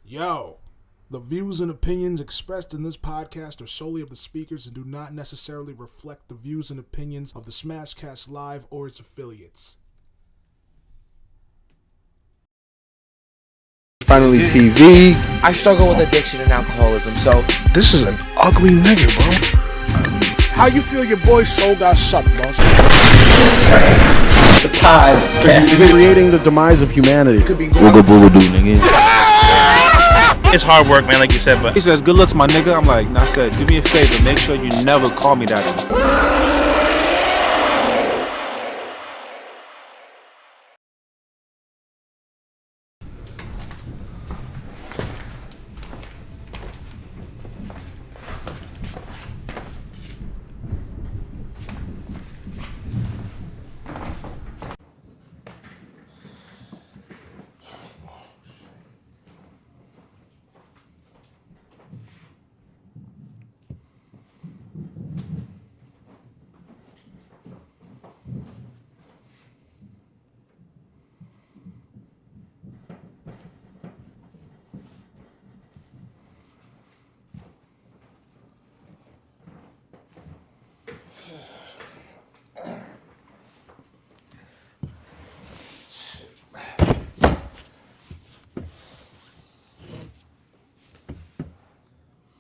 Yo, the views and opinions expressed in this podcast are solely of the speakers and do not necessarily reflect the views and opinions of the Smashcast Live or its affiliates. Finally TV. I struggle with addiction and alcoholism, so This is an ugly nigga, bro. How you feel your boy's soul got sucked, boss? the pod. Creating the demise of humanity. Booga booga doo, nigga. It's hard work, man, like you said, but he says, good looks, my nigga. I'm like, nah, I said, do me a favor, make sure you never call me that.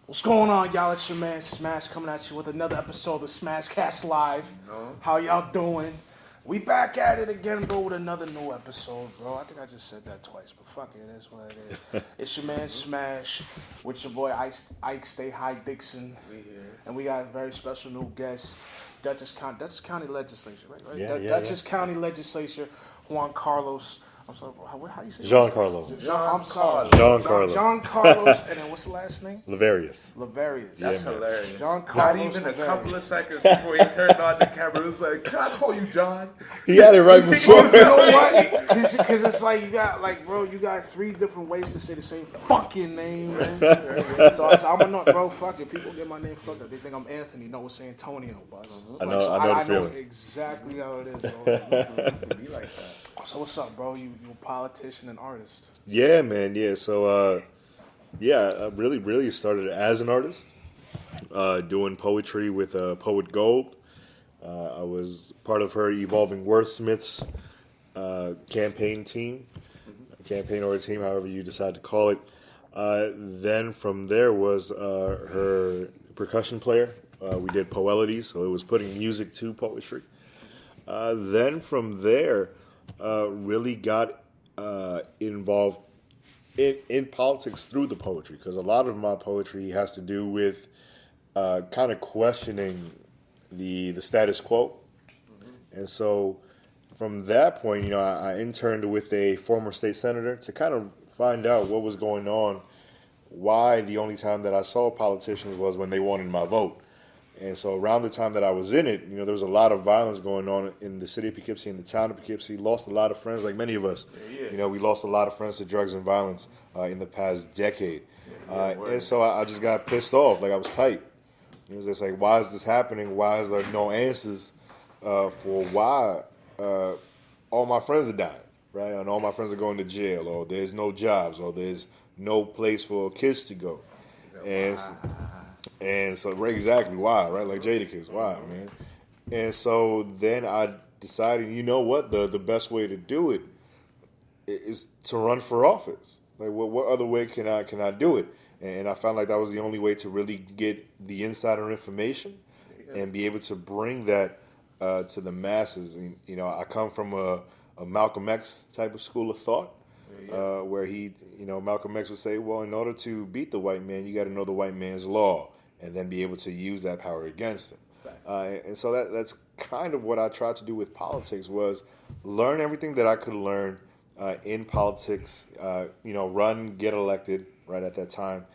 What's going on, y'all? It's your man Smash coming at you with another episode of Smashcast Live. How y'all doing? We back at it again, bro, with another new episode, bro. I think I just said that twice, but fuck it, it is what it is. It's your man Smash with your boy Ike Stay High Dixon. And we got a very special new guest, Dutchess County Legislature, right? Yeah. Dutchess County Legislature, Giancarlos. I'm sorry, bro. How you say Giancarlo. I'm sorry. Giancarlo. And then what's the last name? Leverias. Leverias. That's hilarious. Giancarlos Not even a Llaverias. couple of seconds before he turned on the camera, it was like, can I call you John? He had it right before. You know what? Because it's like you got three different ways to say the same fucking name, man. So I'm a no, bro. Fuck it. People get my name fucked up. They think I'm Anthony. No, it's Antonio, boss. I know the feeling. Exactly how it is, bro. Be like that. So what's up, bro? You a politician and artist? Yeah, man. Yeah. So, I really started as an artist, doing poetry with Poet Gold. I was part of her Evolving Wordsmiths campaign team, campaign or team, however you decide to call it. Then from there was her percussion player. We did Poelity, so it was putting music to poetry. Then from there, really got involved in politics through the poetry, because a lot of my poetry has to do with kind of questioning the status quo. And so from that point, I interned with a former state senator to kind of find out what was going on, why the only time that I saw politicians was when they wanted my vote. And so around the time that I was in it, there was a lot of violence going on in the city of Poughkeepsie, in the town of Poughkeepsie. Lost a lot of friends, like many of us. We lost a lot of friends to drugs and violence in the past decade. And so I just got pissed off. Like, I was tight. It was just like, why is this happening? Why is there no answers for why all my friends are dying, right? And all my friends are going to jail, or there's no jobs, or there's no place for kids to go. And so, right, exactly, why, right? Like Jadakiss, why, man? And so then I decided, you know what, the best way to do it is to run for office. Like, what other way can I do it? And I found like that was the only way to really get the insider information and be able to bring that to the masses. And, I come from a Malcolm X type of school of thought. Where Malcolm X would say, well, in order to beat the white man, you got to know the white man's law and then be able to use that power against him. And so that's kind of what I tried to do with politics, was learn everything that I could learn in politics, run, get elected right at that time,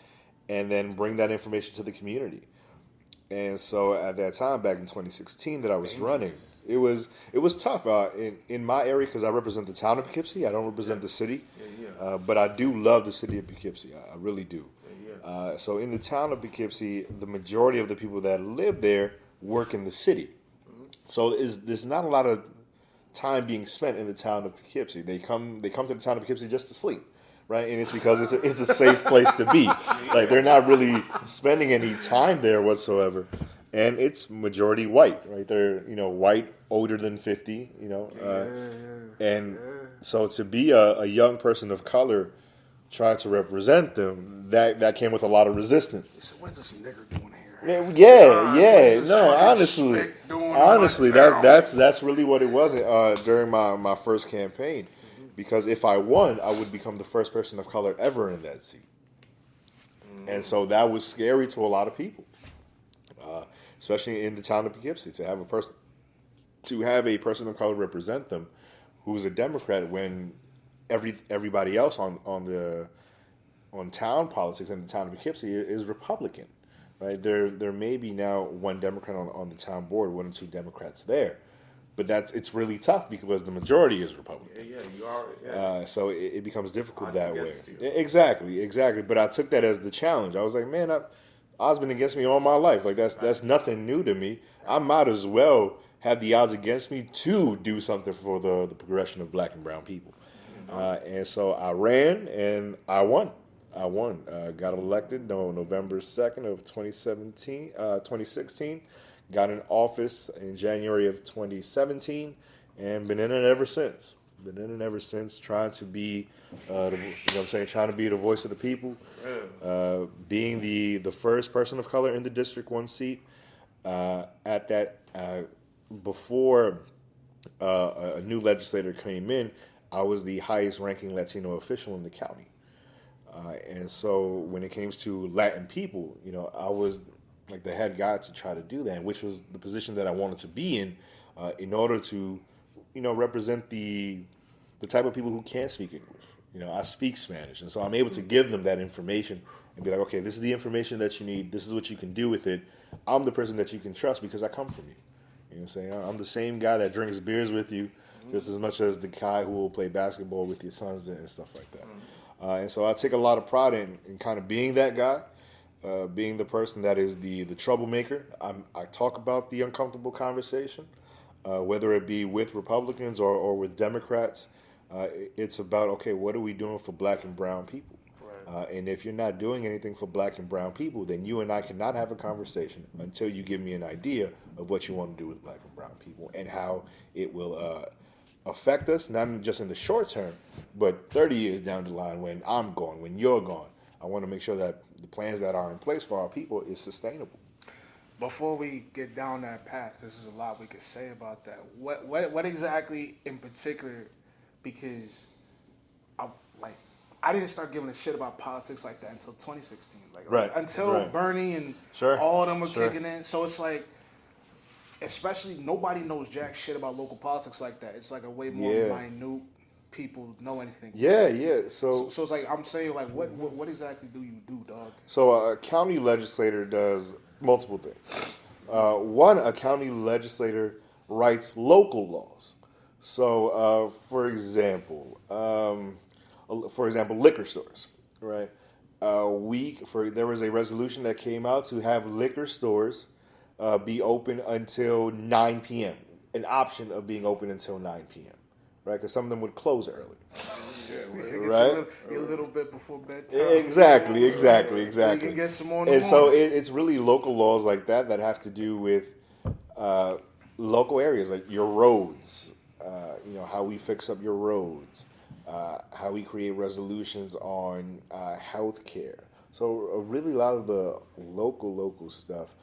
and then bring that information to the community. And so at that time, back in 2016, that I was running, it was tough in my area, because I represent the town of Poughkeepsie. I don't represent the city, but I do love the city of Poughkeepsie. I really do. So in the town of Poughkeepsie, the majority of the people that live there work in the city. So there's not a lot of time being spent in the town of Poughkeepsie. They come to the town of Poughkeepsie just to sleep, right? And it's because it's a safe place to be. Like they're not really spending any time there whatsoever, and it's majority white, right? They're white, older than 50, and so to be a young person of color trying to represent them, that came with a lot of resistance. So what is this nigger doing here? Yeah. What's this No, fucking honestly, spick doing in my town? that's really what it was during my first campaign. Because if I won, I would become the first person of color ever in that seat, and so that was scary to a lot of people, especially in the town of Poughkeepsie, to have a person of color represent them, who's a Democrat when everybody else on town politics in the town of Poughkeepsie is Republican. Right, there may be now one Democrat on the town board, 1 or 2 Democrats there, but it's really tough because the majority is Republican. Yeah, you are. Yeah. So it becomes difficult Odds that way. against you. Exactly. But I took that as the challenge. I was like, man, odds been against me all my life. Like that's nothing new to me. I might as well have the odds against me to do something for the progression of black and brown people. And so I ran and I won. Got elected November 2nd of 2016. Got in office in January of 2017, and been in it ever since. Trying to be, trying to be the voice of the people. Being the first person of color in the District 1 seat. Before a new legislator came in, I was the highest ranking Latino official in the county. And so when it came to Latin people, I was like the head guy to try to do that, which was the position that I wanted to be in order to, represent the type of people who can't speak English. I speak Spanish, and so I'm able to give them that information and be like, okay, this is the information that you need. This is what you can do with it. I'm the person that you can trust because I come from you. You know what I'm saying? I'm the same guy that drinks beers with you just as much as the guy who will play basketball with your sons and stuff like that. And so I take a lot of pride in kind of being that guy, being the person that is the troublemaker. I talk about the uncomfortable conversation, whether it be with Republicans or with Democrats. It's about, okay, what are we doing for black and brown people? Right. And if you're not doing anything for black and brown people, then you and I cannot have a conversation until you give me an idea of what you want to do with black and brown people and how it will affect us, not just in the short term, but 30 years down the line when I'm gone, when you're gone. I want to make sure that the plans that are in place for our people is sustainable. Before we get down that path, because there's a lot we could say about that. What exactly in particular? Because I didn't start giving a shit about politics like that until 2016. Until Bernie and all of them were kicking in. So it's like, especially nobody knows jack shit about local politics like that. It's like a way more minute people know anything. Yeah. So it's like I'm saying, like, what exactly do you do, dog? So a county legislator does multiple things. One, a county legislator writes local laws. So, for example, liquor stores, right? There was a resolution that came out to have liquor stores be open until 9 p.m. An option of being open until 9 p.m. Right? Because some of them would close early. Right? A little bit before bedtime. Exactly. So you can get some more in the morning. So it's really local laws like that have to do with local areas, like your roads, how we fix up your roads, how we create resolutions on health care. So really a lot of the local stuff.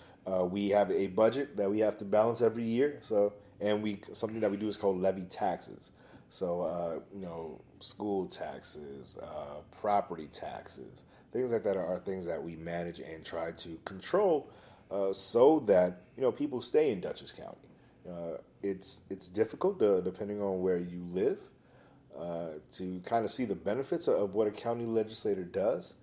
We have a budget that we have to balance every year. Something that we do is called levy taxes. So, school taxes, property taxes, things like that are things that we manage and try to control so that, people stay in Dutchess County. It's difficult depending on where you live to kind of see the benefits of what a county legislator does,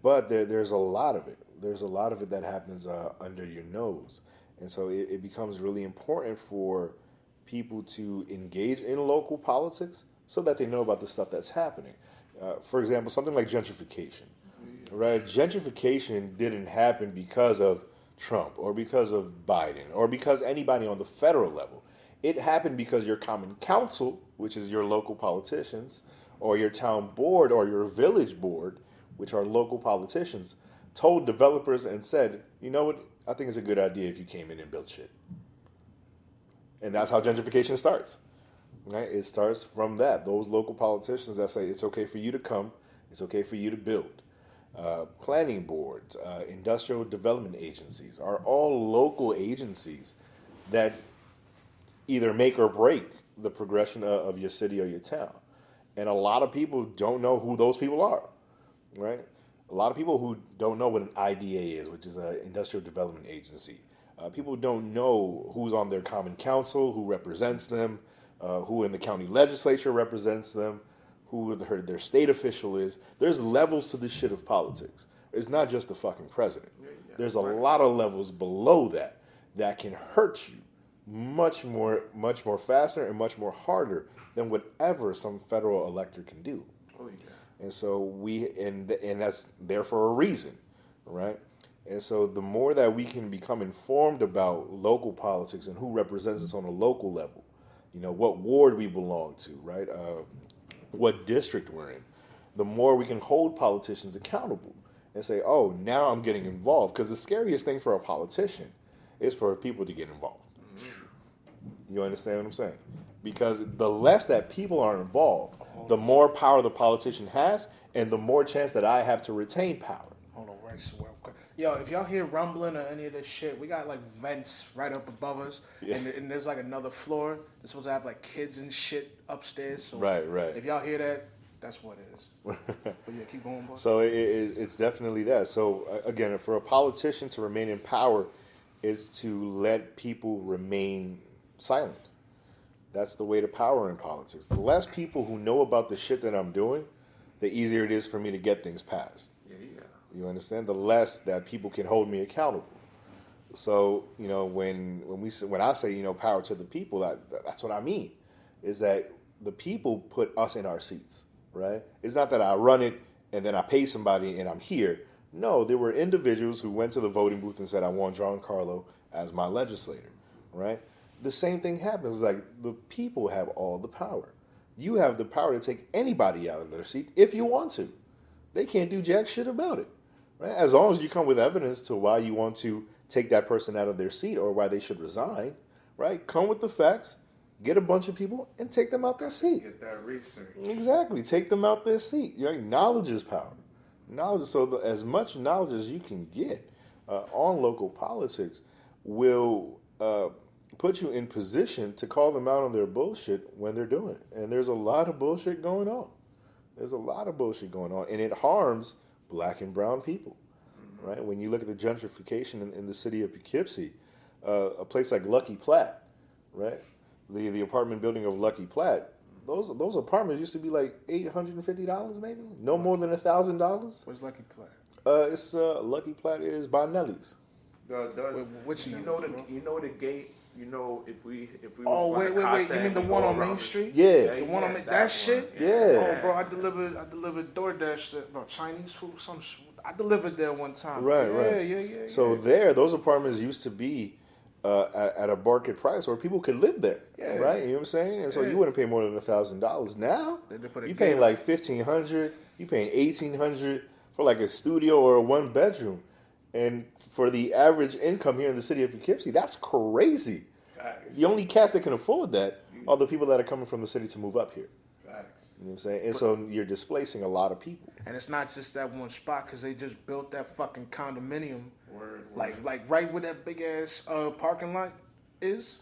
but there's a lot of it. There's a lot of it that happens under your nose. And so it becomes really important for people to engage in local politics so that they know about the stuff that's happening. For example, something like gentrification. Right? Gentrification didn't happen because of Trump or because of Biden or because anybody on the federal level. It happened because your common council, which is your local politicians, or your town board or your village board, which are local politicians, told developers and said, you know what, I think it's a good idea if you came in and built shit. And that's how gentrification starts. Right? It starts from that. Those local politicians that say it's okay for you to come, it's okay for you to build. Planning boards, industrial development agencies are all local agencies that either make or break the progression of your city or your town. And a lot of people don't know who those people are, right? A lot of people who don't know what an IDA is, which is an industrial development agency. People don't know who's on their common council, who represents them, who in the county legislature represents them, who their state official is. There's levels to this shit of politics. It's not just the fucking president. There's a lot of levels below that can hurt you much more faster and much more harder than whatever some federal elector can do. Oh, yeah. And so and that's there for a reason, right? And so the more that we can become informed about local politics and who represents us on a local level, you know, what ward we belong to, right? What district we're in, the more we can hold politicians accountable and say, oh, now I'm getting involved. Because the scariest thing for a politician is for people to get involved. You understand what I'm saying? Because the less that people are involved, the more power the politician has, and the more chance that I have to retain power. Hold on, right, swear. Yo, if y'all hear rumbling or any of this shit, we got like vents right up above us, and there's like another floor. They're supposed to have like kids and shit upstairs. So right. If y'all hear that, that's what it is. But yeah, keep going, boy. So it's definitely that. So again, for a politician to remain in power, is to let people remain silent. That's the way to power in politics. The less people who know about the shit that I'm doing, the easier it is for me to get things passed. Yeah. You understand? The less that people can hold me accountable. So, you know, when I say, you know, power to the people, that's what I mean. Is that the people put us in our seats, right? It's not that I run it and then I pay somebody and I'm here. No, there were individuals who went to the voting booth and said, I want Giancarlo as my legislator, right? The same thing happens. Like, the people have all the power. You have the power to take anybody out of their seat if you want to. They can't do jack shit about it. Right? As long as you come with evidence to why you want to take that person out of their seat or why they should resign, right? Come with the facts, get a bunch of people, and take them out their seat. Get that research. Exactly. Take them out their seat. You know, knowledge is power. Knowledge. So as much knowledge as you can get on local politics will put you in position to call them out on their bullshit when they're doing it. And there's a lot of bullshit going on. And it harms black and brown people, right? When you look at the gentrification in the city of Poughkeepsie, a place like Lucky Platte, right? The apartment building of Lucky Platte, those apartments used to be like $850 maybe, no more than $1,000. Where's Lucky Platte? It's Lucky Platte is by Nelly's. Which you know the gate. You know, if we oh was wait, you mean the one on Main Street? Yeah. The one on that shit? Yeah. Oh, bro, I delivered DoorDash, Chinese food, I delivered there one time. Right. Yeah. So those apartments used to be at a market price where people could live there, right? You know what I'm saying? And so you wouldn't pay more than $1,000. Now you paying like $1,500, you paying $1,800 for like a studio or a 1-bedroom, and for the average income here in the city of Poughkeepsie, that's crazy. The only cast that can afford that are the people that are coming from the city to move up here. You know what I'm saying? And so you're displacing a lot of people. And it's not just that one spot, because they just built that fucking condominium. Word. Like right where that big ass parking lot is.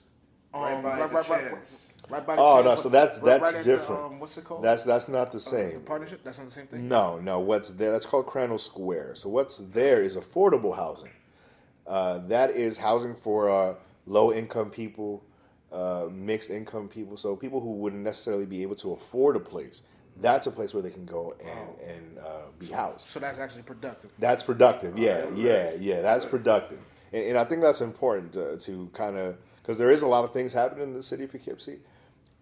Right by the chance. Right by the Oh, chance. no, so that's right different. The, what's it called? That's not the same. The partnership? That's not the same thing? No. What's there? That's called Crandall Square. So what's there is affordable housing. That is housing for low-income people, mixed-income people, so people who wouldn't necessarily be able to afford a place. That's a place where they can go and be housed. So that's actually productive. That's productive. Yeah. That's productive, and I think that's important to kind of, because there is a lot of things happening in the city of Poughkeepsie,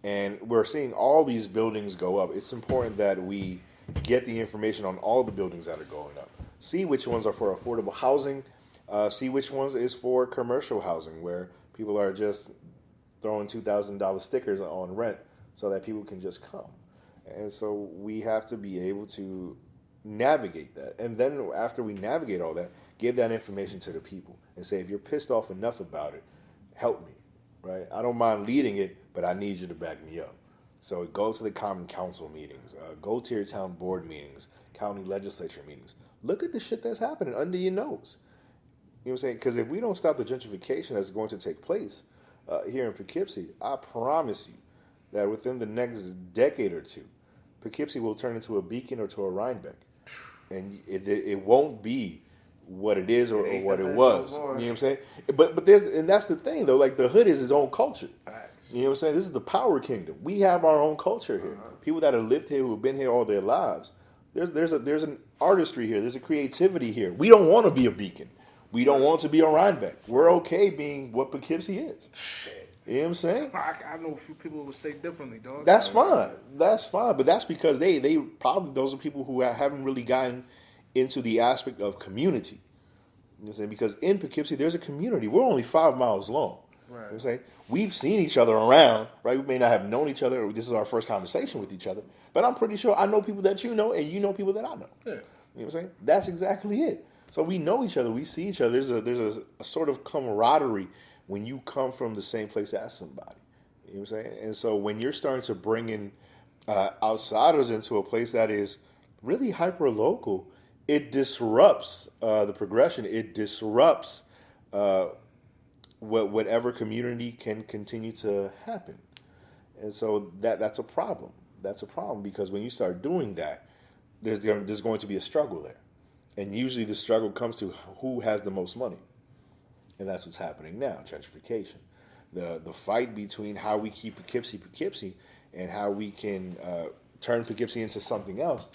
and we're seeing all these buildings go up. It's important that we get the information on all the buildings that are going up. See which ones are for affordable housing. See which ones is for commercial housing, where people are just throwing $2,000 stickers on rent so that people can just come. And so we have to be able to navigate that. And then after we navigate all that, give that information to the people and say, if you're pissed off enough about it, help me, right? I don't mind leading it, but I need you to back me up. So go to the common council meetings, go to your town board meetings, county legislature meetings. Look at the shit that's happening under your nose. You know what I'm saying? Because if we don't stop the gentrification that's going to take place here in Poughkeepsie, I promise you that within the next decade or two, Poughkeepsie will turn into a Beacon or to a Rhinebeck. And it won't be what it is or what it was. You know what I'm saying? But that's the thing though. Like the hood is its own culture. You know what I'm saying? This is the power kingdom. We have our own culture here. People that have lived here, who have been here all their lives. There's an artistry here. There's a creativity here. We don't want to be a Beacon. We don't want to be a Rhinebeck. We're okay being what Poughkeepsie is. Shit. You know what I'm saying? I know a few people who would say differently, dog. That's fine. That's fine. But that's because they probably, those are people who haven't really gotten into the aspect of community. You know what I'm saying? Because in Poughkeepsie, there's a community. We're only 5 miles long. Right. You know what I'm saying? We've seen each other around, right? We may not have known each other, or this is our first conversation with each other, but I'm pretty sure I know people that you know, and you know people that I know. Yeah. You know what I'm saying? That's exactly it. So we know each other. We see each other. There's a sort of camaraderie when you come from the same place as somebody. You know what I'm saying? And so when you're starting to bring in outsiders into a place that is really hyper-local, it disrupts the progression. It disrupts whatever community can continue to happen. And so that's a problem. That's a problem because when you start doing that, there's going to be a struggle there. And usually the struggle comes to who has the most money. And that's what's happening now, gentrification. The fight between how we keep Poughkeepsie and how we can turn Poughkeepsie into something else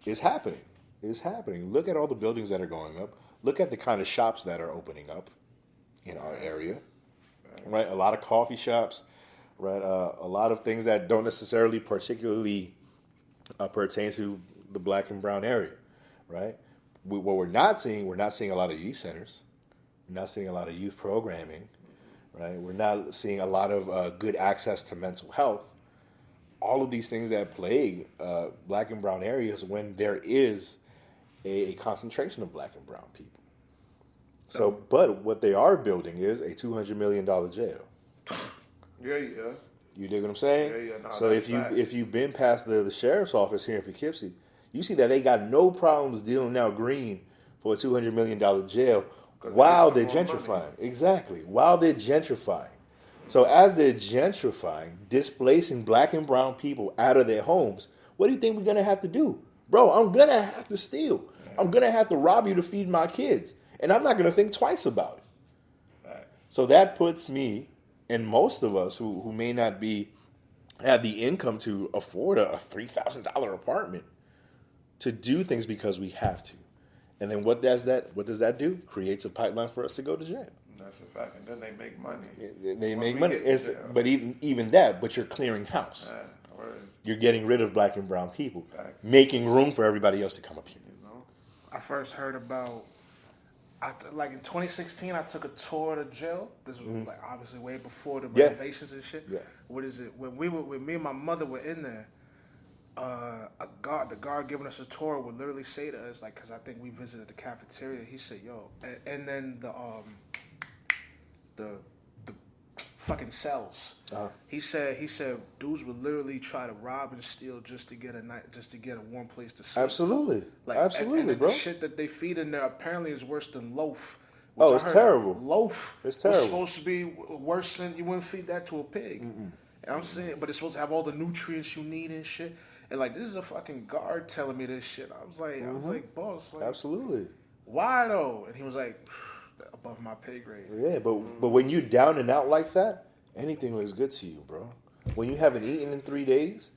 is happening. It's happening. Look at all the buildings that are going up. Look at the kind of shops that are opening up in our area, right? A lot of coffee shops, right? A lot of things that don't necessarily particularly pertain to the black and brown area, right? What we're not seeing a lot of youth centers. We're not seeing a lot of youth programming, right? We're not seeing a lot of good access to mental health. All of these things that plague black and brown areas when there is a concentration of black and brown people. So, but what they are building is a $200 million jail. Yeah. You dig what I'm saying? Yeah. No, so if you've been past the sheriff's office here in Poughkeepsie, you see that they got no problems dealing out green for a $200 million jail while they're gentrifying. Exactly. While they're gentrifying. So as they're gentrifying, displacing black and brown people out of their homes, what do you think we're going to have to do? Bro, I'm going to have to steal. I'm going to have to rob you to feed my kids. And I'm not going to think twice about it. Right. So that puts me and most of us who may not have the income to afford a $3,000 apartment to do things because we have to. And then what does that do? Creates a pipeline for us to go to jail. That's a fact. And then they make money. They make money. But even that, but you're clearing house. You're getting rid of black and brown people, making room for everybody else to come up here. I first heard about, like in 2016, I took a tour of the jail. This was like obviously way before the renovations and shit. Yeah. What is it? When me and my mother were in there, the guard giving us a tour would literally say to us, like, because I think we visited the cafeteria. He said, "Yo," and then the fucking cells. Uh-huh. He said dudes would literally try to rob and steal just to get a warm place to sleep. Absolutely, like, absolutely, bro. The shit that they feed in there apparently is worse than loaf. Oh, it's terrible. Loaf. It's terrible. It's supposed to be worse than, you wouldn't feed that to a pig. And I'm saying, but it's supposed to have all the nutrients you need and shit. And like, this is a fucking guard telling me this shit. I was like, boss, like, absolutely. Why though? And he was like, above my pay grade. Yeah, but when you're down and out like that, anything looks good to you, bro. When you haven't eaten in 3 days,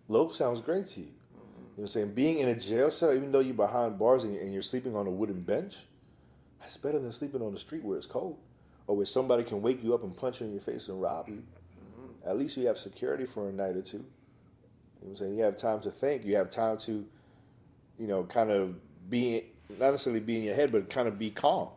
loaf sounds great to you. You know what I'm saying? Being in a jail cell, even though you're behind bars and you're sleeping on a wooden bench, that's better than sleeping on the street where it's cold or where somebody can wake you up and punch you in your face and rob you. At least you have security for a night or two. You know what I'm saying? You have time to think. You have time to, kind of be, not necessarily be in your head, but kind of be calm.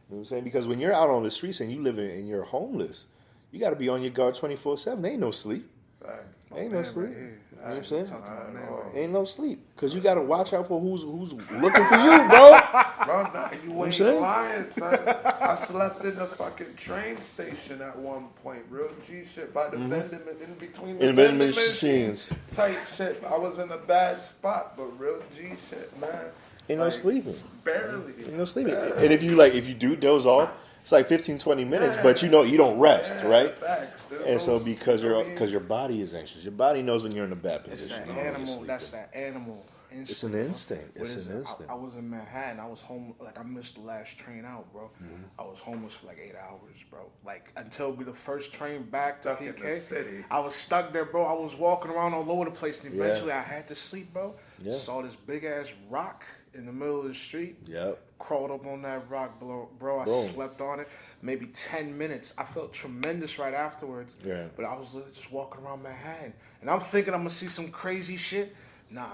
You know what I'm saying? Because when you're out on the streets and you live and you're homeless, you got to be on your guard 24/7. There ain't no sleep. Right. Ain't no Man, sleep. right here. You know what I'm saying? Talk to my man right here. Ain't no sleep. Because you got to watch out for who's looking for you, bro. Bro, nah, you ain't saying? lying, son. I slept in the fucking train station at one point. Real G shit. By the vending, in between the In vending vending machines. machines. Type shit. I was in a bad spot, but real G shit, man. Ain't no Like, sleeping. Barely. Ain't no sleeping. Barely. And if you do doze off, it's like 15, 20 minutes, but you don't rest, Yeah, right? Facts. There's And so no- because I mean, your body is anxious. Your body knows when you're in a bad It's position. that when you're animal. sleeping. That's that animal instinct. It's an bro. instinct. What It's is an it? instinct. I was in Manhattan. I was home. Like I missed the last train out, bro. Mm-hmm. I was homeless for like 8 hours, bro. Like until the first train back Stuck to in PK. the city. I was stuck there, bro. I was walking around all over the place, and Yeah. eventually I had to sleep, bro. Yeah. Saw this big ass rock in the middle of the street. Yep. Crawled up on that rock, bro. I Boom. slept on it. Maybe 10 minutes. I felt tremendous right afterwards. Yeah. But I was literally just walking around Manhattan, and I'm thinking I'm gonna see some crazy shit. Nah,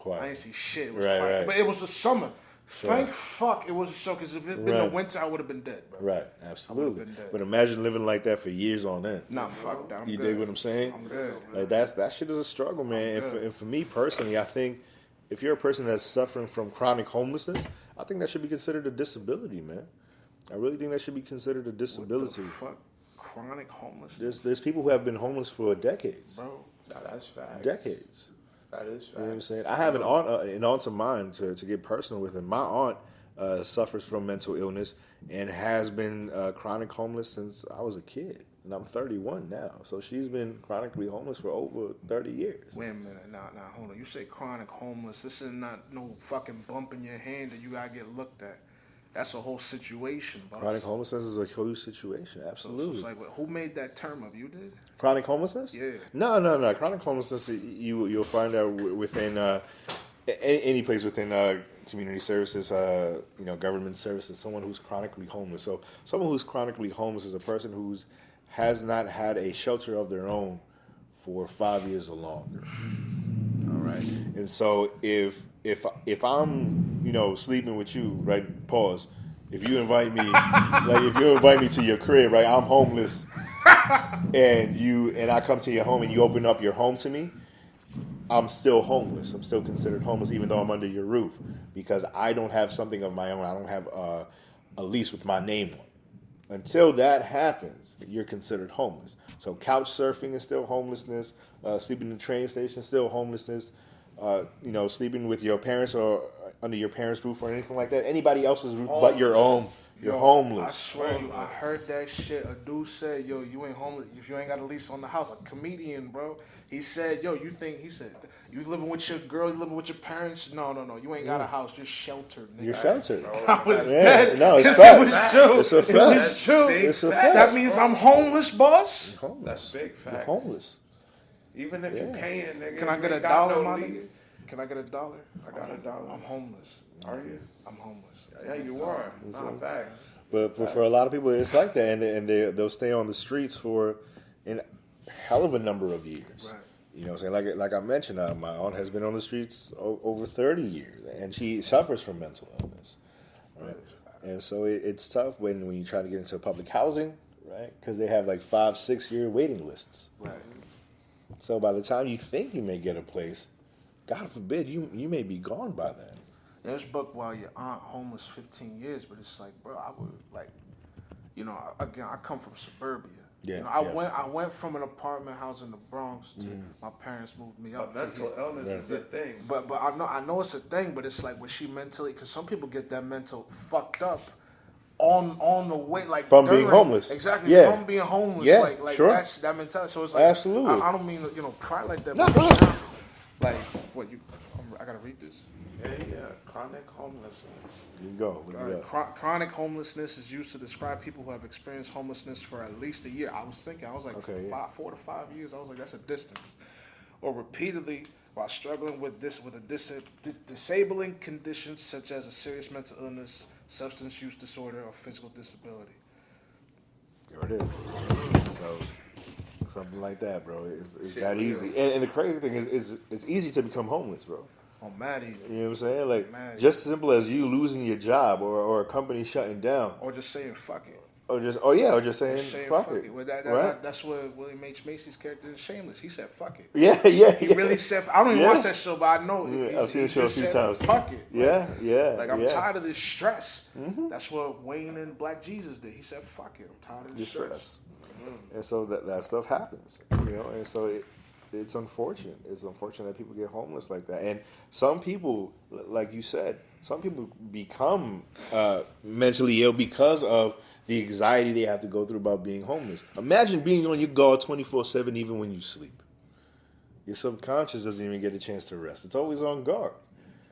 Quiet. I didn't see shit. It was Right, quiet. right. But it was the summer. Thank fuck it was the summer, because if it had been the Right. winter, I would have been dead, bro. Right. Absolutely. been dead. But imagine living like that for years on end. Nah, fuck that. I'm You good. dig what I'm saying? I'm good. Like that shit is a struggle, man. And for me personally, I think if you're a person that's suffering from chronic homelessness, I think that should be considered a disability, man. I really think that should be considered a What disability. the fuck? Chronic homelessness, There's people who have been homeless for decades. bro. Nah, that's facts. Decades. That is facts. You know what I'm saying? I have an aunt of mine, to get personal with her. My aunt suffers from mental illness and has been chronic homeless since I was a kid. And I'm 31 now. So she's been chronically homeless for over 30 years. Wait a minute, nah, hold on. You say chronic homeless. This is not no fucking bump in your hand that you gotta get looked at. That's a whole situation, boss. Chronic homelessness is a huge situation. So Absolutely. it's like, who made that term up? You did? Chronic homelessness? Yeah. No. Chronic homelessness, you'll find out within any place within community services, government services. Someone who's chronically homeless. So someone who's chronically homeless is a person who's has not had a shelter of their own for 5 years or longer. All right. And so if I'm sleeping with you, right? Pause. If you invite me, to your crib, right? I'm homeless, and I come to your home and you open up your home to me. I'm still homeless. I'm still considered homeless, even though I'm under your roof, because I don't have something of my own. I don't have a lease with my name on. Until that happens, you're considered homeless. So couch surfing is still homelessness. Sleeping in the train station is still homelessness. Sleeping with your parents or under your parents' roof or anything like that. Anybody else's roof but your own, you're I homeless. swear you, I heard that shit. A dude said, yo, you ain't homeless if you ain't got a lease on the house. A comedian, bro. He said, you living with your girl, you living with your parents? No. You ain't got a house. You're sheltered, nigga. You're sheltered. I was Yeah, dead. no, it's 'Cause fact. it was true. It's a It fact. was true. It's a That fact. That means I'm homeless, boss. You're homeless. That's big You're facts. homeless. Even if you paying, nigga. Can I you get a ain't got dollar, no my lease. nigga? Can I get a dollar? I got a dollar. I'm homeless. Are you? I'm homeless. Yeah, you are. Nah, facts. But for a lot of people, it's like that, and they'll stay on the streets for a hell of a number of years. Right. You know what I'm saying? Like I mentioned, my aunt has been on the streets over 30 years, and she suffers from mental illness. Right? And so it's tough when you try to get into public housing, right? Because they have like 5-6 year waiting lists. Right. So by the time you think you may get a place, God forbid, you may be gone by then. There's book while your aunt homeless 15 years, but it's like, bro, I would like, again, I come from suburbia. Yeah, I went from an apartment house in the Bronx to my parents moved me up. But mental illness is a thing. But I know it's a thing, but it's like, was she mentally? Because some people get that mental fucked up on the way, like From being homeless. Exactly, Yeah. from being homeless. Yeah, like sure. that's that mentality. So it's like, Absolutely. I don't mean to, pry like that. No, but no. like what you? I gotta read this. Yeah. Chronic homelessness. You go. Look it up. Chronic homelessness is used to describe people who have experienced homelessness for at least a year. I was like Okay, 4 to 5 years. I was like, that's a distance. Or repeatedly while struggling with a disabling conditions such as a serious mental illness, substance use disorder, or physical disability. There it is. So something like that, bro. It's that easy. And the crazy thing is it's easy to become homeless, bro. Oh, mad easy. You know what I'm saying? Like Man. just simple as you losing your job or a company shutting down. Or just saying fuck it. Or just saying, Saying fuck it. Well, right? That's what William H. Macy's character in Shameless. He said, fuck it. Yeah. He really said, I don't even watch that show, but I know. I've seen the show a few times. Fuck it. Like, I'm yeah. tired of this stress. That's what Wayne and Black Jesus did. He said, fuck it. I'm tired of this stress. And so that stuff happens, and so it's unfortunate. It's unfortunate that people get homeless like that. And some people, like you said, some people become mentally ill because of the anxiety they have to go through about being homeless. Imagine being on your guard 24/7 even when you sleep. Your subconscious doesn't even get a chance to rest. It's always on guard.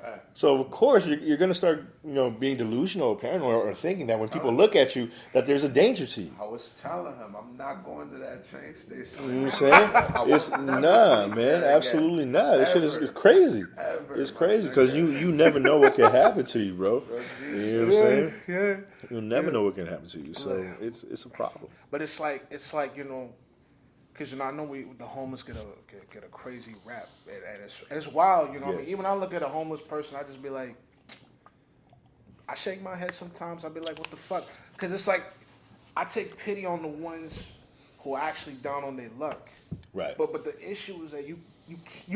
Right. So of course you're going to start, being delusional or paranoid or thinking that when people look at you that there's a danger to you. I was telling him I'm not going to that train station. You know what I'm saying? Nah, man, absolutely not. This shit is crazy. It's crazy because you never know what can happen to you, bro. You know what I'm saying? Yeah. You'll never know what can happen to you. So it's a problem. But it's like because I know the homeless get a crazy rap, and it's wild. I mean, even when I look at a homeless person, I just be like, I shake my head sometimes. I be like, what the fuck? Because it's like I take pity on the ones who are actually down on their luck. Right. But the issue is that you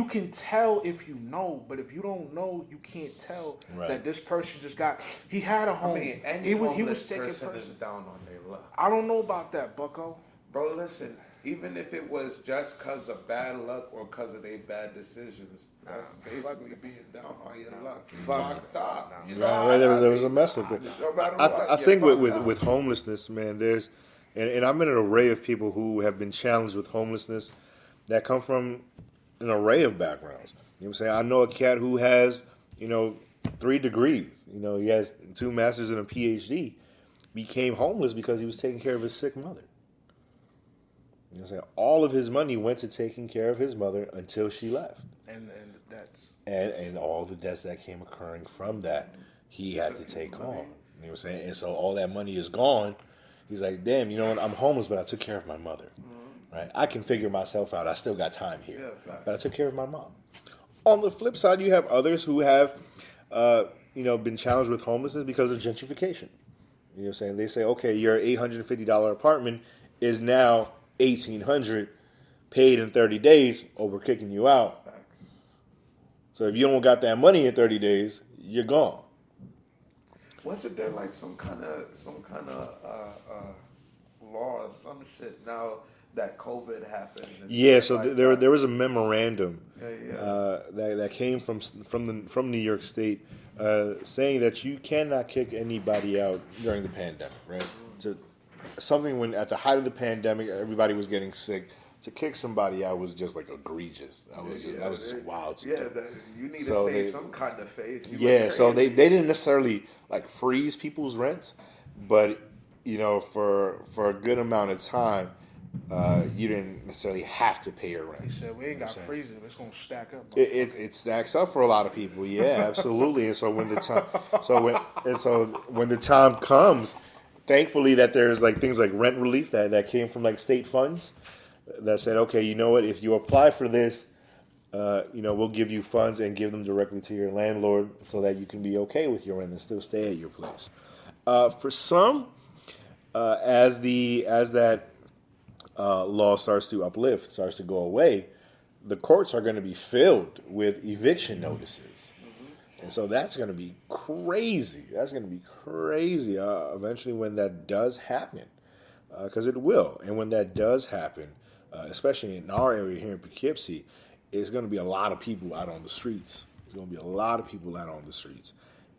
can tell if you know, but if you don't know, you can't tell that this person he had a home. I mean, any he homeless was taking person is down on their luck. I don't know about that, Bucko. Bro, listen. Even if it was just because of bad luck or because of their bad decisions, that's basically being down on your luck. Fucked up. There was a mess with it. No matter what, I think with homelessness, man, there's, and I'm in an array of people who have been challenged with homelessness that come from an array of backgrounds. You know what I'm saying? I know a cat who has, 3 degrees. He has 2 masters and a PhD. Became homeless because he was taking care of his sick mother. You know what I'm saying? All of his money went to taking care of his mother until she left. And the debts. And all the debts that came occurring from that, he had to take on. You know what I'm saying? And so all that money is gone. He's like, damn, you know what? I'm homeless, but I took care of my mother. Right? I can figure myself out. I still got time here. But I took care of my mom. On the flip side, you have others who have, been challenged with homelessness because of gentrification. You know what I'm saying? They say, okay, your $850 apartment is now $1,800 paid in 30 days, or we're kicking you out. So if you don't got that money in 30 days, you're gone. Wasn't there like some kind of law or some shit now that COVID happened? So like there was a memorandum that came from New York State saying that you cannot kick anybody out during the pandemic, right? Something when at the height of the pandemic, everybody was getting sick. To kick somebody out was just like egregious. That was just wild. You need to save some kind of face. So they didn't necessarily like freeze people's rents, but for a good amount of time, you didn't necessarily have to pay your rent. He said we ain't got freezing. It's gonna stack up. It stacks up for a lot of people. Yeah, absolutely. And so when the time comes. Thankfully, that there's like things like rent relief that came from like state funds that said, okay, you know what, if you apply for this, we'll give you funds and give them directly to your landlord so that you can be okay with your rent and still stay at your place. For some, as that law starts to go away, the courts are going to be filled with eviction notices. And so that's going to be crazy. Eventually when that does happen, because it will. And when that does happen, especially in our area here in Poughkeepsie, it's going to be a lot of people out on the streets.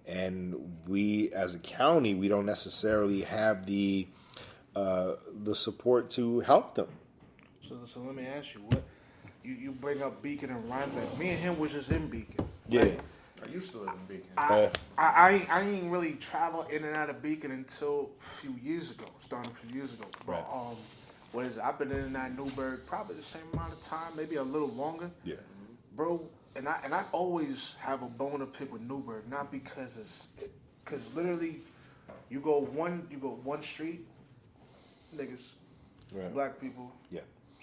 And we, as a county, we don't necessarily have the support to help them. So let me ask you, what you bring up Beacon and Rhinebeck. Me and him was just in Beacon. Yeah. Right? I used to live in Beacon. I ain't really traveled in and out of Beacon until starting a few years ago. Right. What is it? I've been in and out of Newburgh probably the same amount of time, maybe a little longer. Yeah. Bro, and I always have a bone to pick with Newburgh, not because because literally you go one street, niggas, black people,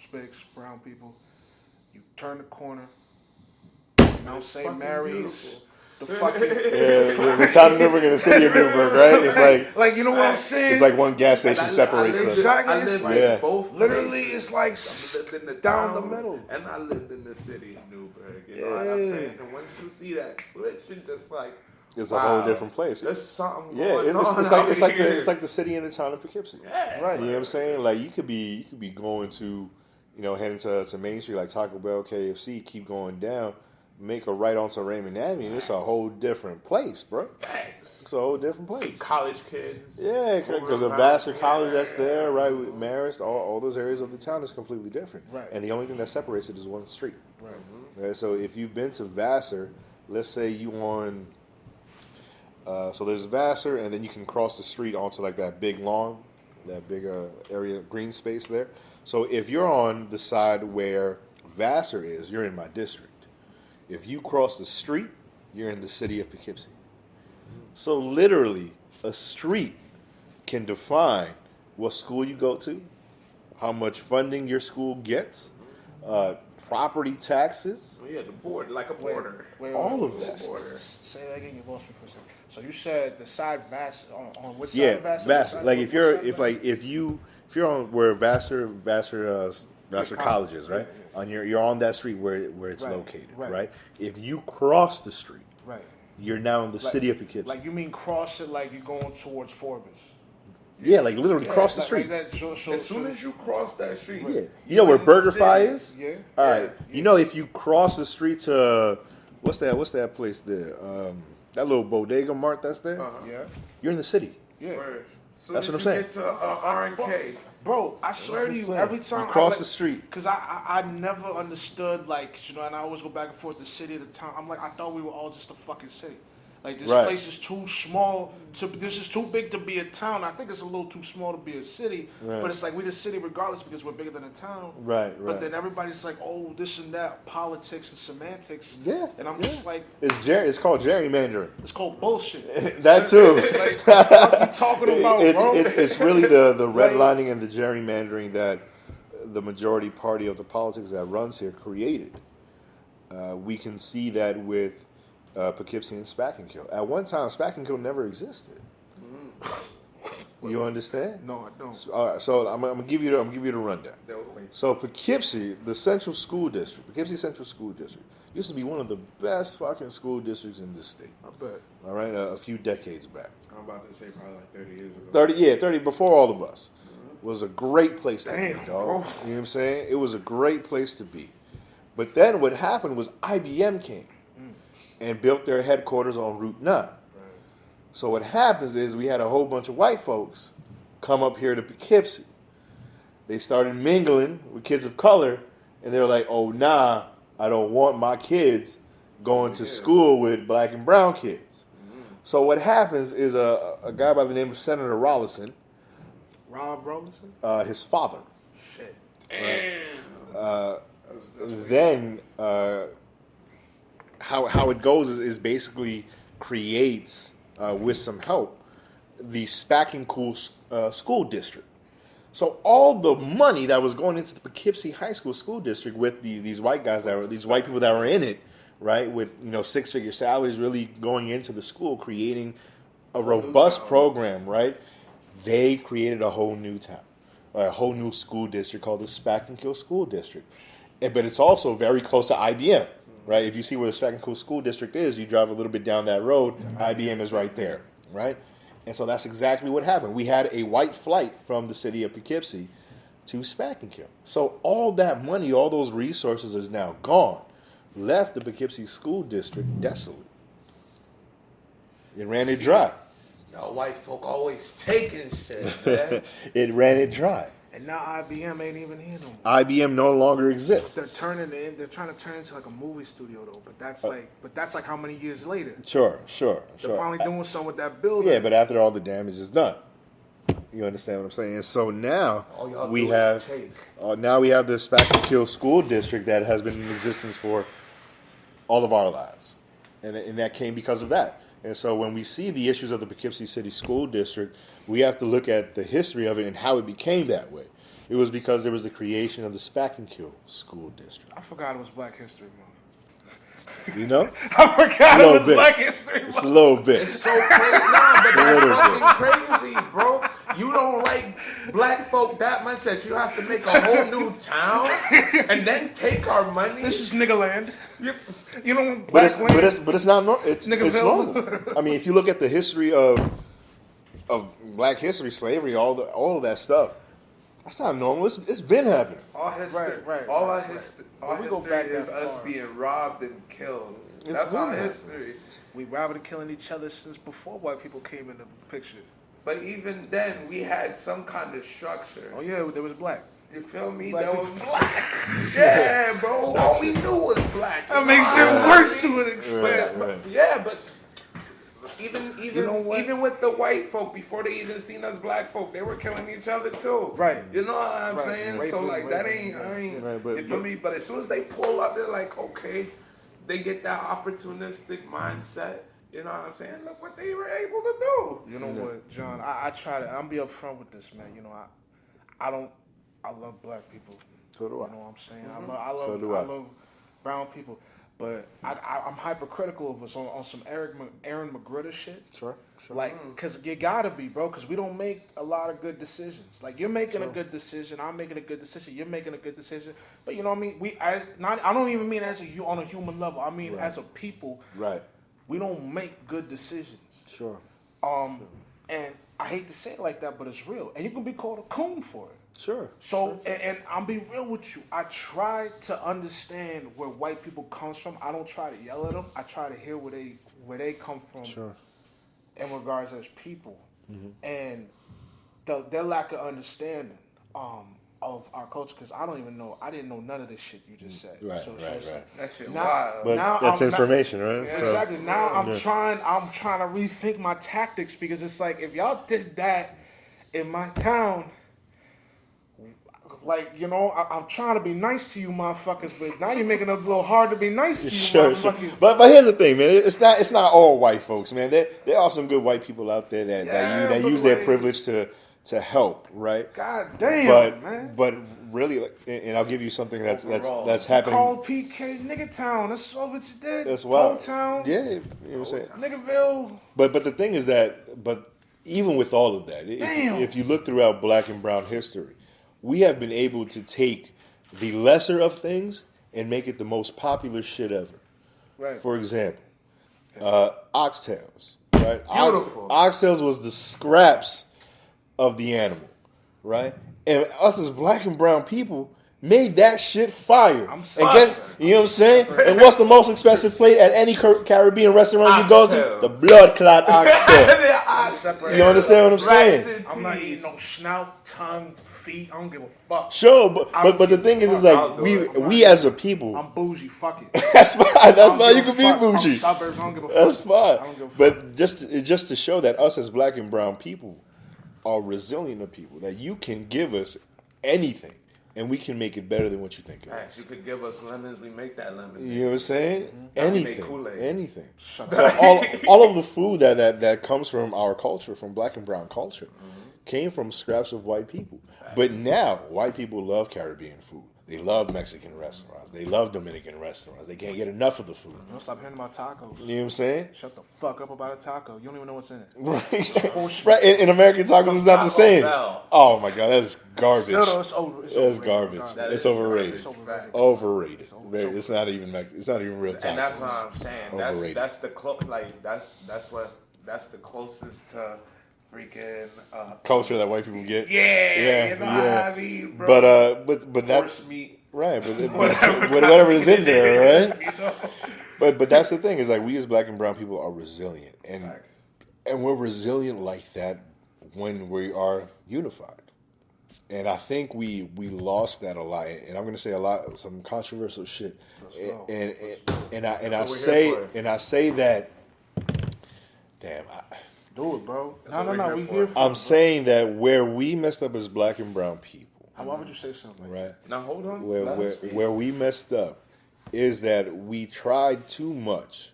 Spics, brown people. You turn the corner, Mount St. Mary's, The fucking the town of Newburgh and the city of Newburgh, right? It's like you know what I'm saying? it's like one gas station separates us. Exactly. I It's lived like, in both literally, places. it's like I lived in the down town, the middle. and I lived in the city of Newburgh. You know what I'm saying? And once you see that switch, it's just like, It's a whole different place. There's something Yeah, going on it's like the city and the town of Poughkeepsie. Yeah. Right. You know what I'm saying? Like you could be going to, heading to Main Street like Taco Bell, KFC, keep going down, make a right onto Raymond Avenue. It's a whole different place, bro. It's a whole different See place. college kids. Yeah, because of Vassar College that's there, right? With Marist, all those areas of the town is completely different. Right. And the only thing that separates it is one street. Right. Right, so if you've been to Vassar, let's say you on, so there's Vassar, and then you can cross the street onto like that big lawn, that big area, green space there. So if you're on the side where Vassar is, you're in my district. If you cross the street, you're in the city of Poughkeepsie. So literally, a street can define what school you go to, how much funding your school gets, property taxes. Yeah, the border, like a border. All of that. Say that again. You lost me for a second. So you said the side Vassar on which side Yeah, of Vassar? Vassar. Like if you're Vassar? if you're on where Vassar College is, right? Yeah, On you're on that street where it's Right, located, right. right? If you cross the street, Right. you're now in the city of Poughkeepsie. Like you mean cross it like you're going towards Forbes. yeah, like literally cross the Like street. that, so, As soon as you cross that street, Yeah. You know where in the BurgerFi city. is? Yeah. All right. You know if you cross the street to what's that place there? That little bodega mart that's there? Yeah. You're in the city. Yeah. Word. Soon That's as what I'm you saying. Get to R&K. Bro, I swear to you, every time You cross the street. because I never understood like and I always go back and forth the city to the town. I'm like I thought we were all just a fucking city. Like this Right. place is too small this is too big to be a town. I think it's a little too small to be a city, Right. but it's like we the city regardless because we're bigger than a town. Right, But right. then everybody's like, oh, this and that, politics and semantics. Yeah. And I'm yeah. just like, It's called gerrymandering. it's called bullshit. That too. Like, what the fuck you talking about, bro? It's really the Like- redlining and the gerrymandering that the majority party of the politics that runs here created. We can see that with Poughkeepsie and Spackenkill. At one time, Spackenkill never existed. You understand? No, I don't. All right, so I'm gonna give you the rundown. So Poughkeepsie, the Central School District, Poughkeepsie Central School District, used to be one of the best fucking school districts in the state. I bet. All right, a few decades back. I'm about to say probably like 30 years ago. 30 before all of us. Was a great place to Damn, be, dog. bro. You know what I'm saying? It was a great place to be. But then what happened was IBM came and built their headquarters on Route 9. So what happens is we had a whole bunch of white folks come up here to Poughkeepsie. They started mingling with kids of color, and they were like, oh, nah, I don't want my kids going to school with black and brown kids. So what happens is a guy by the name of Senator Rollison, Rob Robinson? his father, Shit. then how it goes is basically creates, with some help, the Spackenkill school district. So all the money that was going into the Poughkeepsie High School school district with these white guys these white people that were in it, right, with 6-figure salaries, really going into the school, creating a robust program, right? They created a whole new town, a whole new school district called the Spackenkill School District. But it's also very close to IBM, right? If you see where the Spackenkill School District is, you drive a little bit down that road, IBM is right there, right? And so that's exactly what happened. We had a white flight from the city of Poughkeepsie to Spackenkill. So all that money, all those resources is now gone, left the Poughkeepsie School District desolate. It ran it dry. Y'all white folk always taking shit, man. It ran it dry. And now IBM ain't even here no more. IBM no longer exists. They're trying to turn it into like a movie studio though, but that's like how many years later? Sure. They're finally doing something with that building. Yeah, but after all the damage is done, you understand what I'm saying. And so now All y'all we do have is take. now we have the Spackenkill School District that has been in existence for all of our lives, and that came because of that. And so when we see the issues of the Poughkeepsie City School District, we have to look at the history of it and how it became that way. It was because there was the creation of the Spackenkill School District. I forgot it was Black History Month. You know? I forgot A it little was bit. Black History It's Month. a little bit. It's so crazy. Nah, but little that's fucking crazy, bro. You don't like black folk that much that you have to make a whole new town and then take our money. This is nigga land. You know, But black it's, land. but it's not normal. It's Niggerville. normal. I mean, if you look at the history of Black history, slavery, all of that stuff, that's not normal. It's been happening. All history, Right, all our right. history, But all we go history back is that us far. being robbed and killed. It's That's our been history. We robbing and killing each other since before white people came in the picture. But even then, we had some kind of structure. Oh yeah, there was black. You feel me? Black That was people. black. Yeah, bro. All we knew was black. That makes it worse to an extent. Right. Yeah, but even You know what? even with the white folk, before they even seen us black folk, they were killing each other too. Right. You know what I'm Right. saying? Rape So is like rape that is ain't rape. I ain't Right, but- you feel me? But as soon as they pull up, they're like, okay, they get that opportunistic mindset. You know what I'm saying? Look what they were able to do. You know what, John? I try to. I'm be upfront with this, man. You know, I love black people. So do I. You know what I'm saying? I love So do I. love brown people, but I'm hypercritical of us on some Aaron McGritter shit. Sure. Like, cause you gotta be, bro. Cause we don't make a lot of good decisions. Like you're making a good decision, I'm making a good decision, you're making a good decision. But you know what I mean? I don't even mean as on a human level. I mean as a people. Right. We don't make good decisions. Sure. And I hate to say it like that, but it's real. And you can be called a coon for it. Sure. So, and I'm be real with you. I try to understand where white people comes from. I don't try to yell at them. I try to hear where they come from. Sure. In regards as people, and their lack of understanding of our culture. Because I didn't know none of this shit you just said. Right, So right. like, That shit now, wild. But now that's I'm information, right? Yeah, So- exactly. Now I'm trying to rethink my tactics because it's like if y'all did that in my town, like I'm trying to be nice to you motherfuckers, but now you're making it a little hard to be nice to you Sure. motherfuckers. But here's the thing, man. It's not all white folks, man. There are some good white people out there that but use their like- privilege to help, right? God damn, But man. but really, like, and I'll give you something that's Overall. happening. Called PK Nigga Town. That's all what you did. That's wild. Town. Yeah, you know what I'm saying. Niggerville. But the thing is that, but even with all of that, Damn. if you look throughout Black and Brown history, we have been able to take the lesser of things and make it the most popular shit ever. Right. For example, oxtails, right? Beautiful. Oxtails was the scraps of the animal, right? And us as Black and Brown people made that shit fire. I'm and guess, you know what I'm saying? And what's the most expensive plate at any Caribbean restaurant you go to? Oxtails. The blood clot oxtail. You understand what I'm saying? I'm not eating no snout, tongue, feet. I don't give a fuck. Sure, but the thing is I'll like do it. we as a people, I'm bougie. Fuck it. that's fine. That's I don't fine. You give can a be fuck. I'm bougie. suburbs. I don't give a fuck. That's fine. I don't give a fuck. But just to show that us as Black and Brown people are resilient of people, that you can give us anything and we can make it better than what you think it Right, is. you could give us lemons, we make that lemon. You know what I'm saying? Now we make Anything, Kool-Aid. anything. Shut So all of the food that comes from our culture, from Black and Brown culture, came from scraps of white people. But now white people love Caribbean food. They love Mexican restaurants. They love Dominican restaurants. They can't get enough of the food. Don't stop hearing about tacos. You know what I'm saying? Shut the fuck up about a taco. You don't even know what's in it. Right. Right. In American tacos, it's not the Taco same. Bell. Oh my god, that's garbage. Still though, it's over. It's That's overrated. garbage. That It's is overrated. It's overrated. Overrated. It's It's not even it's not even real tacos. And that's what I'm saying. Overrated. That's the that's the closest to freaking Culture that white people get. yeah, you know yeah. what I mean, bro. But that's Horse meat. right. But whatever is in there, right? You know? But that's the thing is like we as Black and Brown people are resilient, and we're resilient like that when we are unified. And I think we lost that a lot. And I'm going to say some controversial shit. And I say that. Damn. Do it, bro. what No. we're We here here for. for I'm it, saying that where we messed up as Black and Brown people, bro. Why would you say something like right? Now hold on. Where Let him speak. where we messed up is that we tried too much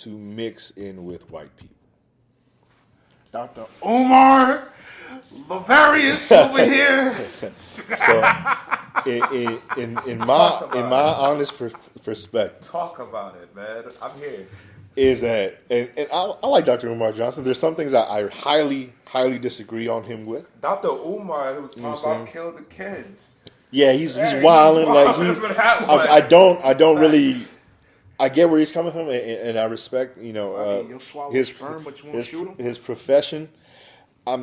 to mix in with white people. Dr. Omar Leverias over here? So in my honest perspective, Talk about it, man. I'm here. is that and I like Dr. Umar Johnson. There's some things I highly disagree on him with. Dr. Umar, who was talking about kill the kids. Yeah, he's Yeah, wilding like wilding for that one. I don't really. I get where he's coming from, and I respect You'll swallow sperm, but you won't shoot him? his profession. I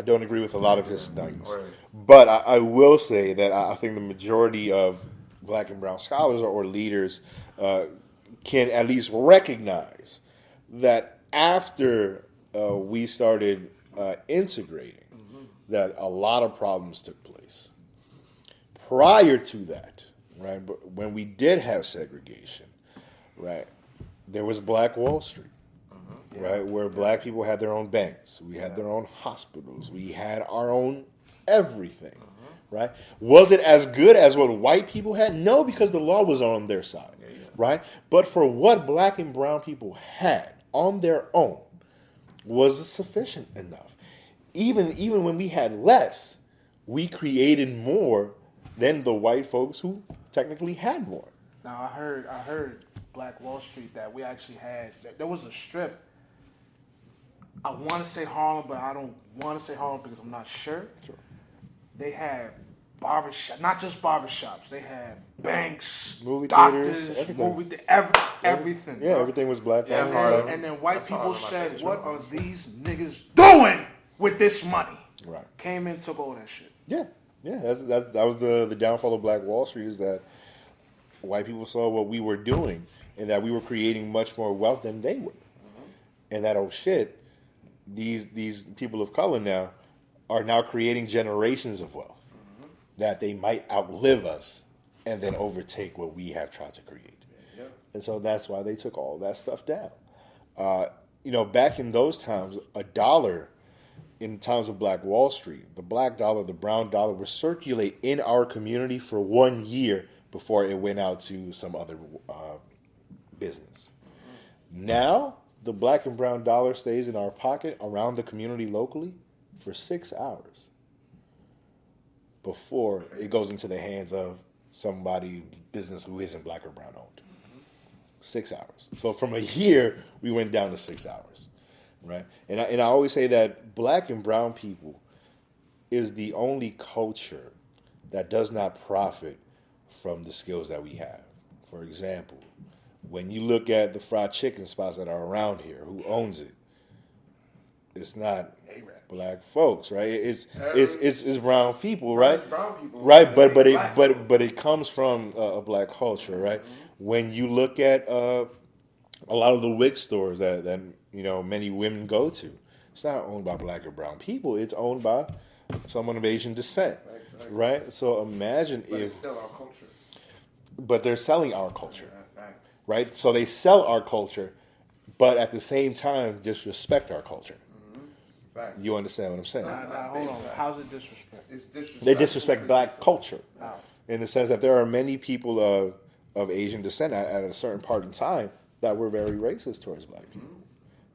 don't agree with a lot of his things, Right. but I will say that I think the majority of Black and brown scholars or leaders can at least recognize that after we started integrating, that a lot of problems took place. Prior to that, right, but when we did have segregation, right, there was Black Wall Street. Right, where Black people had their own banks, we had their own hospitals, we had our own everything, right? Was it as good as what white people had? No, because the law was on their side, right? But for what Black and brown people had on their own, was it sufficient enough? Even when we had less, we created more than the white folks who technically had more. Now I heard Black Wall Street that we actually had. There was a strip. I want to say Harlem, but I don't want to say Harlem because I'm not sure. They had barbershop, not just barbershops. They had banks, Movie doctors, theaters, everything. everything. Yeah, bro. everything was Black. Yeah, owned, Harlem. right? And then white That's people Harlem, I said, think. "What are these niggas doing with this money?" Right. Came in, took all that shit. Yeah. That was the downfall of Black Wall Street, is that white people saw what we were doing and that we were creating much more wealth than they were, and that these people of color now are now creating generations of wealth that they might outlive us and then overtake what we have tried to create. And so that's why they took all that stuff down. Back in those times, a dollar in times of Black Wall Street, the black dollar, the brown dollar would circulate in our community for 1 year before it went out to some other business. Now, the black and brown dollar stays in our pocket around the community locally for 6 hours before it goes into the hands of somebody business who isn't black or brown owned. 6 hours. So from a year, we went down to 6 hours, right? And I always say that black and brown people is the only culture that does not profit from the skills that we have. For example, when you look at the fried chicken spots that are around here, who owns it? It's not black folks, right? It's brown people, right? It's brown people, right? man. But it comes from a black culture, right? When you look at a lot of the wig stores that many women go to, it's not owned by black or brown people. It's owned by someone of Asian descent, right? So imagine But if, it's still our culture. but they're selling our culture. Facts. Right? So they sell our culture, but at the same time disrespect our culture. Facts. You understand what I'm saying? Nah, hold on. How's it disrespect? It's disrespectful. They disrespect black because culture in the sense that there are many people of Asian descent at a certain part in time that were very racist towards black people.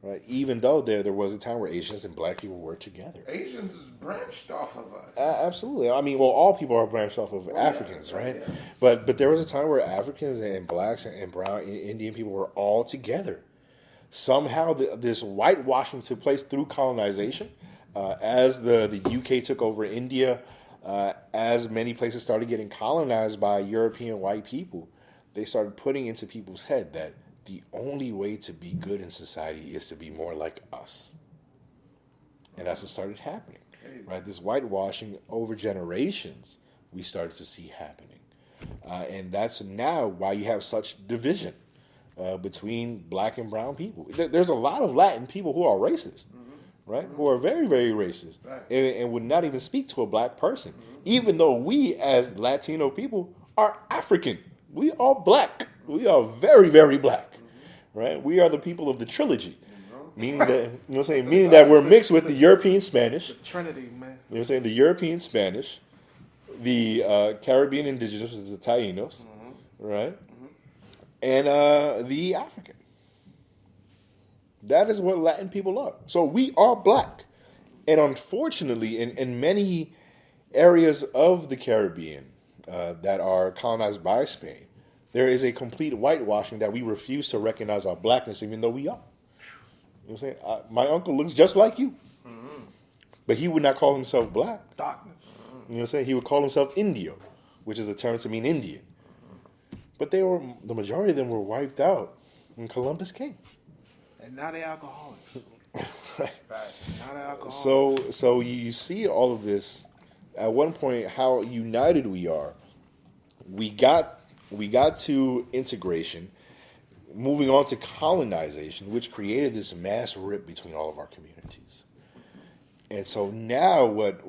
Right? Even though there was a time where Asians and black people were together. Asians is branched off of us. Absolutely. I mean, well, all people are branched off of Africans, right? Yeah. But there was a time where Africans and blacks and brown and Indian people were all together. Somehow this whitewashing took place through colonization. As the UK took over India, as many places started getting colonized by European white people, they started putting into people's head that the only way to be good in society is to be more like us. And that's what started happening, right? This whitewashing over generations we started to see happening. And that's now why you have such division between black and brown people. There's a lot of Latin people who are racist, right? Who are very, very racist and would not even speak to a black person, even though we as Latino people are African. We are black. We are very, very black, right? We are the people of the trilogy, meaning that meaning that we're mixed with the European Spanish. The Trinity, man. You know what I'm saying? The European Spanish, the Caribbean indigenous, which is the Taínos, right? And the African. That is what Latin people are. So we are black. And unfortunately, in many areas of the Caribbean that are colonized by Spain, there is a complete whitewashing that we refuse to recognize our blackness, even though we are. You know what I'm saying? My uncle looks just like you, but he would not call himself black. Darkness. You know what I'm saying? He would call himself Indio, which is a term to mean Indian. But the majority of them were wiped out when Columbus came. And now they alcoholics. Right. Now they alcoholics. So you see all of this. At one point, how united we are. We got to integration, moving on to colonization, which created this mass rip between all of our communities. And so now, what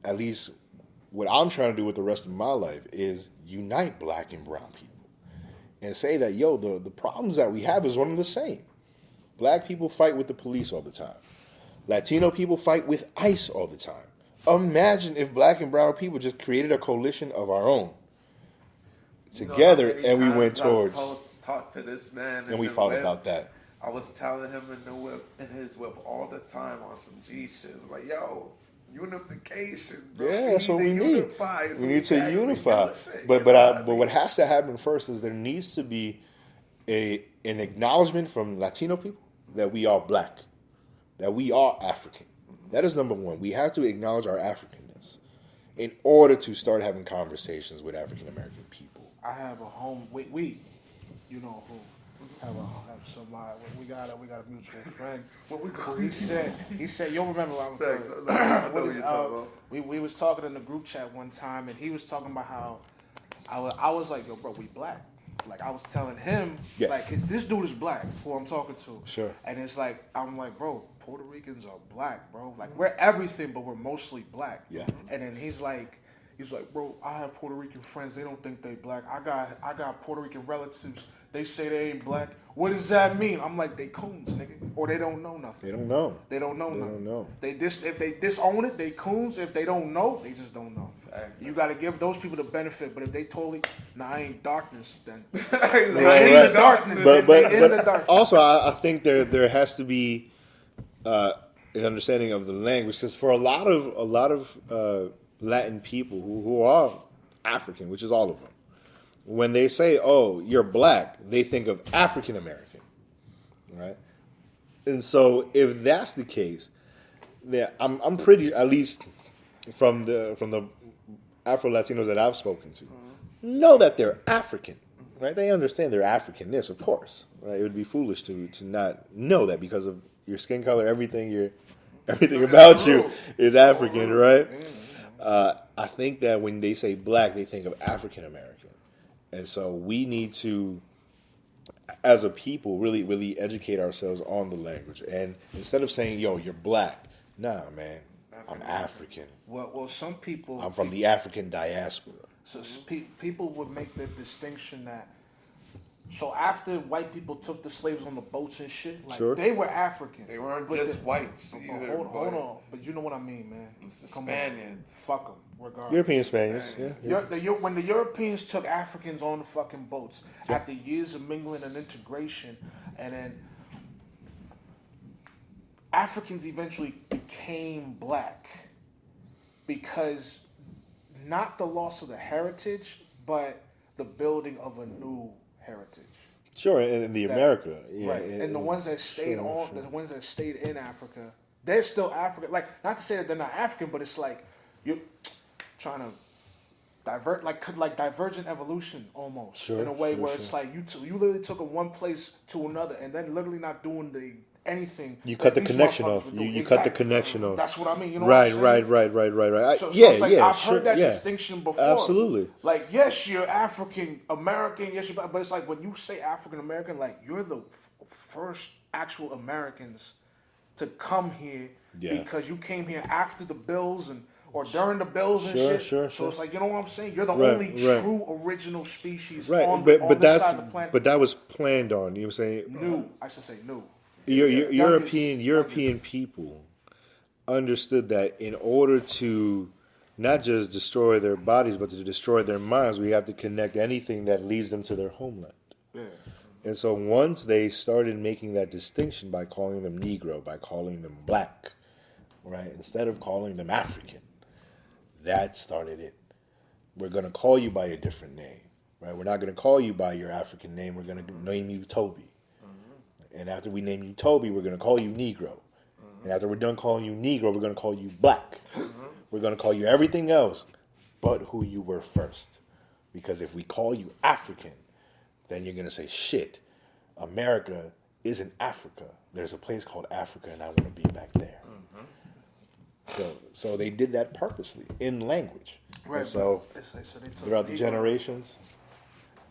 at least what I'm trying to do with the rest of my life is unite black and brown people, and say that the problems that we have is one and the same. Black people fight with the police all the time. Latino people fight with ICE all the time. Imagine if black and brown people just created a coalition of our own together, and we went towards. Talk to this man, and we fought about that. I was telling him in his whip all the time on some G shit. Like, yo, unification, bro. Yeah, that's what we need. Unify, we need to unify. But what has to happen first is there needs to be an acknowledgement from Latino people that we are black, that we are African. That is number one. We have to acknowledge our Africanness in order to start having conversations with African American people. I have a home. We, you know who? Have somebody. We got a mutual friend. He said, you'll remember what I'm talking about. We was talking in the group chat one time, and he was talking about how I was like, yo, bro, we black. Like, I was telling him, like, cause this dude is black, who I'm talking to. Sure. And it's like, I'm like, bro, Puerto Ricans are black, bro. Like, we're everything, but we're mostly black. Yeah. And then he's like, bro, I have Puerto Rican friends. They don't think they black. I got Puerto Rican relatives. They say they ain't black. What does that mean? I'm like, they coons, nigga. Or they don't know nothing. They don't know. They don't know They nothing. don't know. If they disown it, they coons. If they don't know, they just don't know. You got to give those people the benefit. But if they totally, I ain't darkness, then Right. the darkness. But also, I think there has to be an understanding of the language, because for a lot of Latin people who are African, which is all of them, when they say, "Oh, you're black," they think of African American, right? And so, if that's the case, then I'm pretty, at least from the Afro Latinos that I've spoken to, know that they're African, right? They understand their Africanness, of course, right? It would be foolish to not know that because of your skin color, everything about you is African, right? I think that when they say black, they think of African American. And so we need to, as a people, really, really educate ourselves on the language. And instead of saying, yo, you're black, nah, man, I'm African. Well, some people... I'm from the African diaspora. So people would make the distinction that... So after white people took the slaves on the boats and shit, like, they were African. They weren't just whites either. Hold on. But you know what I mean, man. Come Spaniards. On. Fuck them, regardless. European Spaniards, yeah. When the Europeans took Africans on the fucking boats, after years of mingling and integration, and then Africans eventually became black because not the loss of the heritage, but the building of a new heritage. Sure, in the America. Yeah, right. And the ones that stayed the ones that stayed in Africa, they're still African. Like, not to say that they're not African, but it's like you're trying to divert, like divergent evolution almost, in a way where it's like you literally took them one place to another and then literally not doing anything. You cut the connection off. You cut the connection off. That's what I mean. You know right, what I'm saying? Right. So it's like, I've sure, heard that distinction before. Absolutely. Like, yes, you're African American. Yes, but it's like when you say African American, like, you're the first actual Americans to come here because you came here after the Bills or during the Bills and shit. Sure. So it's like, you know what I'm saying? You're the only true original species on but this side of the planet. But that was planned on. You know what I'm saying? New. I should say new. European people understood that in order to not just destroy their bodies, but to destroy their minds, we have to connect anything that leads them to their homeland. Yeah. And so once they started making that distinction by calling them Negro, by calling them black, right, instead of calling them African, That started it. We're going to call you by a different name, right? We're not going to call you by your African name. We're going to name you Toby. And after we name you Toby, we're going to call you Negro. And after we're done calling you Negro, we're going to call you Black. We're going to call you everything else but who you were first. Because if we call you African, then you're going to say, shit, America isn't Africa. There's a place called Africa, and I want to be back there. So they did that purposely in language. Right. And so so they took throughout the Negro, generations,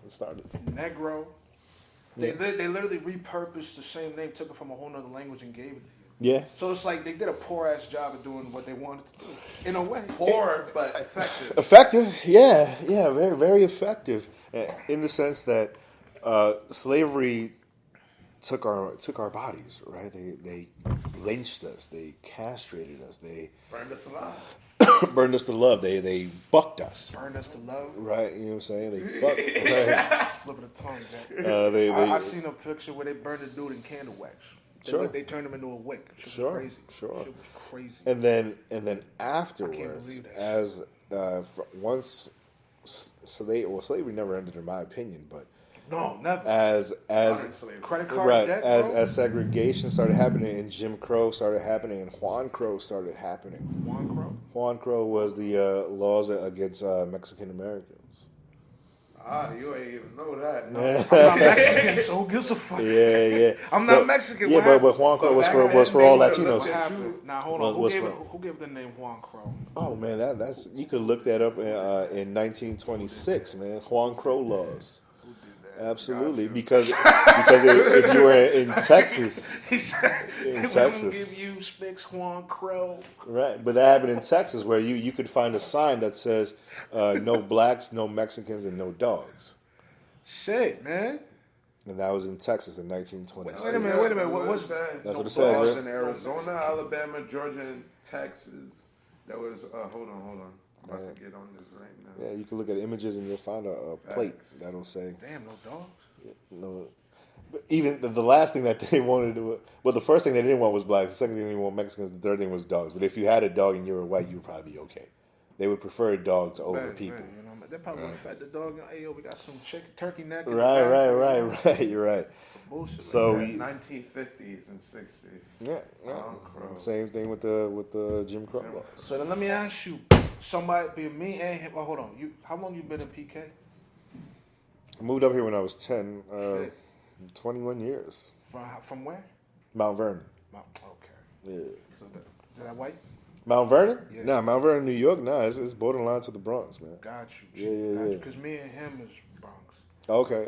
it started. Negro. They literally repurposed the same name, took it from a whole nother language, and gave it to you. Yeah. So it's like they did a poor ass job of doing what they wanted to do. In a way. Poor, but effective. Effective, yeah, very, very effective, in the sense that slavery took our bodies, right? They lynched us, they castrated us, they Burned us alive. burned us to love, they bucked us, Burned us to love. right? You know what I'm saying? They bucked, right? Slip of the tongue, Jack. I They seen a picture where they burned a dude in candle wax. Sure. They turned him into a wick. Shit Sure, was crazy. sure. Shit was crazy. and then afterwards, believe that as once slavery never ended, in my opinion, but No, never. as Credit card right, debt, as bro. as segregation started happening and Jim Crow started happening and Juan Crow started happening. Juan Crow. Juan Crow was the laws against Mexican Americans. You ain't even know that. No. I'm not Mexican, so who gives a fuck? Yeah. I'm not Mexican. Yeah, What but happened? Juan Crow was back for then, all they would've Latinos. looked What at happened? Now hold Well, on. what's Who gave the name Juan Crow? Oh man, that's you could look that up in 1926, man. Juan Crow laws. Absolutely, because if you were in Texas, He said, In "We're gonna Texas. give you Spix Juan Crow." right? But that happened in Texas, where you could find a sign that says no blacks, no Mexicans, and no dogs. Shit, man. And that was in Texas in 1926. Wait a minute. What's that? That's what it Laws says, in Arizona, Alabama, Georgia, and Texas. That was hold on. I'm about to get on this right now. Yeah, you can look at images and you'll find a plate that'll say Damn, no dogs. no. But even the last thing that they wanted to, well, the first thing they didn't want was blacks. The second thing they didn't want Mexicans. The third thing was dogs. But if you had a dog and you were white, you would probably be okay. They would prefer dogs over people. Man, you know, they probably would have fed the dog. Hey, yo, we got some chicken, turkey neck. in the Right. back. You're right. Bullshit. So Yeah, we, 1950s and 60s. yeah, Crow. same thing with the Jim Crow laws. So then let me ask you, somebody be me and him. Oh, hold on. How long you been in PK? I moved up here when I was 10, Shit. 21 years. From where? Mount Vernon. Okay. Yeah. So is that white? Mount Vernon? Yeah. Nah, Mount Vernon, New York. Nah, it's borderline to the Bronx, man. Got you. Yeah. Because me and him is Bronx. Okay.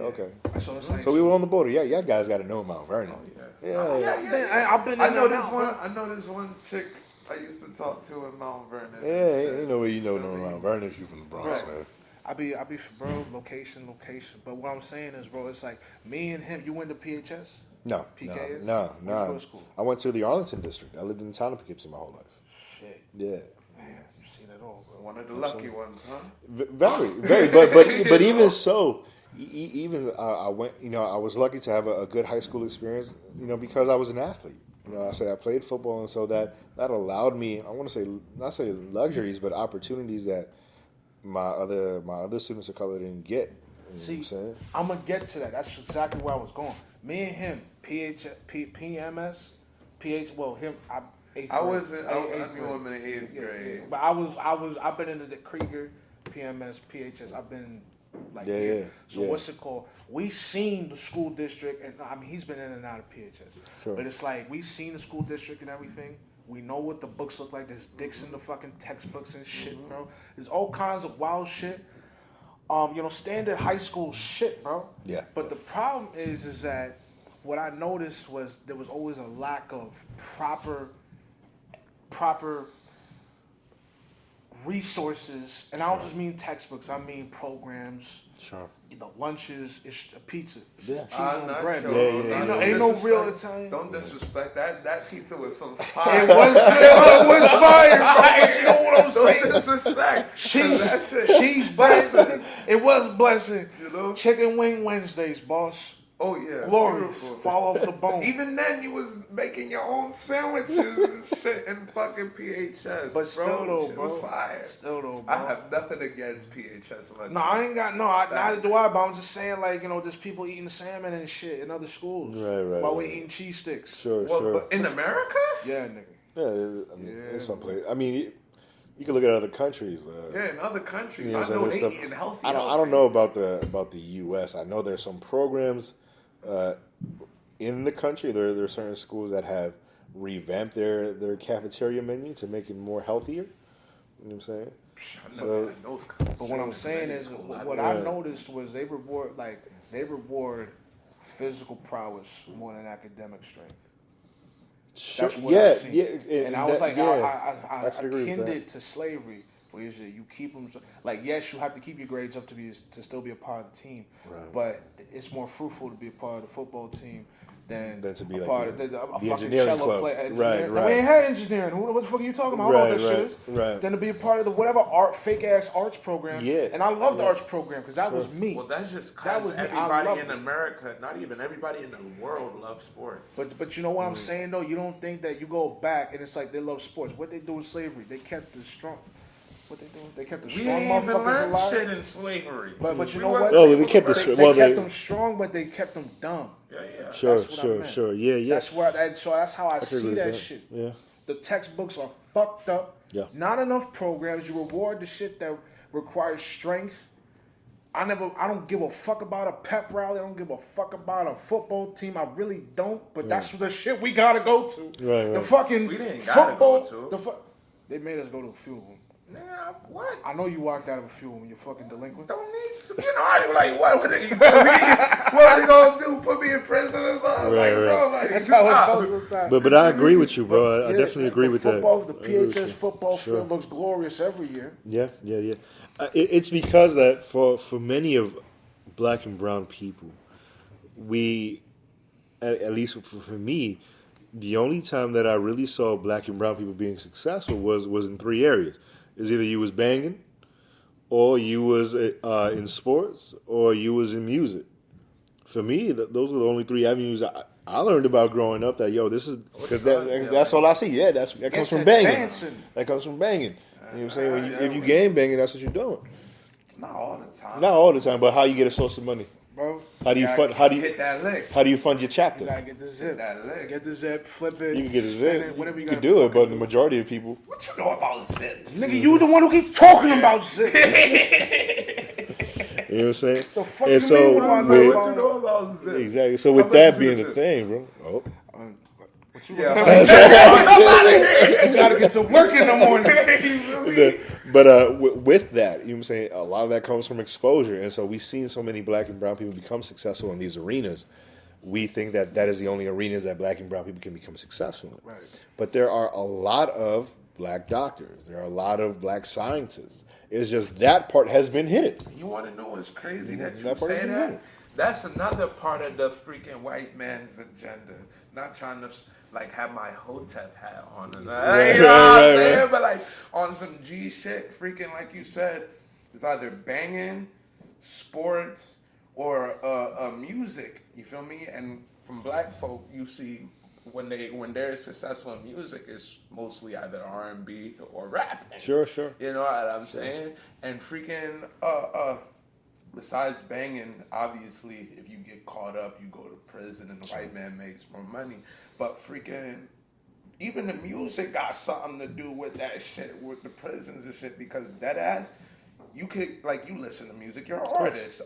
So it's like. So we were on the border. Yeah, y'all guys got to know Mount Vernon. Yeah. I've been. I in know and this out, one. bro. I know this one chick I used to talk to in Mount Vernon. Yeah, you know where you know Mount Vernon if you from the Bronx, Right. man. I be bro, location. But what I'm saying is, bro, it's like me and him. You went to PHS? No, PK is? no. Where'd you go to school? I went to the Arlington district. I lived in the town of Poughkeepsie my whole life. Shit, Yeah. man, you've seen it all, bro. One of the lucky ones, huh? Very, but even so, even I went. You know, I was lucky to have a good high school experience. You know, because I was an athlete. You know, I played football, and so that allowed me. I want to say not say luxuries, but opportunities that my other students of color didn't get. You know what I'm saying? I'm gonna get to that. That's exactly where I was going. Me and him, PMS, well, him. Eighth I grade. wasn't. I knew him in the 8th grade. But I've been into the Krieger, PMS, PHS. I've been like, Yeah. So what's it called? We seen the school district, and I mean he's been in and out of PHS. Sure. But it's like we seen the school district and everything. We know what the books look like. There's Dixon, the fucking textbooks and shit, bro. There's all kinds of wild shit. Standard high school shit, bro. Yeah. But the problem is that what I noticed was there was always a lack of proper resources, and I don't just mean textbooks. I mean programs. Sure. The lunches, it's a pizza. It's Yeah. just cheese on bread. Sure. bro. Ain't no real Italian. Don't disrespect that. That pizza was some fire. It was good. It was fire, bro. You know what I'm saying? Don't disrespect. Cheese blessing. It was blessing. You know? Chicken wing Wednesdays, boss. Oh yeah, glorious. beautiful. Fall off the bone. Even then, you was making your own sandwiches and shit in fucking PHS. But still though, shit bro. was fire. Still though, bro. I have nothing against PHS lunches. No, I ain't got neither do I. But I'm just saying, like, you know, there's people eating salmon and shit in other schools. Right. While we eating cheese sticks. Sure. But in America? Yeah, nigga. Yeah, I mean, in some place. I mean, you can look at other countries. Yeah, in other countries, You know I know they stuff. eating healthy. I don't know about the U.S. I know there's some programs in the country. There are certain schools that have revamped their cafeteria menu to make it more healthier. You know what I'm saying? But what I'm saying is, what I noticed was they reward physical prowess more than academic strength. That's what I've seen. And I was like, I akined it to slavery. Where you keep them like, yes, you have to keep your grades up to still be a part of the team, but it's more fruitful to be a part of the football team than to be a like part the of a fucking engineering cello club. player. Right. We ain't had engineering. What the fuck are you talking about? I don't know what that shit is. Right. Then to be a part of the whatever fake ass arts program. Yeah. And I love the arts program because that was me. Well, that's just That because was me. I everybody loved in it. America, not even everybody in the world, loves sports. But you know what I'm saying though? You don't think that you go back and it's like they love sports. What they do in slavery, they kept the strong. What they do? They kept the We strong didn't even motherfuckers learn alive. shit in slavery. But you We know wasn't what? Oh, they kept the able to They learn. kept them strong, but they kept them dumb. Yeah. Sure. That's what I meant. Yeah. That's what. And so that's how I see agree with that that. shit. Yeah. The textbooks are fucked up. Yeah. Not enough programs. You reward the shit that requires strength. I don't give a fuck about a pep rally. I don't give a fuck about a football team. I really don't. But that's the shit we gotta go to. Right. The fucking We didn't gotta football. go to. They made us go to a few of them. Nah, what? I know you walked out of a few of them. You fucking delinquent. Don't need to. You know, I was like, what would they? What are they gonna do? Put me in prison or something? Right, like, bro, like, That's how it goes sometimes. But I agree with you, bro. I Yeah, definitely agree with football, that. The I agree with PHS you. football Sure. field looks glorious every year. Yeah. It's because that for many of black and brown people, we, at least for me, the only time that I really saw black and brown people being successful was in three areas. Is either you was banging, or you was in sports, or you was in music. For me, those were the only three avenues I learned about growing up. That this is because that's all I see. Yeah, that comes from banging. Dancing. That comes from banging. You know what I'm saying? If you game banging, that's what you're doing. not all the time. Not all the time, but how you get a source of money? Bro, How do you gotta fund? How do you hit that lick? How do you fund your you chapter? gotta get the zip. That lick. Get the zip, flip it. You can get a spin zip. it, whatever you You gotta can do it, fucking but the majority of people. What you know about zips? Nigga, you the one who keeps talking about zip. You know what I'm saying? The fuck And you so mean? What What with- you know about zips? Exactly. So with much that is being a the zip? thing, bro. Oh. What you Yeah, You gotta get to work in the morning. But with that, you know what I'm saying, a lot of that comes from exposure. And so we've seen so many black and brown people become successful in these arenas. We think that is the only arenas that black and brown people can become successful in. Right. But there are a lot of black doctors. There are a lot of black scientists. It's just that part has been hidden. You want to know what's crazy that you That part say is that? good. That's another part of the freaking white man's agenda. Not trying to like have my Hotep hat on, and you know what I'm saying? right. But like on some G shit, freaking like you said, it's either banging, sports, or music. You feel me? And from black folk, you see when they're successful in music, it's mostly either R&B or rap. Sure. You know what I'm saying? And freaking besides banging, obviously, if you get caught up, you go to prison, and the white man makes more money. But freaking, even the music got something to do with that shit, with the prisons and shit. Because that ass, you could like you listen to music, you're an artist.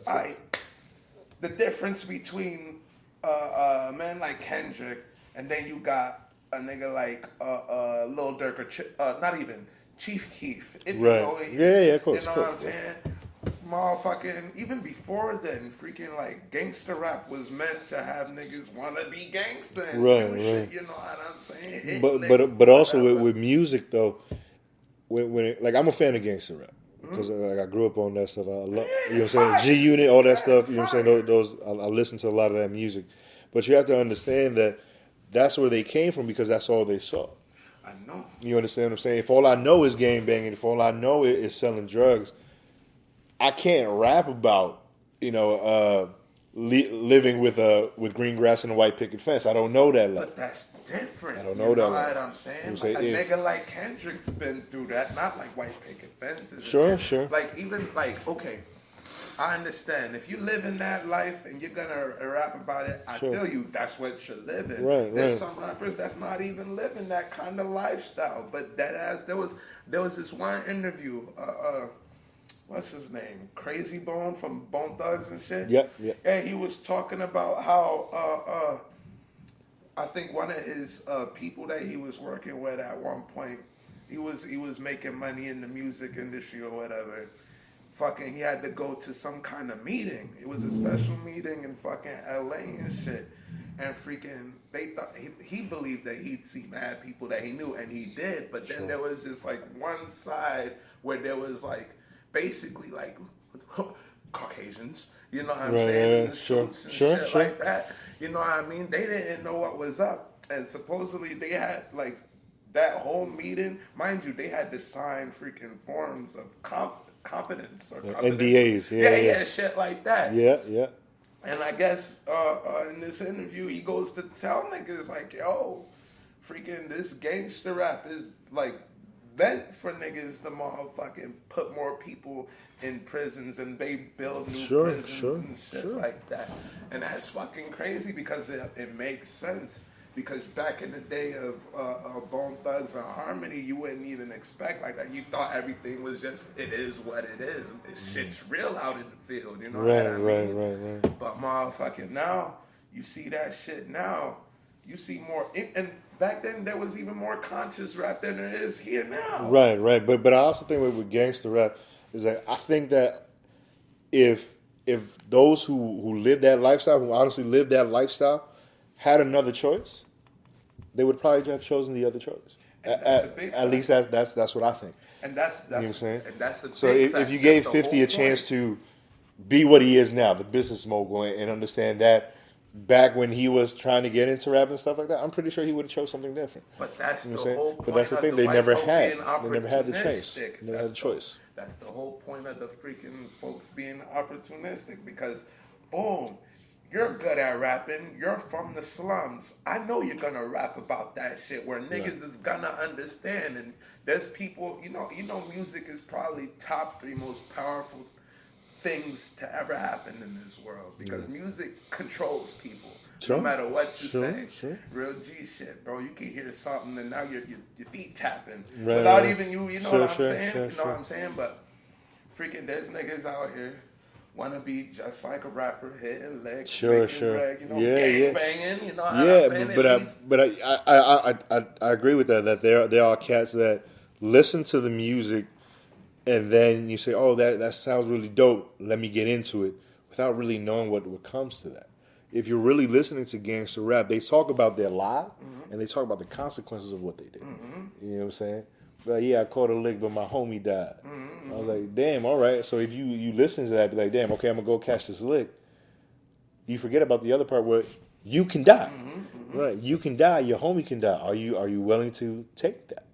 The difference between a man like Kendrick and then you got a nigga like Lil Durk or not even Chief Keef. If you Right. know it, Yeah, of course, You know of what I'm course. saying? Motherfucking, even before then, freaking like gangster rap was meant to have niggas wanna be gangster and Right, do shit. right. You know what I'm saying? Hit But licks, but also whatever. with music though, when it, like I'm a fan of gangster rap because like I grew up on that stuff. I love, you know what I'm saying, G Unit, all that stuff. You know what I'm saying? Those I listen to a lot of that music, but you have to understand that that's where they came from because that's all they saw. I know. You understand what I'm saying? If all I know is gang banging, if all I know is selling drugs, I can't rap about, let's living with green grass and a white picket fence. I don't know that life. But that's different. I don't know you that know life. what I'm saying? Say Like, a if. nigga like Kendrick's been through that. Not like white picket fences. And Sure, shit. sure. Like even like okay. I understand. If you live in that life and you're gonna rap about it, I Sure. feel you. That's what you're living. Right, There's right. some rappers that's not even living that kind of lifestyle. But that ass, there was this one interview. What's his name? Crazy Bone from Bone Thugs and shit. Yep, yep. And he was talking about how I think one of his people that he was working with at one point, he was making money in the music industry or whatever. Fucking, he had to go to some kind of meeting. It was a special meeting in fucking LA and shit. And freaking, they thought he believed that he'd see mad people that he knew, and he did. But then there was just like one side where there was like basically like Caucasians, you know what I'm saying, in the suits and shit like that. You know what I mean? They didn't know what was up, and supposedly they had like that whole meeting. Mind you, they had to sign freaking forms of confidence or NDAs, yeah, shit like that. Yeah. And I guess in this interview, he goes to tell niggas like, yo, freaking this gangster rap is like meant for niggas to motherfucking put more people in prisons and they build new prisons and shit like that. And that's fucking crazy because it makes sense. Because back in the day of Bone Thugs and Harmony, you wouldn't even expect like that. You thought everything was just, it is what it is. Shit's real out in the field, you know what I mean? Right. But motherfucking now, you see that shit now. You see more, and back then there was even more conscious rap than there is here now. Right. But I also think with gangster rap is that I think that if those who live that lifestyle, who honestly live that lifestyle, had another choice, they would probably have chosen the other choice. At least that's what I think. And that's you know what I'm saying? And that's a big so if you fact. gave That's the 50 a whole chance point. to be what he is now, the business mogul, and understand that back when he was trying to get into rap and stuff like that, I'm pretty sure he would have chose something different. But that's You know the what I'm saying? whole point. But that's the thing, of they white never folk had. being They never had the choice. opportunistic. Never had the choice. That's the whole point of the freaking folks being opportunistic because, boom, you're good at rapping. You're from the slums. I know you're gonna rap about that shit where niggas is gonna understand. And there's people, you know, music is probably top 3 most powerful things to ever happen in this world because music controls people. Sure. No matter what you say. Sure. Real G shit, bro. You can hear something and now your feet tapping Right, without right. even you know Sure, what I'm sure, saying? sure, You know sure. what I'm saying? But freaking there's niggas out here wanna be just like a rapper, hitting legs, Sure. bread, you know, Yeah, gang yeah. banging, you know what I'm saying? but I agree with that there are cats that listen to the music and then you say, oh, that sounds really dope, let me get into it, without really knowing what comes to that. If you're really listening to gangster rap, they talk about their lie and they talk about the consequences of what they did. You know what I'm saying? But yeah, I caught a lick, but my homie died. I was like, damn, all right. So if you listen to that, be like, damn, okay, I'm gonna go catch this lick. You forget about the other part where you can die, right? You can die. Your homie can die. Are you willing to take that?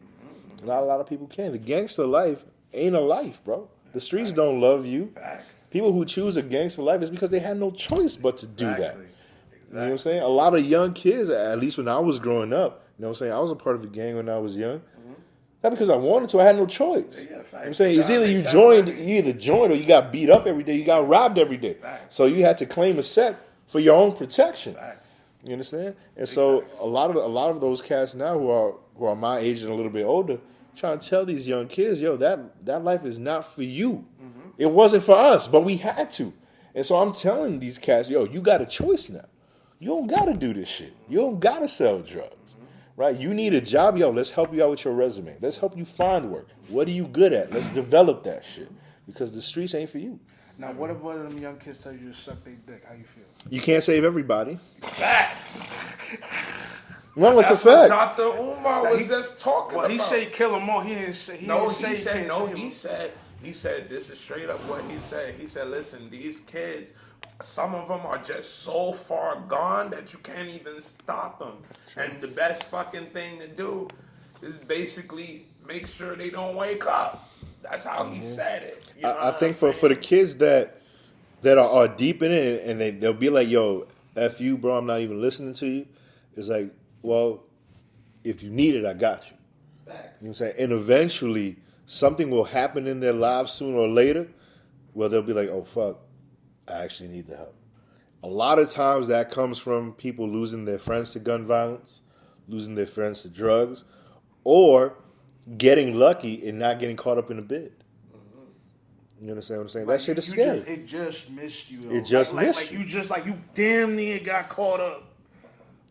Not a lot of people can. The gangster life ain't a life, bro. The streets don't love you. Facts. People who choose a gangster life is because they had no choice but to do that. Exactly. You know what I'm saying? A lot of young kids, at least when I was growing up, you know what I'm saying? I was a part of the gang when I was young. Not because I wanted to, I had no choice. Yeah, You know facts. what I'm saying? It's You either gotta you make that joined, money. you either joined or you got beat up every day, you got robbed every day. Facts. So you had to claim a set for your own protection. Facts. You understand? And so a lot of those cats now who are my age and a little bit older, trying to tell these young kids, yo, that life is not for you. It wasn't for us, but we had to. And so I'm telling these cats, yo, you got a choice now. You don't got to do this shit. You don't got to sell drugs, right? You need a job, yo, let's help you out with your resume. Let's help you find work. What are you good at? Let's develop that shit because the streets ain't for you. Now, what if one of them young kids tell you to suck their dick? How you feel? You can't save everybody. Facts. No, it's a That's what fact. Dr. Umar was just talking Well, about. he said kill them all. He didn't say. No, didn't say he said can't no. save 'em. He said this is straight up what he said. He said, listen, these kids, some of them are just so far gone that you can't even stop them. And the best fucking thing to do is basically make sure they don't wake up. That's how he said it. You know I what think I'm for the saying? kids that that are deep in it, and they'll be like, "Yo, F you, bro. I'm not even listening to you." It's like, well, if you need it, I got you. You know what I'm saying? And eventually, something will happen in their lives sooner or later where they'll be like, "Oh, fuck, I actually need the help." A lot of times that comes from people losing their friends to gun violence, losing their friends to drugs, or getting lucky and not getting caught up in a bid. You understand what I'm saying? Like, that shit is you scary. It just missed you. Though. It just like, missed like you. you damn near got caught up.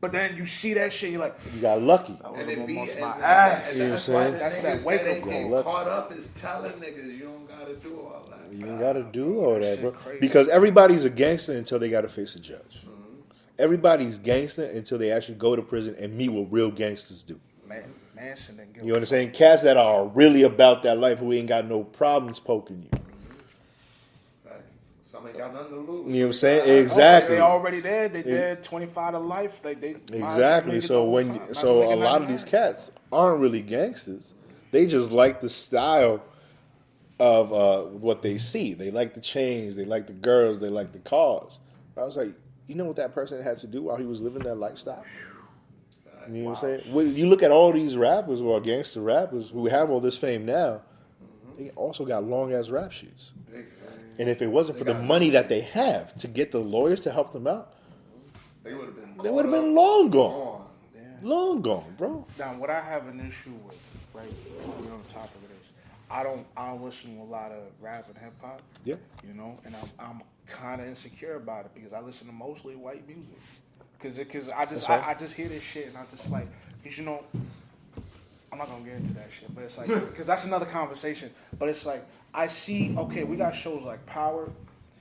But then you see that shit, you're like, You got lucky. that was And it be almost and my and ass. You know what I'm that's why saying? the That's niggas that that wake-up ain't call. get Look. caught up is telling niggas you don't gotta do all that. You ain't got to do all that, shit bro. crazy. Because everybody's a gangster until they got to face a judge. Everybody's gangster until they actually go to prison and meet what real gangsters do. Manson didn't give You a understand? Cats that are really about that life who ain't got no problems poking you. Some ain't got nothing to lose. You know what I'm saying? fuck. Exactly. They already there. They did 25 to life. They might as well Exactly. make it the So whole when time. Might as so well make a it lot of these 99. cats aren't really gangsters. They just like the style of what they see. They like the chains. They like the girls. They like the cars. I was like, you know what that person had to do while he was living that lifestyle? You know what I'm saying? When you look at all these rappers or gangster rappers who have all this fame now, they also got long ass rap sheets. Big fan. And if it wasn't for the money that they have to get the lawyers to help them out, They would have been. they would have been long gone. gone. Long gone, bro. Now, what I have an issue with, right? We're on the topic of this. I don't listen to a lot of rap and hip hop. Yeah. You know, and I'm kind of insecure about it because I listen to mostly white music. Because I just hear this shit and I just like, because you know, I'm not gonna get into that shit, but it's like, because that's another conversation. But it's like, I see, okay, we got shows like Power.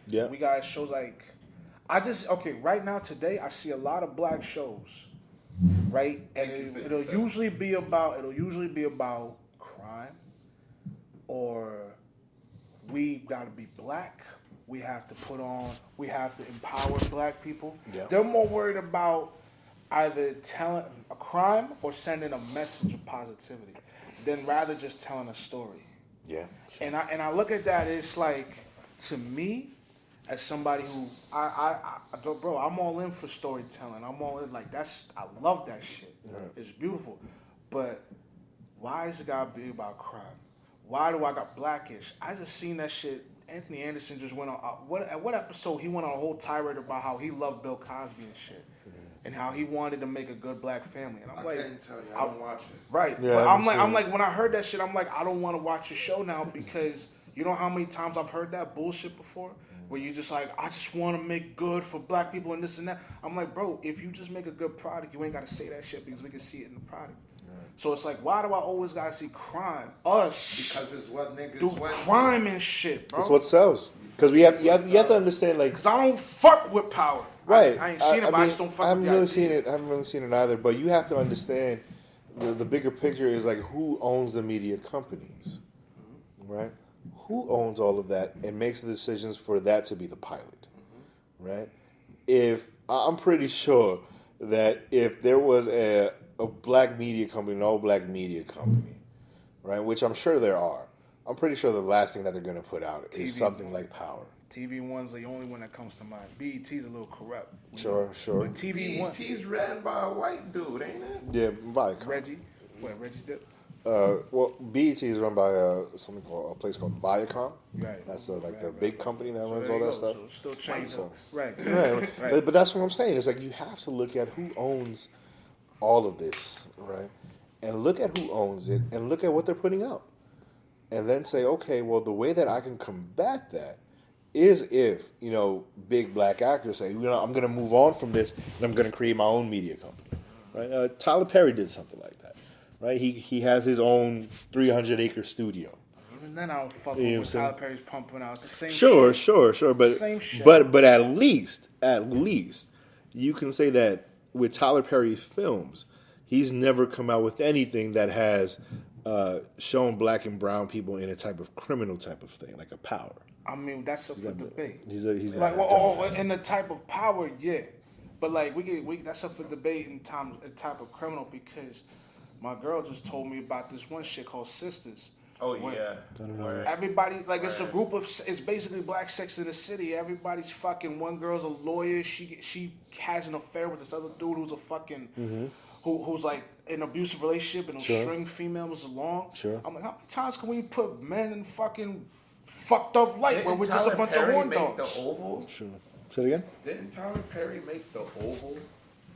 Yeah. We got shows like, right now today I see a lot of black shows, right? And it'll usually be about crime, or we gotta be black. We have to empower black people. Yeah. They're more worried about either telling a crime or sending a message of positivity than rather just telling a story. Yeah. And I look at that, it's like, to me, as somebody who bro, I'm all in for storytelling. I'm all in, like, I love that shit. Yeah. It's beautiful. But why is it gotta be about crime? Why do I got Blackish? I just seen that shit. Anthony Anderson just went on what episode he went on a whole tirade about how he loved Bill Cosby and shit. And how he wanted to make a good black family. And I'm like, I can't tell you, I don't watch it. Right. Yeah, but I I'm like, when I heard that shit, I'm like, I don't want to watch your show now because you know how many times I've heard that bullshit before? Where you just like, I just want to make good for black people and this and that. I'm like, bro, if you just make a good product, you ain't got to say that shit because we can see it in the product. So it's like, why do I always got to see crime? Us. Because it's what niggas do went crime and shit, bro. That's what sells. Because you have to understand, like, Because I don't fuck with Power. right. I ain't seen it, but I just don't fuck with the idea. I haven't really seen it either. But you have to understand the bigger picture is like who owns the media companies, right? Who owns all of that and makes the decisions for that to be the pilot, right? If I'm pretty sure that if there was a black media company, an all black media company, right, which I'm sure there are, I'm pretty sure the last thing that they're going to put out is something like Power. TV One's the only one that comes to mind. BET's a little corrupt. Sure. But TV One. BET's ran by a white dude, ain't it? Yeah, Viacom. Reggie did. Well, BET is run by a place called Viacom. Right. That's the big company that runs all that stuff. So it's still changing. So- Right. Right. But that's what I'm saying. It's like you have to look at who owns all of this, right? And look at who owns it, and look at what they're putting out, and then say, okay, well, the way that I can combat that is if big black actors say, I'm going to move on from this and I'm going to create my own media company, right? Tyler Perry did something like that, right? He has his own 300-acre studio. Even then, I don't fuck with what Tyler Perry's pumping out. It's the same Sure. shit. But Same shit. but at least you can say that with Tyler Perry's films, he's never come out with anything that has shown black and brown people in a type of criminal type of thing, like a Power. I mean, that's up for debate. He's Like, not in the type of Power, yeah. But like, that's up for debate in type of criminal because my girl just told me about this one shit called Sisters. Oh yeah. Everybody, like, it's a group of, it's basically Black Sex in the City. Everybody's fucking, one girl's a lawyer. She has an affair with this other dude who's a fucking, who's like in an abusive relationship and will string females along. Sure. I'm like, how many times can we put men in fucking fucked up light where we're just a bunch of horn dogs? The Oval? Sure. Say it again? Didn't Tyler Perry make the Oval?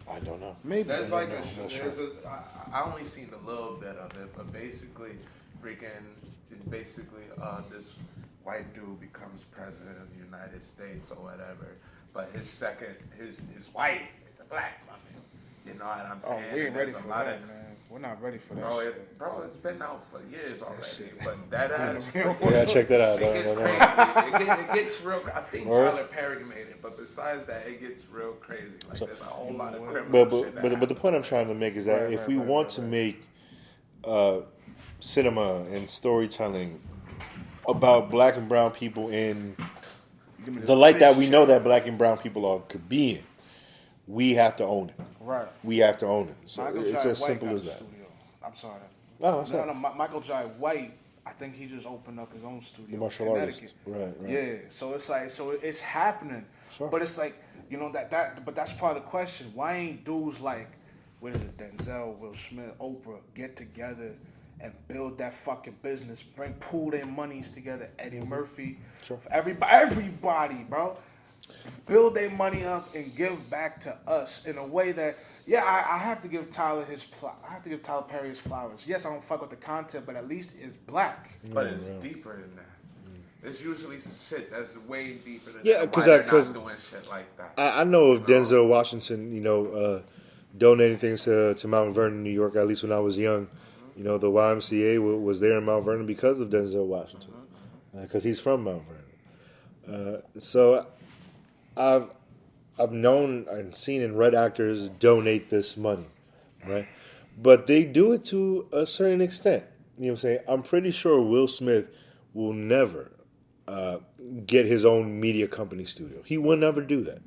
I don't know. Maybe. That's like I only seen a little bit of it, but basically, this white dude becomes president of the United States or whatever, but his wife is a black woman. You know what I'm saying? We ain't ready for that, man. We're not ready for that shit. Bro, it's been out for years already, but that ass. Yeah, check that out. It gets crazy. It gets real. I think Tyler Perry made it, but besides that, it gets real crazy. Like there's a whole lot of criminal shit. But the point I'm trying to make is that if we want to make cinema and storytelling about black and brown people in the light that we know that black and brown people could be in, we have to own it. Right. We have to own it. So Michael it's Jai as White simple got as the that. studio. I'm sorry. No, Michael Jai White, I think he just opened up his own studio. The martial in artist. Connecticut. Right. Yeah. So it's like, it's happening. Sure. But it's like, but that's part of the question. Why ain't dudes like, what is it, Denzel, Will Smith, Oprah, get together and build that fucking business, pool their monies together, Eddie Murphy, Sure. everybody, bro. Build their money up and give back to us in a way that, I have to give Tyler Perry his flowers. Yes, I don't fuck with the content, but at least it's black. But it's deeper than that. It's usually shit that's way deeper than Yeah, that. because not doing shit like that. I know of Denzel Washington, donating things to Mount Vernon, New York. At least when I was young, the YMCA was there in Mount Vernon because of Denzel Washington, because he's from Mount Vernon. So I've known and seen and read actors donate this money, right? But they do it to a certain extent. You know what I'm saying? I'm pretty sure Will Smith will never get his own media company studio. He will never do that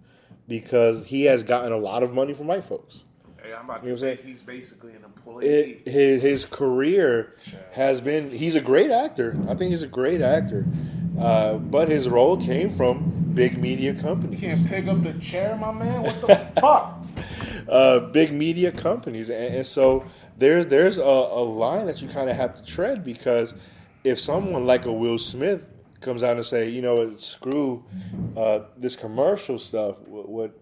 because he has gotten a lot of money from white folks. Hey, I'm about to say he's basically an employee. His career has been, he's a great actor. I think he's a great actor. But his role came from big media companies. You can't pick up the chair, my man? What the fuck? Big media companies. And so there's a line that you kind of have to tread, because if someone like a Will Smith comes out and say, screw this commercial stuff, what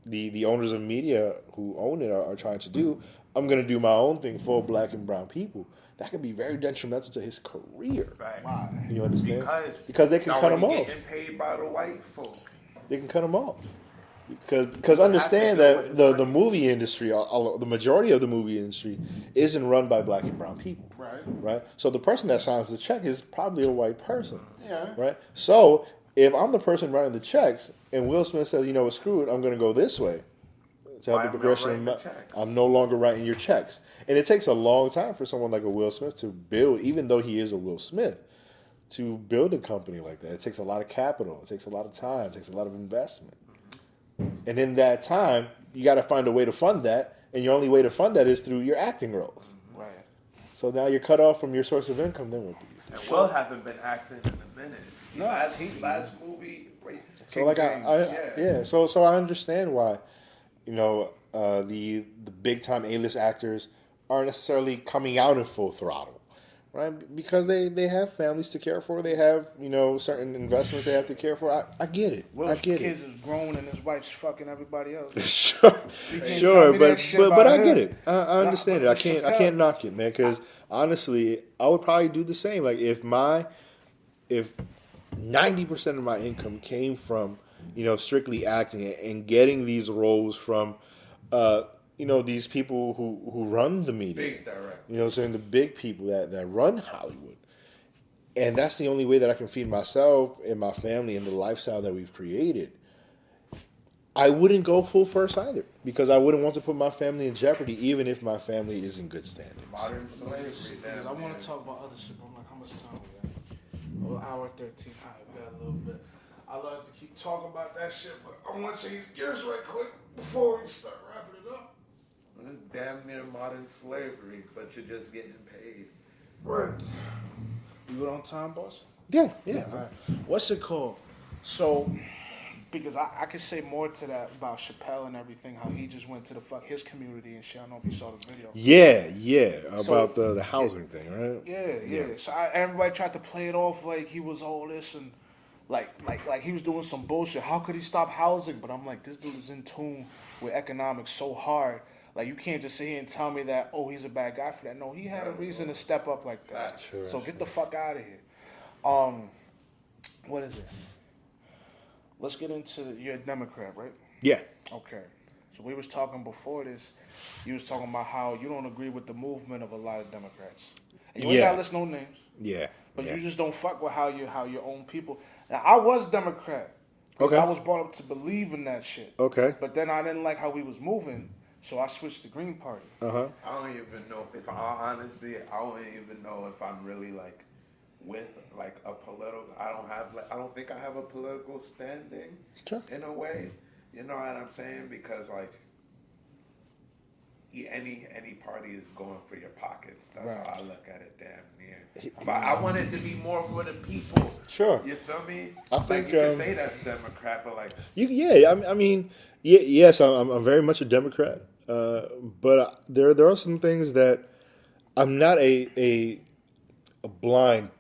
the owners of media who own it are trying to do, I'm going to do my own thing for black and brown people. That could be very detrimental to his career. Right. Why? You understand? Because they can cut him off. Getting paid by the white folk. They can cut him off. Because understand that the movie industry, the majority of the movie industry, isn't run by black and brown people. Right. So the person that signs the check is probably a white person. Yeah. Right. So if I'm the person writing the checks and Will Smith says, screw it, I'm going to go this way to help the progression. I'm no longer writing your checks. And it takes a long time for someone like a Will Smith to build, even though he is a Will Smith, to build a company like that. It takes a lot of capital. It takes a lot of time. It takes a lot of investment. And in that time, you got to find a way to fund that. And your only way to fund that is through your acting roles. Right. So now you're cut off from your source of income. Then what do you do? And Will haven't been acting in a minute. No, last movie. So like So I understand why, the big time A-list actors aren't necessarily coming out in full throttle, right? Because they have families to care for. They have certain investments they have to care for. I get it. Will's kids is grown and his wife's fucking everybody else. Sure, but I get it. I understand it. I can't knock it, man. Because honestly, I would probably do the same. Like if 90% of my income came from, strictly acting and getting these roles from, these people who run the media. Big directors. Saying the big people that run Hollywood. And that's the only way that I can feed myself and my family and the lifestyle that we've created. I wouldn't go full force either, because I wouldn't want to put my family in jeopardy, even if my family is in good standing. Modern slavery. I want to talk about other shit, but I'm like, how much time we got? Hour 13. All right, we got a little bit. I love to keep talking about that shit, but I want to change gears right quick before we start wrapping it up. It's damn near modern slavery, but you're just getting paid. Right. You good on time, boss? Yeah. All right. What's it called? So, because I could say more to that about Chappelle and everything, how he just went to his community and shit. I don't know if you saw the video. Yeah. So- About the housing thing, right? Yeah. So everybody tried to play it off like he was all this and like he was doing some bullshit. How could he stop housing? But I'm like, this dude is in tune with economics so hard. Like, you can't just sit here and tell me that, oh, he's a bad guy for that. No, he had a reason to step up like that. So get the fuck out of here. What is it? Let's get into, you're a Democrat, right? Yeah. Okay. So we was talking before this, you was talking about how you don't agree with the movement of a lot of Democrats. And you ain't Yeah. gotta list no names. Yeah. But yeah. you just don't fuck with how your own people. Now, I was Democrat. Because Okay. I was brought up to believe in that shit. Okay. But then I didn't like how we was moving, so I switched to Green Party. Uh-huh. I don't even know if I don't even know if I'm really like with like a political. I don't think I have a political standing Sure. in a way. You know what I'm saying? Because like any party is going for your pockets. That's Right. how I look at it. Damn near. But I want it to be more for the people. Sure. You feel me? I like think, you can say that's Democrat, but like I mean, yes, I'm very much a Democrat, but there are some things that I'm not a blind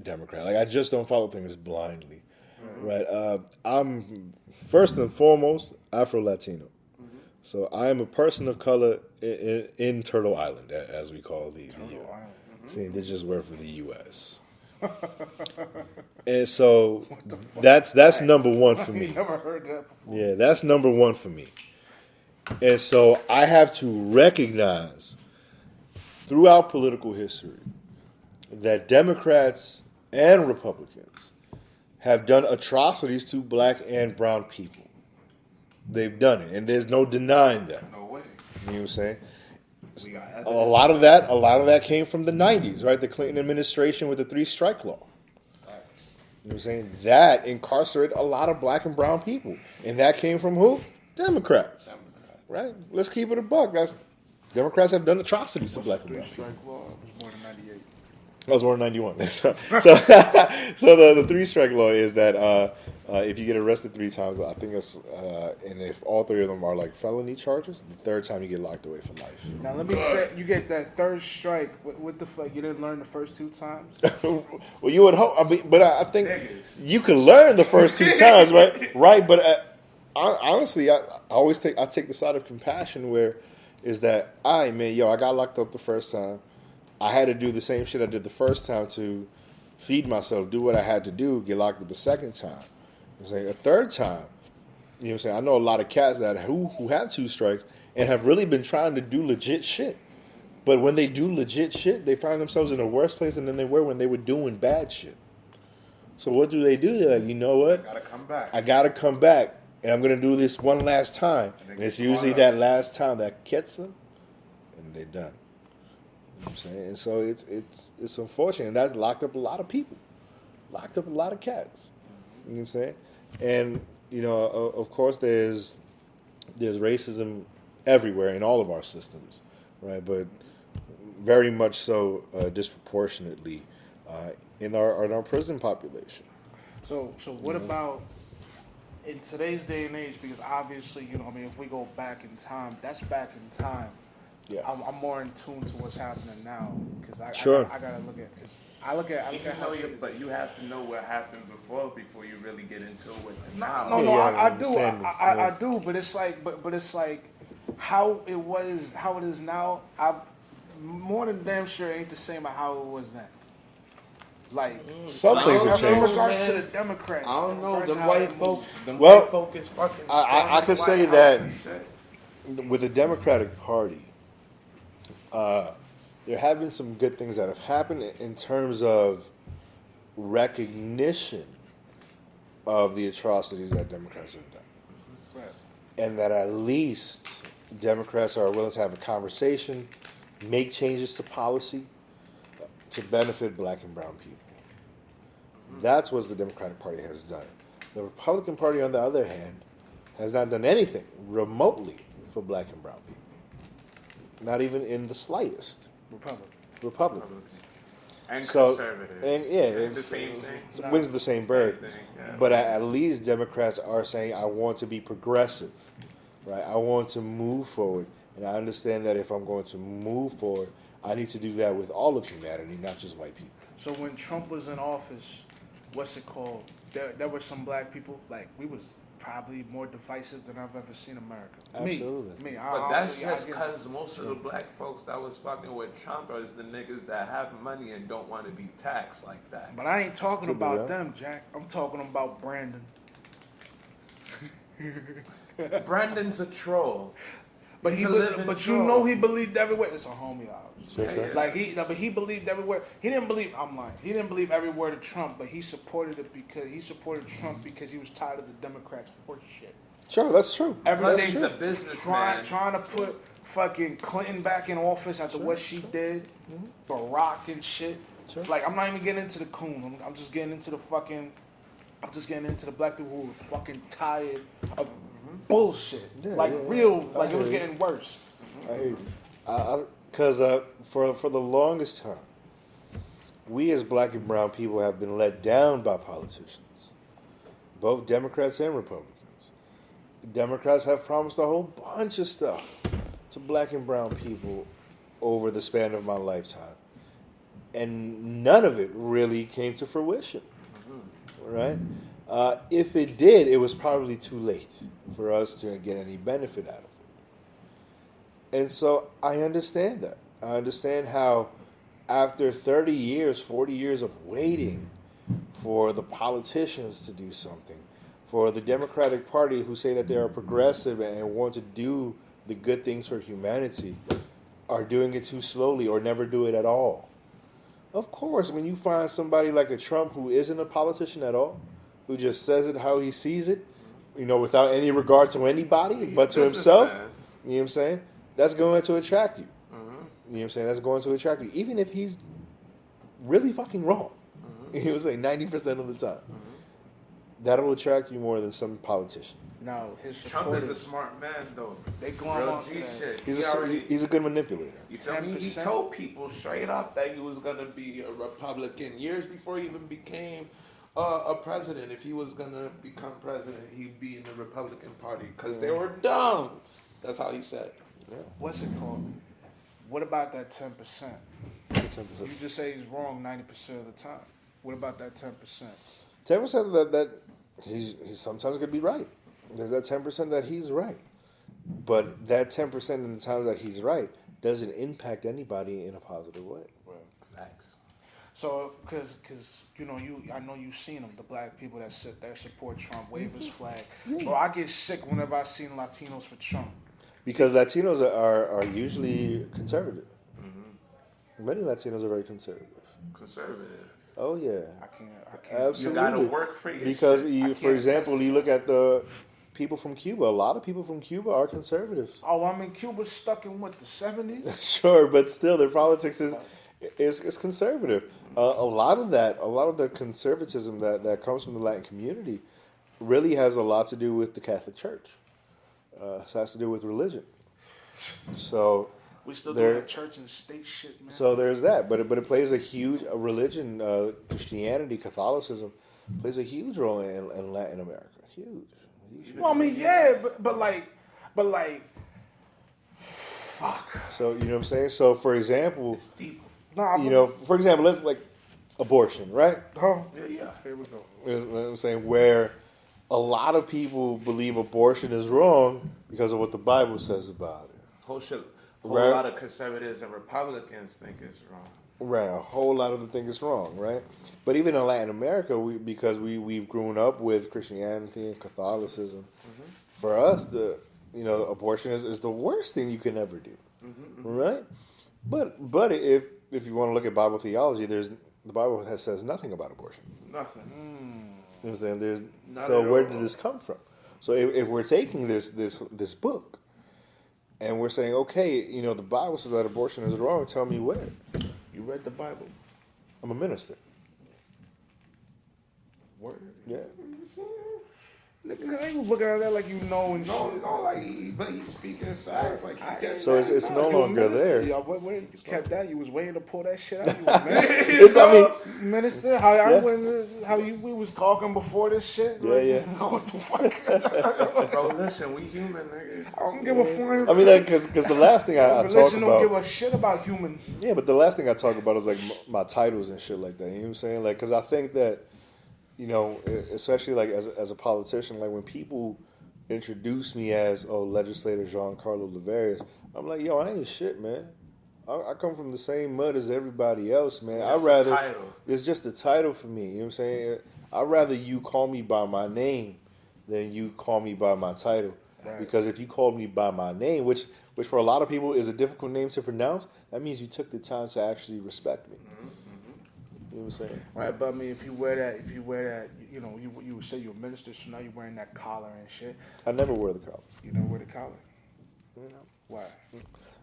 Democrat. Like, I just don't follow things blindly, right? I'm first and foremost Afro-Latino, so I am a person of color in Turtle Island, as we call the See, they just work for the U.S. And so that's number one for me. Never heard that before. Yeah, that's number one for me. And so I have to recognize throughout political history that Democrats and Republicans have done atrocities to black and brown people. They've done it, and there's no denying that. no way. You know what I'm saying? We got A lot of that came from the 90s, right? The Clinton administration with the 3-strike law. You know what I'm saying? That incarcerated a lot of black and brown people. And that came from who? Democrats. Right? Let's keep it a buck. Democrats have done atrocities to black and brown people. Strike law was more than 98. I was born in 91. so the 3-strike law is that if you get arrested 3 times, I think it's, and if all 3 of them are like felony charges, the 3rd time you get locked away for life. Now let me say, you get that 3rd strike. What the fuck? You didn't learn the first 2 times? Well, you would hope. I mean, but I think you could learn the first 2 times, right? Right. But honestly, I take the side of compassion, where is that I got locked up the first time. I had to do the same shit I did the first time to feed myself, do what I had to do, get locked up the second time. I'm saying a 3rd time, you know what I'm saying? I know a lot of cats that who had 2 strikes and have really been trying to do legit shit. But when they do legit shit, they find themselves in a worse place than they were when they were doing bad shit. So what do? They're like, you know what? I gotta come back, and I'm gonna do this one last time. And it's usually that last time that gets them, and they're done. You know what I'm saying? And so it's unfortunate. And that's locked up a lot of people. Locked up a lot of cats. You know what I'm saying? And, you know, of course there's racism everywhere in all of our systems, right? But very much so disproportionately in our prison population. So what about in today's day and age? Because obviously, you know, I mean, if we go back in time, that's back in time. Yeah. I'm more in tune to what's happening now because I gotta look at because I look at how shit is. But you have to know what happened before you really get into it with the now. No, I do. understand it. I do, but it's like, but it's like how it is now. I'm more than damn sure it ain't the same as how it was then. Like Some things have in changed. regards to the Democrats. I don't know. in Them regards to how white they folk. move. Them Well, white folk is fucking. I could say White that House and shit. with the Democratic Party, there have been some good things that have happened in terms of recognition of the atrocities that Democrats have done. Right. And that at least Democrats are willing to have a conversation, make changes to policy to benefit black and brown people. That's what the Democratic Party has done. The Republican Party, on the other hand, has not done anything remotely for black and brown people. Not even in the slightest. Republicans. And So, conservatives. and yeah, It's the it's same thing. It's wings of the same bird. thing, yeah. But at least Democrats are saying, I want to be progressive, right? I want to move forward. And I understand that if I'm going to move forward, I need to do that with all of humanity, not just white people. So when Trump was in office, what's it called? There were some black people, like, we was probably more divisive than I've ever seen America. Absolutely. Me. But that's I just get- because most of the black folks that was fucking with Trump is the niggas that have money and don't want to be taxed like that. But I ain't talking Could be about that. them, Jack. I'm talking about Brandon. Brandon's a troll. But He's he, a living but you troll. know he believed everywhere. It's a homie out. Sure, sure. Like but he believed everywhere. He didn't believe. I'm lying. He didn't believe every word of Trump, but he supported it because he supported Trump because he was tired of the Democrats' horse shit. Sure, that's true. Everything's a businessman. trying to put fucking Clinton back in office after what she did, Barack and shit. Sure. Like I'm not even getting into the coon. I'm just getting into the fucking. I'm just getting into the black people who were fucking tired of bullshit. Yeah, like yeah, real, I like it was hear you. getting worse. I hear you. Because for the longest time, we as black and brown people have been let down by politicians, both Democrats and Republicans. Democrats have promised a whole bunch of stuff to black and brown people over the span of my lifetime, and none of it really came to fruition. Right? If it did, it was probably too late for us to get any benefit out of it. And so I understand that. I understand how after 30 years, 40 years of waiting for the politicians to do something, for the Democratic Party who say that they are progressive and want to do the good things for humanity, are doing it too slowly or never do it at all. Of course, when you find somebody like a Trump who isn't a politician at all, who just says it how he sees it, without any regard to anybody but to himself, you know what I'm saying? That's going to attract you. You know what I'm saying? That's going to attract you. Even if he's really fucking wrong. You know what I'm saying? 90% of the time. That'll attract you more than some politician. No, his Trump is a supporters, smart man, though. they going Real on to G that. shit. He's a good manipulator. You feel me? He 10%. told people straight up that he was gonna be a Republican years before he even became a president. If he was gonna become president, he'd be in the Republican Party because they were dumb. That's how he said. What's it called? What about that 10%? You just say he's wrong 90% of the time. What about that 10%? 10% that he's sometimes going to be right. There's that 10% that he's right. But that 10% in the times that he's right doesn't impact anybody in a positive way. Facts. So, cause I know you've seen them, the black people that sit there support Trump, wave his flag. Bro, I get sick whenever I see Latinos for Trump. Because Latinos are usually conservative. Many Latinos are very conservative. Conservative. Oh, yeah. I can't. Absolutely. You gotta work for your Because, shit. for example, you look at the people from Cuba. A lot of people from Cuba are conservatives. Oh, I mean, Cuba's stuck in what, the 70s? Sure, but still, their politics is conservative. A lot of the conservatism that comes from the Latin community really has a lot to do with the Catholic Church. It has to do with religion. So We still There- doing that church and state shit, man. so there's that, but it plays a huge religion. Christianity, Catholicism plays a huge role in Latin America. Huge. Well, I mean, yeah, but like, fuck. So you know what I'm saying. So for example, It's deep. Nah, for example, let's like abortion, right? Huh? Yeah. Here we go. You know what I'm saying, where a lot of people believe abortion is wrong because of what the Bible says about it. Whole Right. lot of conservatives and Republicans think it's wrong. Right, a whole lot of them think it's wrong, right? But even in Latin America, because we've grown up with Christianity and Catholicism, for us, abortion is the worst thing you can ever do, right? But if you want to look at Bible theology, the Bible says nothing about abortion. Nothing. You know what I'm saying? Not So at where all. did this come from? So if we're taking this book and we're saying, okay, the Bible says that abortion is wrong, tell me where. You read the Bible? I'm a minister. Word. Yeah. Nigga, I ain't looking at that like you know and No, shit. no, like but he's speaking facts. Like he just So it's no longer there. Yeah, where you kept that? You was waiting to pull that shit out. You was minister. How we was talking before this shit. Yeah, like, yeah. What the fuck? Bro, listen, we human, nigga. I don't give a flying. I mean, because the last thing I talk Religion don't give about, a shit about human. yeah, but the last thing I talk about is like my titles and shit like that. You know what I'm saying? Like, because I think that, you know, especially like as a politician, like when people introduce me as legislator Giancarlos Llaverias, I'm like, yo, I ain't shit, man. I come from the same mud as everybody else, man. It's just a title for me. You know what I'm saying? I'd rather you call me by my name than you call me by my title. Right. Because if you called me by my name, which for a lot of people is a difficult name to pronounce, that means you took the time to actually respect me. Mm-hmm. You know what I'm saying? Right, but I mean, if you wear that, you know, you would say you're a minister, so now you're wearing that collar and shit. I never wear the collar. You never wear the collar. You know? Why?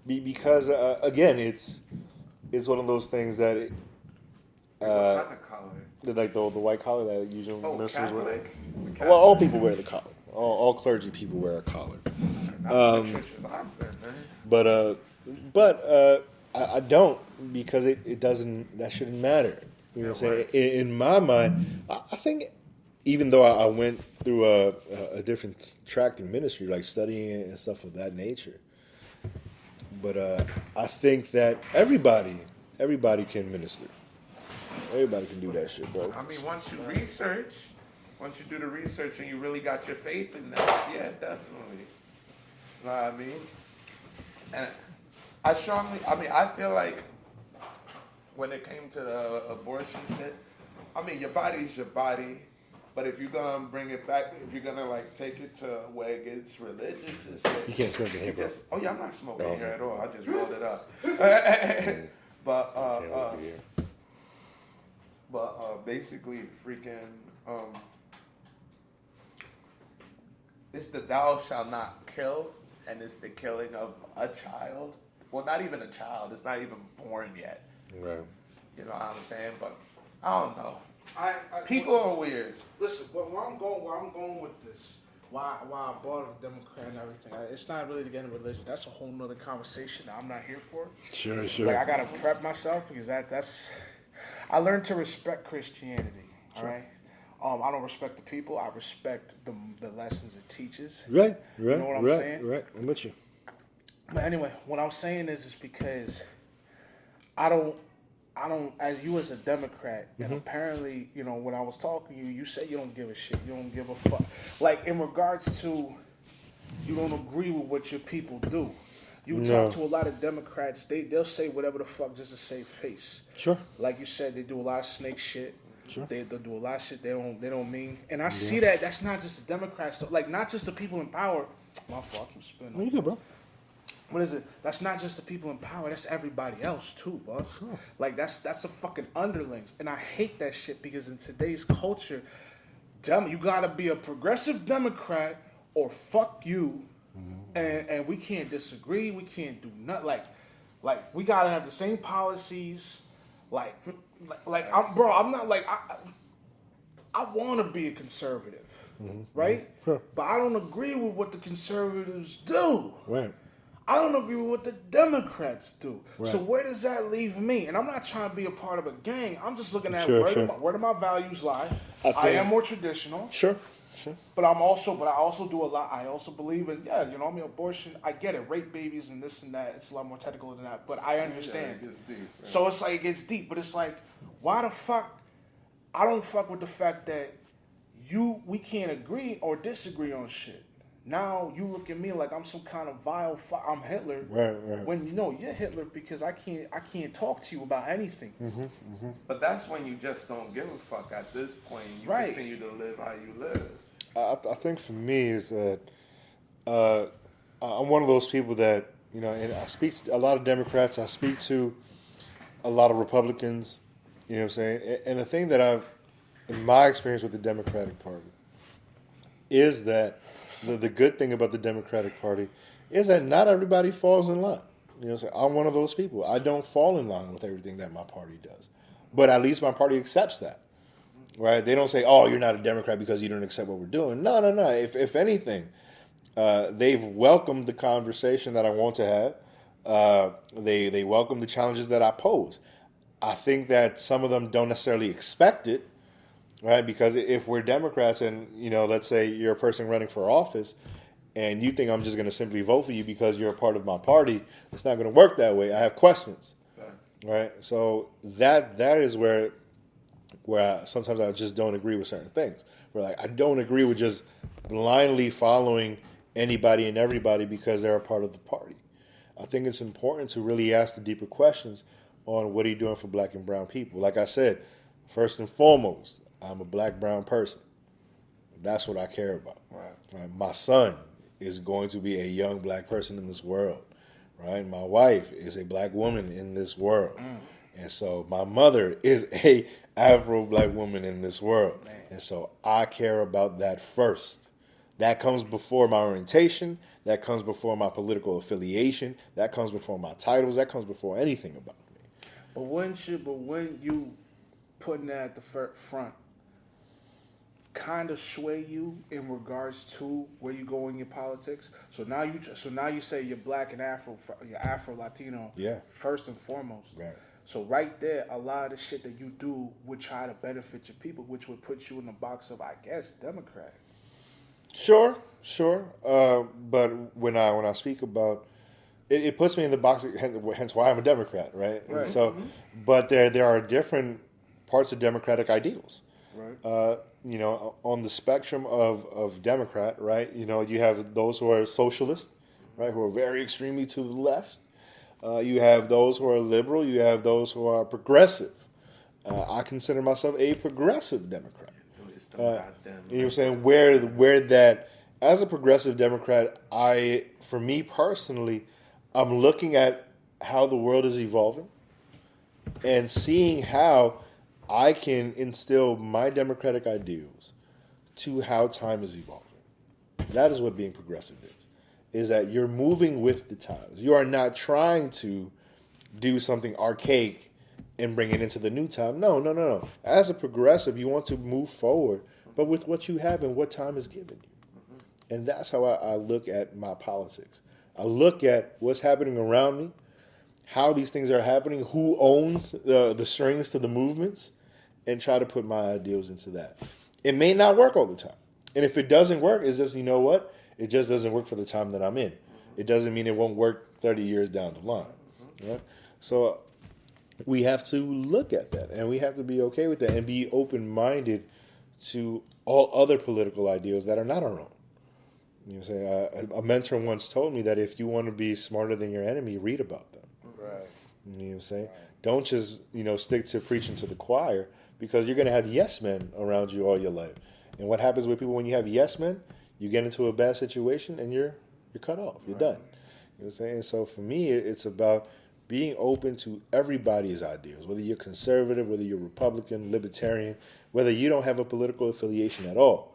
Because again, it's one of those things that What kind of collar? like the white collar that usually ministers wear. Catholic? Well, all people wear the collar. All clergy people wear a collar. Not the churches I've been, man. But I don't, because it doesn't. That shouldn't matter. You know what I'm saying? In my mind, I think even though I went through a different track in ministry, like studying it and stuff of that nature, but I think that everybody can minister. Everybody can do that shit, bro. I mean, once you do the research and you really got your faith in that, yeah, definitely. You know what I mean? And I feel like when it came to the abortion shit, I mean, your body's your body, but if you're gonna bring it back, if you're gonna like take it to where it gets religious and shit. You can't smoke in here, bro. Oh yeah, I'm not smoking here at all. I just rolled it up. But basically, freaking, it's the thou shall not kill, and it's the killing of a child. Well, not even a child. It's not even born yet. Right. You know what I'm saying? But I don't know. People are weird. Listen, where I'm going with this, why I bought a Democrat and everything, it's not really to get into religion. That's a whole nother conversation that I'm not here for. Sure. Like, I gotta prep myself because that's. I learned to respect Christianity. All right. I don't respect the people. I respect the lessons it teaches. Right. You know what I'm saying? Right. I'm with you. But anyway, what I'm saying is because I don't, as you as a Democrat, and apparently, you know, when I was talking to you, you said you don't give a shit. You don't give a fuck. Like, in regards to, you don't agree with what your people do. You talk to a lot of Democrats, they'll say whatever the fuck just to save face. Sure. Like you said, they do a lot of snake shit. Sure. They'll do a lot of shit they don't mean. And I see that that's not just the Democrats, like not just the people in power. My fault, I'm spinning. What you good, bro? What is it? That's not just the people in power. That's everybody else too, boss. Sure. Like that's the fucking underlings, and I hate that shit because in today's culture, you gotta be a progressive Democrat or fuck you, and we can't disagree. We can't do nothing. Like we gotta have the same policies. I'm not like I want to be a conservative, right? Sure. But I don't agree with what the conservatives do. Right. I don't agree with what the Democrats do. Right. So where does that leave me? And I'm not trying to be a part of a gang. I'm just looking at Sure, where do my values lie. I am more traditional. Sure. But I also do a lot. I also believe in, abortion. I get it, rape babies and this and that. It's a lot more technical than that. But I understand. Yeah, it gets deep, right? So it's like it gets deep. But it's like, why the fuck? I don't fuck with the fact that we can't agree or disagree on shit. Now you look at me like I'm some kind of vile. I'm Hitler. Right. When you're Hitler because I can't talk to you about anything. But that's when you just don't give a fuck. At this point, you continue to live how you live. I think for me is that I'm one of those people that, and I speak to a lot of Democrats. I speak to a lot of Republicans. You know what I'm saying? And the thing that in my experience with the Democratic Party, is that the good thing about the Democratic Party is that not everybody falls in line. You know what I'm saying? I'm one of those people. I don't fall in line with everything that my party does. But at least my party accepts that. right? They don't say, "Oh, you're not a Democrat because you don't accept what we're doing." No, no, no. If anything, they've welcomed the conversation that I want to have. They welcome the challenges that I pose. I think that some of them don't necessarily expect it, right? Because if we're Democrats and, let's say you're a person running for office and you think I'm just going to simply vote for you because you're a part of my party, it's not going to work that way. I have questions, right? So that is where sometimes I just don't agree with certain things. Where like I don't agree with just blindly following anybody and everybody because they're a part of the party. I think it's important to really ask the deeper questions on what are you doing for black and brown people. Like I said, first and foremost, I'm a black, brown person. That's what I care about. Right? My son is going to be a young black person in this world. Right? My wife is a black woman in this world. And so my mother is a Afro black woman in this world. And so I care about that first. That comes before my orientation. That comes before my political affiliation. That comes before my titles. That comes before anything about me. But when you putting that at the front, kind of sway you in regards to where you go in your politics. So now you say you're black and Afro Latino. Yeah. First and foremost. Right. So right there, a lot of the shit that you do would try to benefit your people, which would put you in the box of, I guess, Democrat. Sure. But when I speak about it puts me in the box. Hence why I'm a Democrat, right? Right. So, but there are different parts of democratic ideals. Right. On the spectrum of Democrat, right? You have those who are socialist, right? Who are very extremely to the left. You have those who are liberal. You have those who are progressive. I consider myself a progressive Democrat. You know what I'm saying? Where that, as a progressive Democrat, for me personally, I'm looking at how the world is evolving and seeing how I can instill my democratic ideals to how time is evolving. That is what being progressive is that you're moving with the times. You are not trying to do something archaic and bring it into the new time. No. As a progressive, you want to move forward, but with what you have and what time is given you. And that's how I look at my politics. I look at what's happening around me, how these things are happening, who owns the strings to the movements, and try to put my ideals into that. It may not work all the time. And if it doesn't work, it's just, it just doesn't work for the time that I'm in. It doesn't mean it won't work 30 years down the line. Right? So we have to look at that, and we have to be okay with that and be open-minded to all other political ideals that are not our own. You know what I'm saying? A mentor once told me that if you want to be smarter than your enemy, read about them. Right. You know what I'm saying? Don't just, stick to preaching to the choir, because you're going to have yes men around you all your life. And what happens with people when you have yes men? You get into a bad situation and you're cut off. You're done. You know what I'm saying? So for me, it's about being open to everybody's ideals, whether you're conservative, whether you're Republican, libertarian, whether you don't have a political affiliation at all.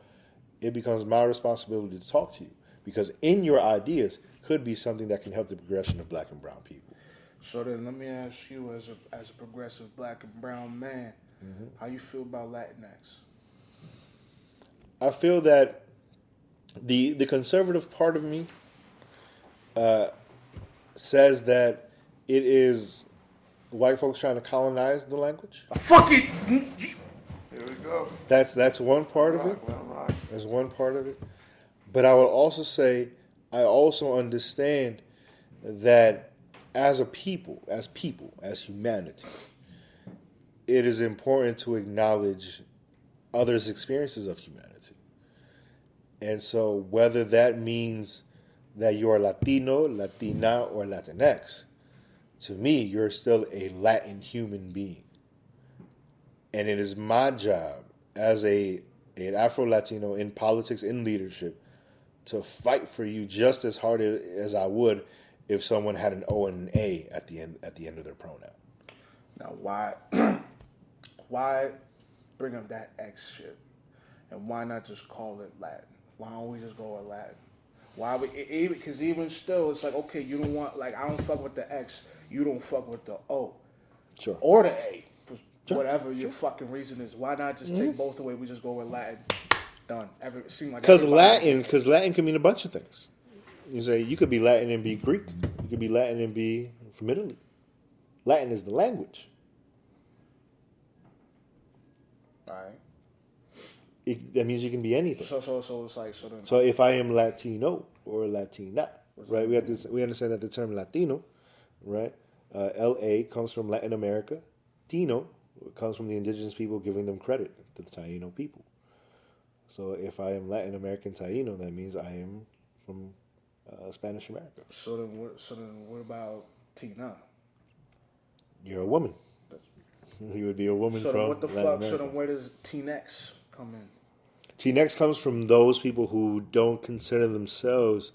It becomes my responsibility to talk to you, because in your ideas could be something that can help the progression of black and brown people. So then let me ask you, as a progressive black and brown man, how you feel about Latinx? I feel that the conservative part of me says that it is white folks trying to colonize the language. Fuck it! Here we go. That's one part of it. That's one part of it. But I would also say, I also understand that as people, as humanity, it is important to acknowledge others' experiences of humanity. And so whether that means that you're Latino, Latina, or Latinx, to me, you're still a Latin human being. And it is my job as an Afro-Latino in politics, in leadership, to fight for you just as hard as I would if someone had an O and an A at the end of their pronoun. Now, why bring up that X shit? And why not just call it Latin? Why don't we just go with Latin? Why because even still, it's like, okay, you don't want, like, I don't fuck with the X, you don't fuck with the O. Sure. Or the A. whatever your fucking reason is. Why not just take both away? We just go with Latin. Done. Because Latin can mean a bunch of things. You say you could be Latin and be Greek. You could be Latin and be from Italy. Latin is the language. All right. That means you can be anything. So it's like then. So if I am Latino or Latina, right? We understand that the term Latino, right? LA comes from Latin America. Tino comes from the indigenous people giving them credit to the Taino people. So if I am Latin American Taino, that means I am from Spanish America. So then what about Tina? You're a woman. You would be a woman So from then what the Latin fuck? America. So then where does T-Nex come in? T-Nex comes from those people who don't consider themselves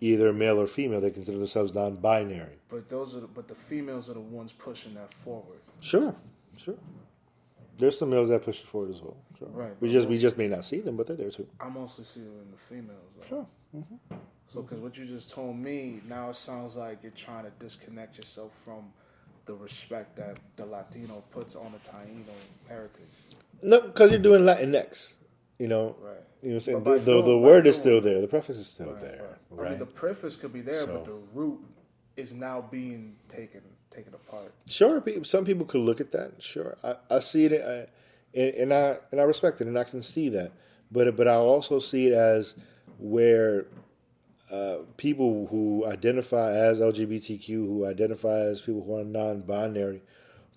either male or female. They consider themselves non-binary. But the females are the ones pushing that forward. Sure. There's some males that push it forward as well. Sure. Right. We just may not see them, but they're there too. I mostly see it in the females. Though. Sure. So, because what you just told me, now it sounds like you're trying to disconnect yourself from the respect that the Latino puts on the Taino heritage. No, because you're doing Latinx. You know. Right. You know what I'm saying? But The word is still there. The prefix is still there. I mean, the preface could be there, but So- the root is now being taken apart. Sure, some people could look at that. Sure, I see it, and I respect it, and I can see that. But I also see it as where people who identify as LGBTQ, who identify as people who are non-binary,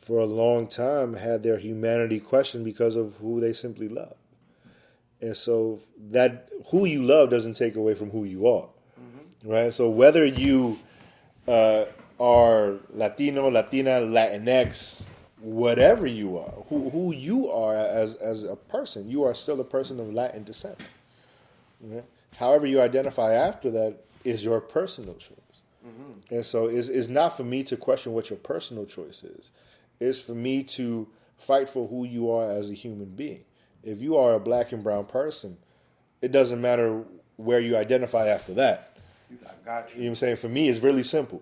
for a long time had their humanity questioned because of who they simply love. And so that who you love doesn't take away from who you are, right? So whether you are Latino, Latina, Latinx, whatever you are, who you are as a person, you are still a person of Latin descent. Okay? However you identify after that is your personal choice. And so it's not for me to question what your personal choice is. It's for me to fight for who you are as a human being. If you are a black and brown person, it doesn't matter where you identify after that. I got You know what I'm saying? For me, it's really simple.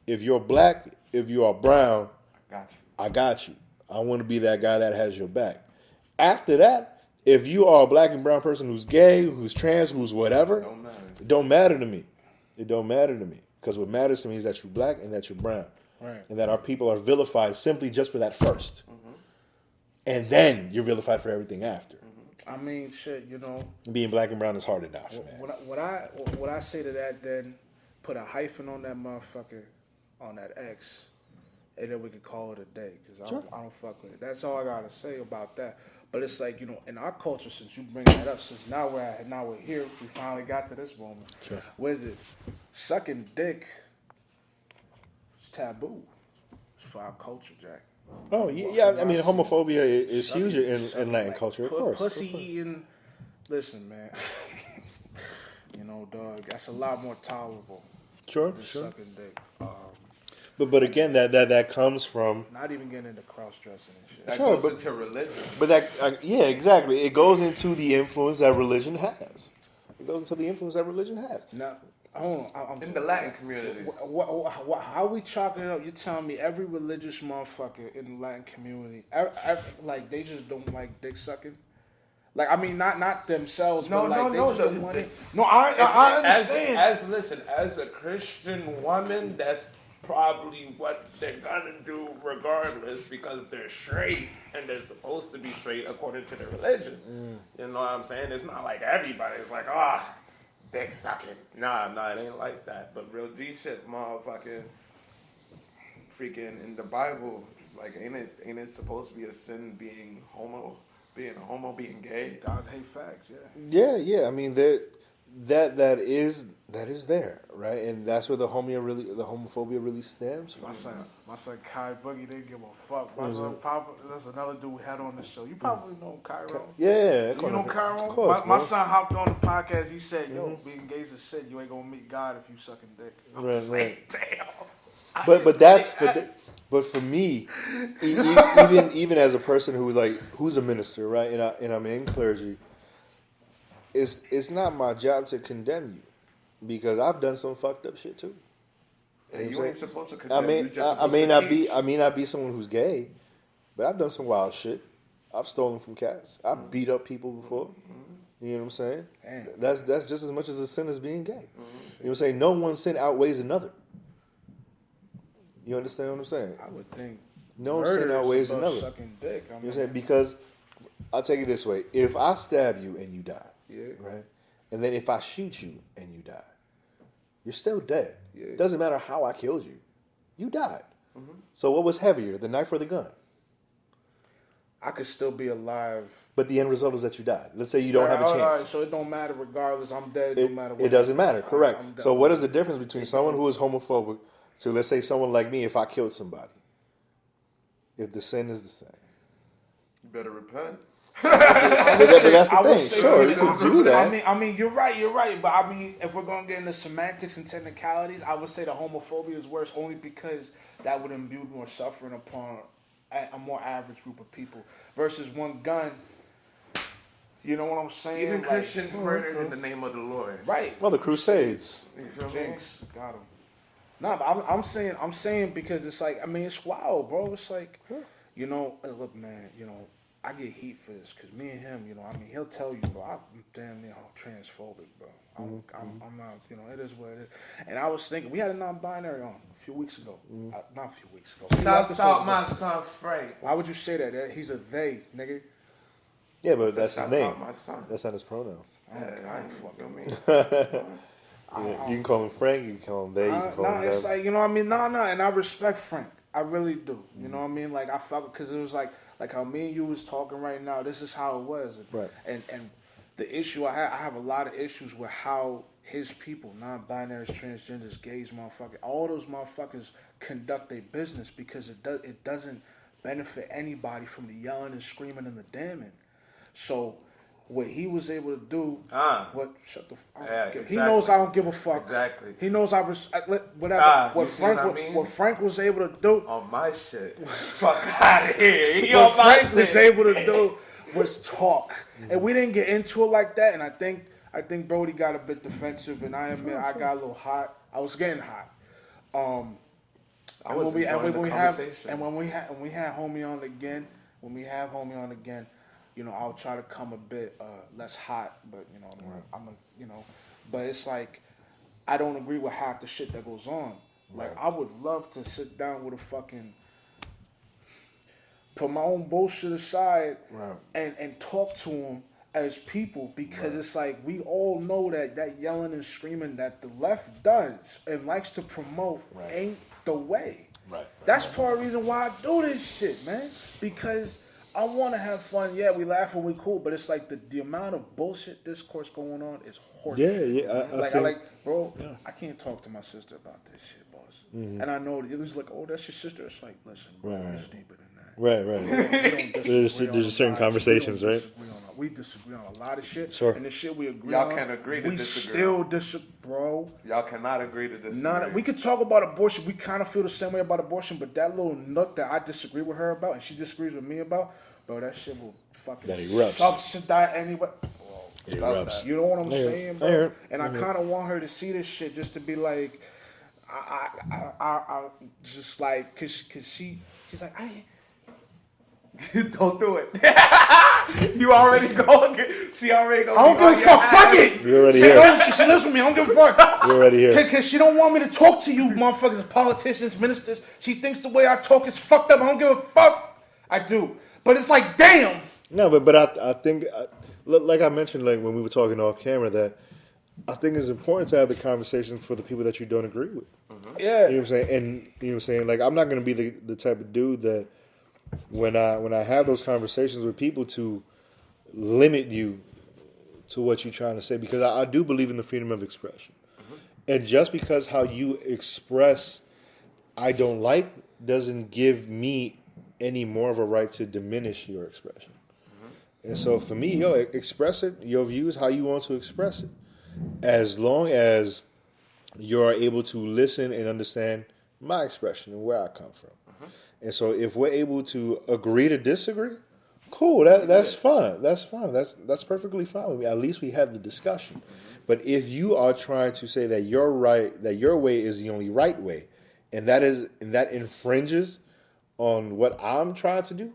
If you're black, if you are brown, I got you. I want to be that guy that has your back. After that, if you are a black and brown person who's gay, who's trans, who's whatever, it don't matter to me. It don't matter to me. Because what matters to me is that you're black and that you're brown. Right. And that our people are vilified simply just for that first. And then you're vilified for everything after. I mean, shit, you know. Being black and brown is hard enough, man. What I say to that, then put a hyphen on that motherfucker, on that X, and then we could call it a day. Because I don't fuck with it. That's all I gotta say about that. But it's like, you know, in our culture, since you bring that up, since now we're here, we finally got to this moment. Sure. What is it? Sucking dick is taboo. It's for our culture, Jack. Oh, yeah. I mean, homophobia is huge in Latin culture, of course. Pussy eating. Listen, man. You know, dog. That's a lot more tolerable Sure, than sure. sucking dick. But again, that comes from. Not even getting into cross dressing and shit. That Sure, goes but- into religion. But that, yeah, exactly. It goes into the influence that religion has. It goes into the influence that religion has. Now, hold on. I'm In the Latin community. How we chalking it up? You're telling me every religious motherfucker in the Latin community, like they just don't like dick sucking? Like, I mean, not themselves, but like they just don't want it. No, I understand. As a Christian woman, that's probably what they're gonna do regardless because they're straight and they're supposed to be straight according to their religion. You know what I'm saying? It's not like everybody's like, dick sucking. Nah, it ain't like that. But real G shit, motherfucking, freaking in the Bible, like, ain't it supposed to be a sin being a homo, being gay? God hate facts, yeah. Yeah. I mean that is there, right? And that's where the homophobia really stems from. My son Kai Boogie didn't give a fuck. My son Papa, that's another dude we had on the show. You probably know Cairo. Yeah, You know Cairo? Of course, my bro. son hopped on the podcast. He said, "Yo, being gay is shit. You ain't gonna meet God if you sucking dick." I was Right, like, damn. But for me, even as a person who's a minister, right, and I'm in clergy, it's not my job to condemn you because I've done some fucked up shit too. And you ain't supposed to I condemn. may not be someone who's gay, but I've done some wild shit. I've stolen from cats. I've beat up people before. You know what I'm saying? Damn. That's just as much as a sin as being gay. You know what I'm saying? No one sin outweighs another. You understand what I'm saying? I would think No murder sin is outweighs above another. sucking dick. You know what I'm saying? Because I'll take it this way. If I stab you and you die, Yeah. right? And then if I shoot you and you die, you're still dead. Yeah. It doesn't matter how I killed you. You died. So what was heavier, the knife or the gun? I could still be alive. But the end result is that you died. Let's say you don't have a All right, chance. so it don't matter regardless. I'm dead. No matter what. It doesn't matter, correct. I'm done. So what is the difference between someone who is homophobic to, let's say, someone like me if I killed somebody? If the sin is the same. You better repent. But that's the I would thing. say Sure, for you the- can do that. I mean, you're right. But I mean, if we're gonna get into semantics and technicalities, I would say the homophobia is worse only because that would imbue more suffering upon a more average group of people versus one gun. You know what I'm saying? Even Like, Christians murdered in the name of the Lord. right? Well, the Crusades. You feel me? Jinx, got him. Nah, but I'm saying because it's like, I mean, it's wild, bro. It's like, you know, look, man, you know, I get heat for this because me and him, you know, I mean, he'll tell you, bro, I'm damn near transphobic, bro. I'm not, you know, it is what it is. And I was thinking, we had a non-binary on a few weeks ago. Not a few weeks ago. Shouts out my son Frank. Why would you say that? He's a they, nigga. Yeah, but that's his Shouts name. out my son. That's not his pronoun. I ain't fucking me. You can call him Frank, you can call him they, you can call him It's whatever. like, you know what I mean? No, and I respect Frank. I really do. You know what I mean? Like, I felt, because it was like how me and you was talking right now, this is how it was. Right. And the issue I have a lot of issues with how his people, non-binaries, transgenders, gays, motherfuckers, all those motherfuckers conduct their business because it doesn't benefit anybody from the yelling and screaming and the damning. So what he was able to do, shut the fuck up. Yeah, He knows I don't give a fuck. Exactly. He knows whatever. You see what I mean? What Frank was able to do, On my shit. Fuck out of here. He what on my Frank was shit. able to do was talk, and we didn't get into it like that. And I think Brody got a bit defensive, and I admit I got a little hot. I was getting hot. I was enjoying the conversation. When we had homie on again, you know, I'll try to come a bit less hot, but you know, but it's like I don't agree with half the shit that goes on. Like, I would love to sit down with a fucking, put my own bullshit aside, and talk to them as people, because it's like we all know that yelling and screaming that the left does and likes to promote ain't the way. Right. That's part of the reason why I do this shit, man. Because I want to have fun. Yeah, we laugh and we cool, but it's like the amount of bullshit discourse going on is horseshit. Yeah. Bro, I can't talk to my sister about this shit, boss. And I know it was like, oh, that's your sister. It's like, listen, bro, it's deeper than that. Right. There's just certain conversations, right? We disagree on a lot of shit. Sure. And the shit we agree Y'all on, can't agree to we disagree. still disagree, bro. Y'all cannot agree to disagree. We could talk about abortion. We kind of feel the same way about abortion, but that little nook that I disagree with her about and she disagrees with me about, bro, that shit will fucking That erupts. subsidize anyway. It erupts. You know what I'm saying, I hear bro? it. And I kind of want her to see this shit just to be like, I just like, cause she's like, Don't do it. You already going. She already going. I don't give a fuck. Fuck it. You're already She here. lives with me. I don't give a fuck. You're already here. Cause she don't want me to talk to you, motherfuckers, politicians, ministers. She thinks the way I talk is fucked up. I don't give a fuck. I do, but it's like, damn. No, but I think, like I mentioned, like when we were talking off camera, that I think it's important to have the conversations for the people that you don't agree with. Yeah. You know what I'm saying? And you know what I'm saying? Like, I'm not going to be the type of dude that when I have those conversations with people to limit you to what you're trying to say, because I do believe in the freedom of expression. And just because how you express I don't like doesn't give me any more of a right to diminish your expression. And so for me, express it, your views, how you want to express it. As long as you're able to listen and understand my expression and where I come from. And so if we're able to agree to disagree, cool, that's fine. That's fine. That's perfectly fine with me. At least we had the discussion. But if you are trying to say that you're right, that your way is the only right way, and that infringes on what I'm trying to do,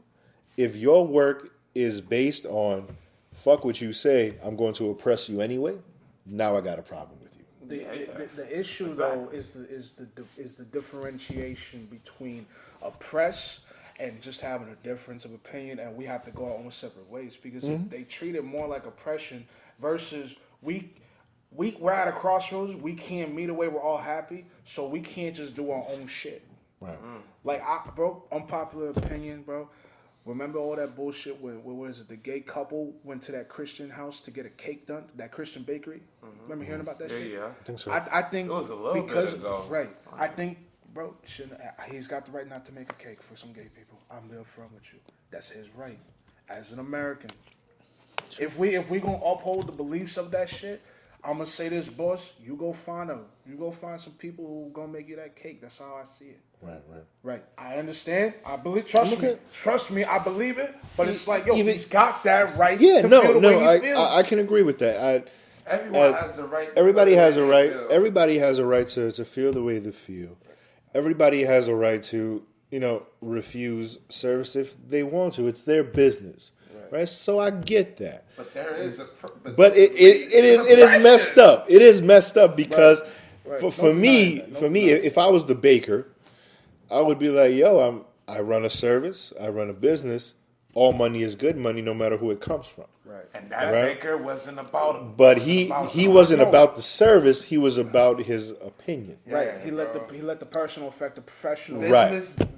if your work is based on fuck what you say, I'm going to oppress you anyway, now I got a problem with you. The issue though is the differentiation between oppress and just having a difference of opinion, and we have to go our own separate ways because if they treat it more like oppression versus we're at a crossroads. We can't meet a way we're all happy, so we can't just do our own shit. Right. Like, bro, unpopular opinion, bro. Remember all that bullshit when, what was it, the gay couple went to that Christian house to get a cake done, that Christian bakery? Remember hearing about that shit? Yeah. I think so. I think It was a little because, bit ago. Right. I think, bro, he's got the right not to make a cake for some gay people. I'm there front with you. That's his right as an American. If we gonna uphold the beliefs of that shit, I'm gonna say this, boss. You go find some people who gonna make you that cake. That's how I see it. Right. I understand. I believe. Trust me. I believe it. But it's like, yo, he's got that right. Yeah, to feel the way he feels. I can agree with that. Everyone has a right. Everybody has a right. Everybody has a right to feel the way they feel. Everybody has a right to, refuse service if they want to. It's their business, right? So I get that. But there is a. But it is messed up. It is messed up because for me, if I was the baker, I would be like, yo, I run a service, I run a business. All money is good money, no matter who it comes from. Right. And that baker wasn't about it. But he wasn't about the service. He was about his opinion. Right. He let the personal affect the professional.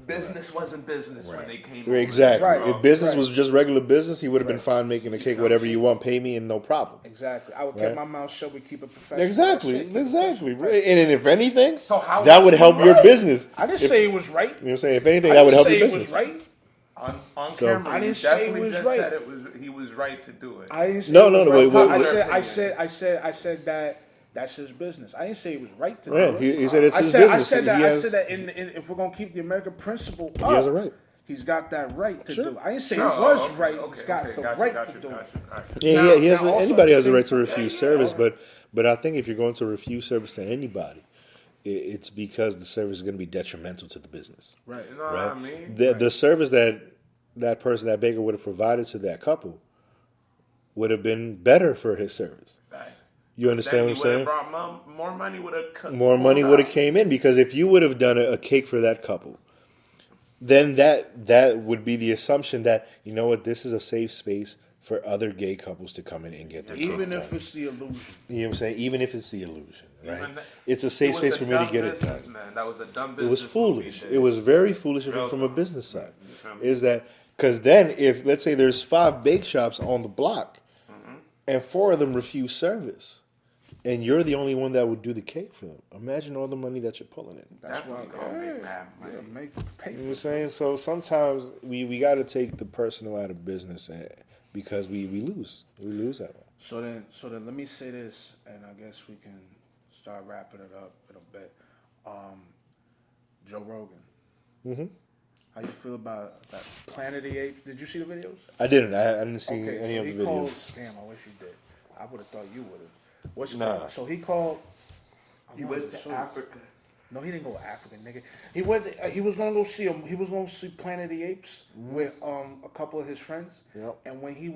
Business wasn't business when they came. Exactly. Right. If business was just regular business, he would have been fine making the cake, whatever you want, pay me, and no problem. Exactly. I would keep my mouth shut. We keep it professional. Exactly. And if anything, So how that was would he help your right? business. I didn't say it was right. You know what I'm saying? If anything, that would help your I business. didn't say it was right. On So- camera, I you didn't say it definitely was just right. said he was right to do it. I didn't say No, it was no, right. wait. I said that that's his business. I didn't say it was right to do Yeah, it. he said it's his I business. said that. He I has- said that in if we're gonna keep the American principle up, He has a right. He's got that right to do it. I didn't say Sure, it was okay, right. okay, He's got okay, the gotcha, right gotcha, to do gotcha. it. All right. Yeah, he has. Now also Anybody at has the a right to same refuse time- service, but I think if you're going to refuse service to anybody, it's because the service is going to be detrimental to the business. Right. You know what Right. I mean? The service that person, that baker, would have provided to that couple would have been better for his service. Facts. You understand what I'm saying? Brought more money would have More money would have came in because if you would have done a cake for that couple, then that would be the assumption that, you know what, this is a safe space for other gay couples to come in and get their Even cake if done. it's the illusion. You know what I'm saying? Even if it's the illusion, right? Even that- It's a safe space for me to get it done. Man. That was a dumb It business. was foolish. movie, It was very foolish Real from a dumb. business side. feel me? Is that because then if, let's say there's 5 bake shops on the block and 4 of them refuse service and you're the only one that would do the cake for them, imagine all the money that you're pulling in. That's why. Definitely gonna make mad money. Yeah, make pay. You know what I'm saying? So sometimes we got to take the personal out of business because we lose. We lose that way. So then let me say this, and I guess we can start wrapping it up in a bit. Joe Rogan. Mm-hmm. How you feel about that Planet of the Apes? Did you see the videos? I didn't. I didn't see Okay, any so of he the called. videos. Damn, I wish you did. I would have thought you would have. What's it Nah. called? So he called. He went to Africa. No, he didn't go African, nigga. He went. He was gonna go see him. He was gonna see Planet of the Apes with a couple of his friends. Yep. And when he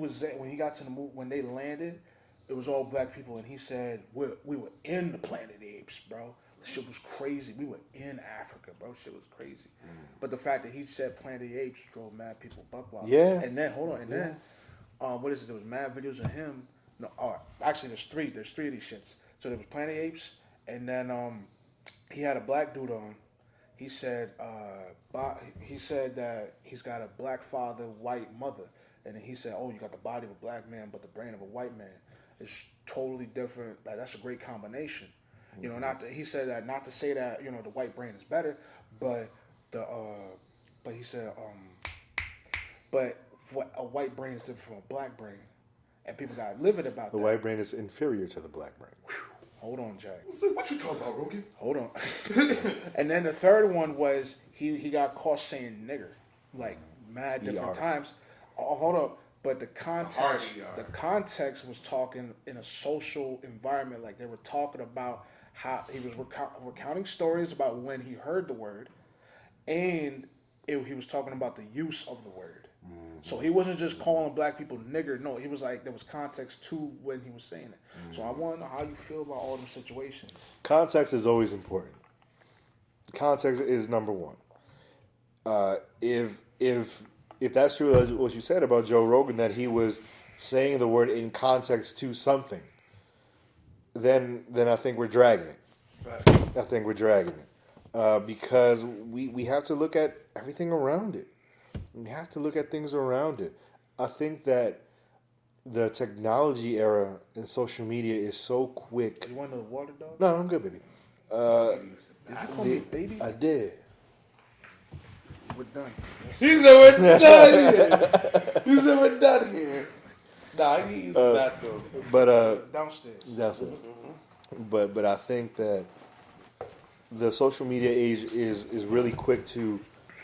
got to the movie, when they landed, it was all black people, and he said we were in the Planet of the Apes, bro. The shit was crazy. We were in Africa, bro. Shit was crazy. But the fact that he said Planet of the Apes drove mad people buck wild. Yeah. And then hold on, and then what is it? There was mad videos of him. No, actually, there's three. There's 3 of these shits. So there was Planet of the Apes, and then he had a black dude on. He said that he's got a black father, white mother, and then he said, "Oh, you got the body of a black man, but the brain of a white man." It's totally different. Like, that's a great combination. You know, he said that not to say that the white brain is better, but he said but what a white brain is different from a black brain, and people got livid about The that. white brain is inferior to the black brain. Hold on, Jack. What you talking about, Rogan? Hold on. And then the third one was he got caught saying nigger, like mad different times. Oh, hold up. But the context was talking in a social environment. Like, they were talking about how he was recounting stories about when he heard the word, and he was talking about the use of the word. So he wasn't just calling black people nigger. No, he was like, there was context to when he was saying it. So I want to know how you feel about all them situations. Context is always important. Context is number one. If that's true, what you said about Joe Rogan, that he was saying the word in context to something, then I think we're dragging it. Right. I think we're dragging it because we have to look at everything around it. We have to look at things around it. I think that the technology era and social media is so quick. You want the water, dog? No, I'm good, baby. Did you call me baby? I did. We're done. He said we're done here. He said we're done here. Nah, I need to use the bathroom. But Downstairs. But I think that the social media age is really quick to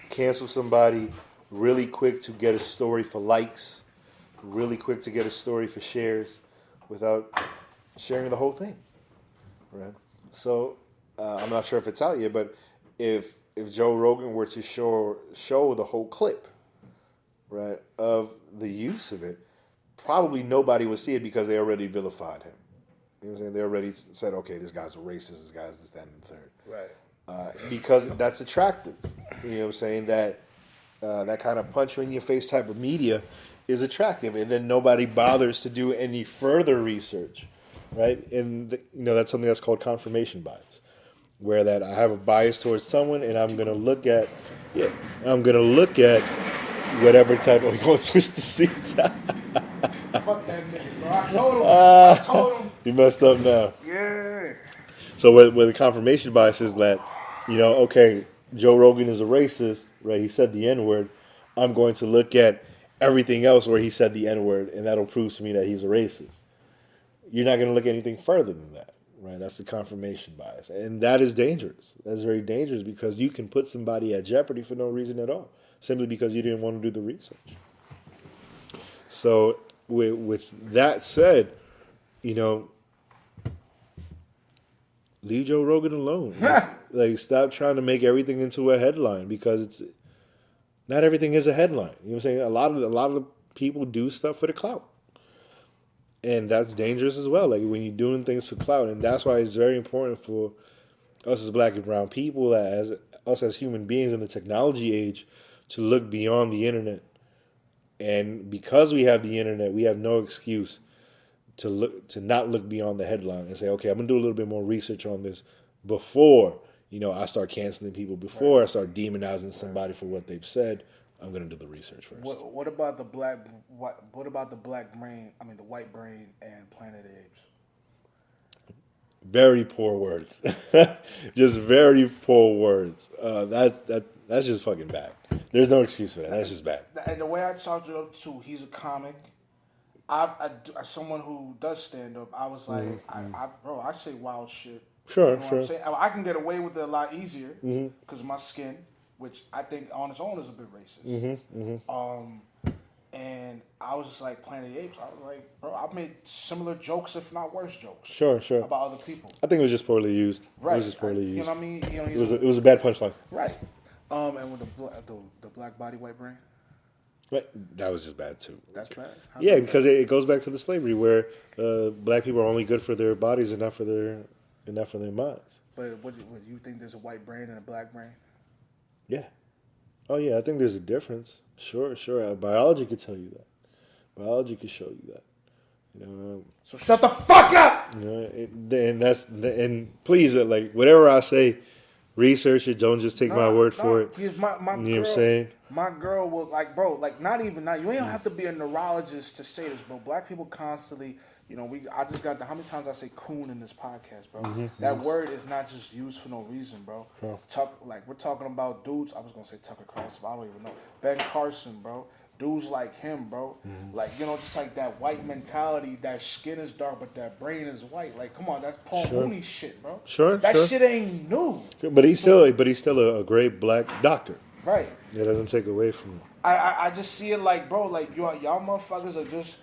cancel somebody, really quick to get a story for likes, really quick to get a story for shares without sharing the whole thing, right? So I'm not sure if it's out yet, but if Joe Rogan were to show the whole clip, right, of the use of it, probably nobody would see it because they already vilified him. You know what I'm saying? They already said, okay, this guy's a racist, this guy's this, that, and the third. Right. Because that's attractive. You know what I'm saying? That kind of punch you in your face type of media is attractive. And then nobody bothers to do any further research, right? And, that's something that's called confirmation bias, where that I have a bias towards someone and I'm going to look at whatever type of, you want to switch the seats? Fuck that nigga, bro. I told him. You messed up now. Yeah. So with the confirmation bias is that, okay, Joe Rogan is a racist, right? He said the N-word. I'm going to look at everything else where he said the N-word, and that'll prove to me that he's a racist. You're not going to look at anything further than that, right? That's the confirmation bias. And that is dangerous. That's very dangerous because you can put somebody at jeopardy for no reason at all, simply because you didn't want to do the research. So with that said, leave Joe Rogan alone. Like, stop trying to make everything into a headline because not everything is a headline. You know what I'm saying? A lot of the people do stuff for the clout, and that's dangerous as well. Like when you're doing things for clout, and that's why it's very important for us as Black and brown people, as human beings in the technology age, to look beyond the internet. And because we have the internet, we have no excuse to not look beyond the headline and say, okay, I'm gonna do a little bit more research on this before I start canceling people, before I start demonizing somebody for what they've said. I'm gonna do the research first. What about the black? What about the black brain? I mean, the white brain and Planet of the Apes. Very poor words, just very poor words. That's just fucking bad. There's no excuse for that. That's just bad. And the way I talked to him too, he's a comic. I as someone who does stand up, I was like, bro, I say wild shit. Sure, you know sure. What I'm saying? I can get away with it a lot easier because of my skin, which I think on its own is a bit racist. And I was just like, Planet of the Apes. I was like, bro, I've made similar jokes, if not worse jokes. Sure. About other people. I think it was just poorly used. Right. It was just poorly used. You know what I mean? It was a bad punchline. Right. And with the black body, white brain. But that was just bad too. That's bad. How's Yeah, that because it goes back to the slavery where Black people are only good for their bodies and not for their minds. But what you think? There's a white brain and a black brain? Yeah. Oh yeah, I think there's a difference. Sure. Biology could tell you that. Biology could show you that. So shut the fuck up. And please, like whatever I say, research it. Don't just take my word for it. My you know girl, what I'm saying? My girl will not even now. You ain't have to be a neurologist to say this, bro. Black people constantly, I just got how many times I say coon in this podcast, bro. That word is not just used for no reason, bro. Sure. We're talking about dudes. I was gonna say Tucker Carlson, but I don't even know. Ben Carson, bro. Dudes like him, bro. Just like that white mentality. That skin is dark, but that brain is white. Like, come on, that's Paul Mooney shit, bro. Sure. That shit ain't new. But he's still a great Black doctor. Right. It doesn't take away from him. I just see it like, bro, like y'all motherfuckers are just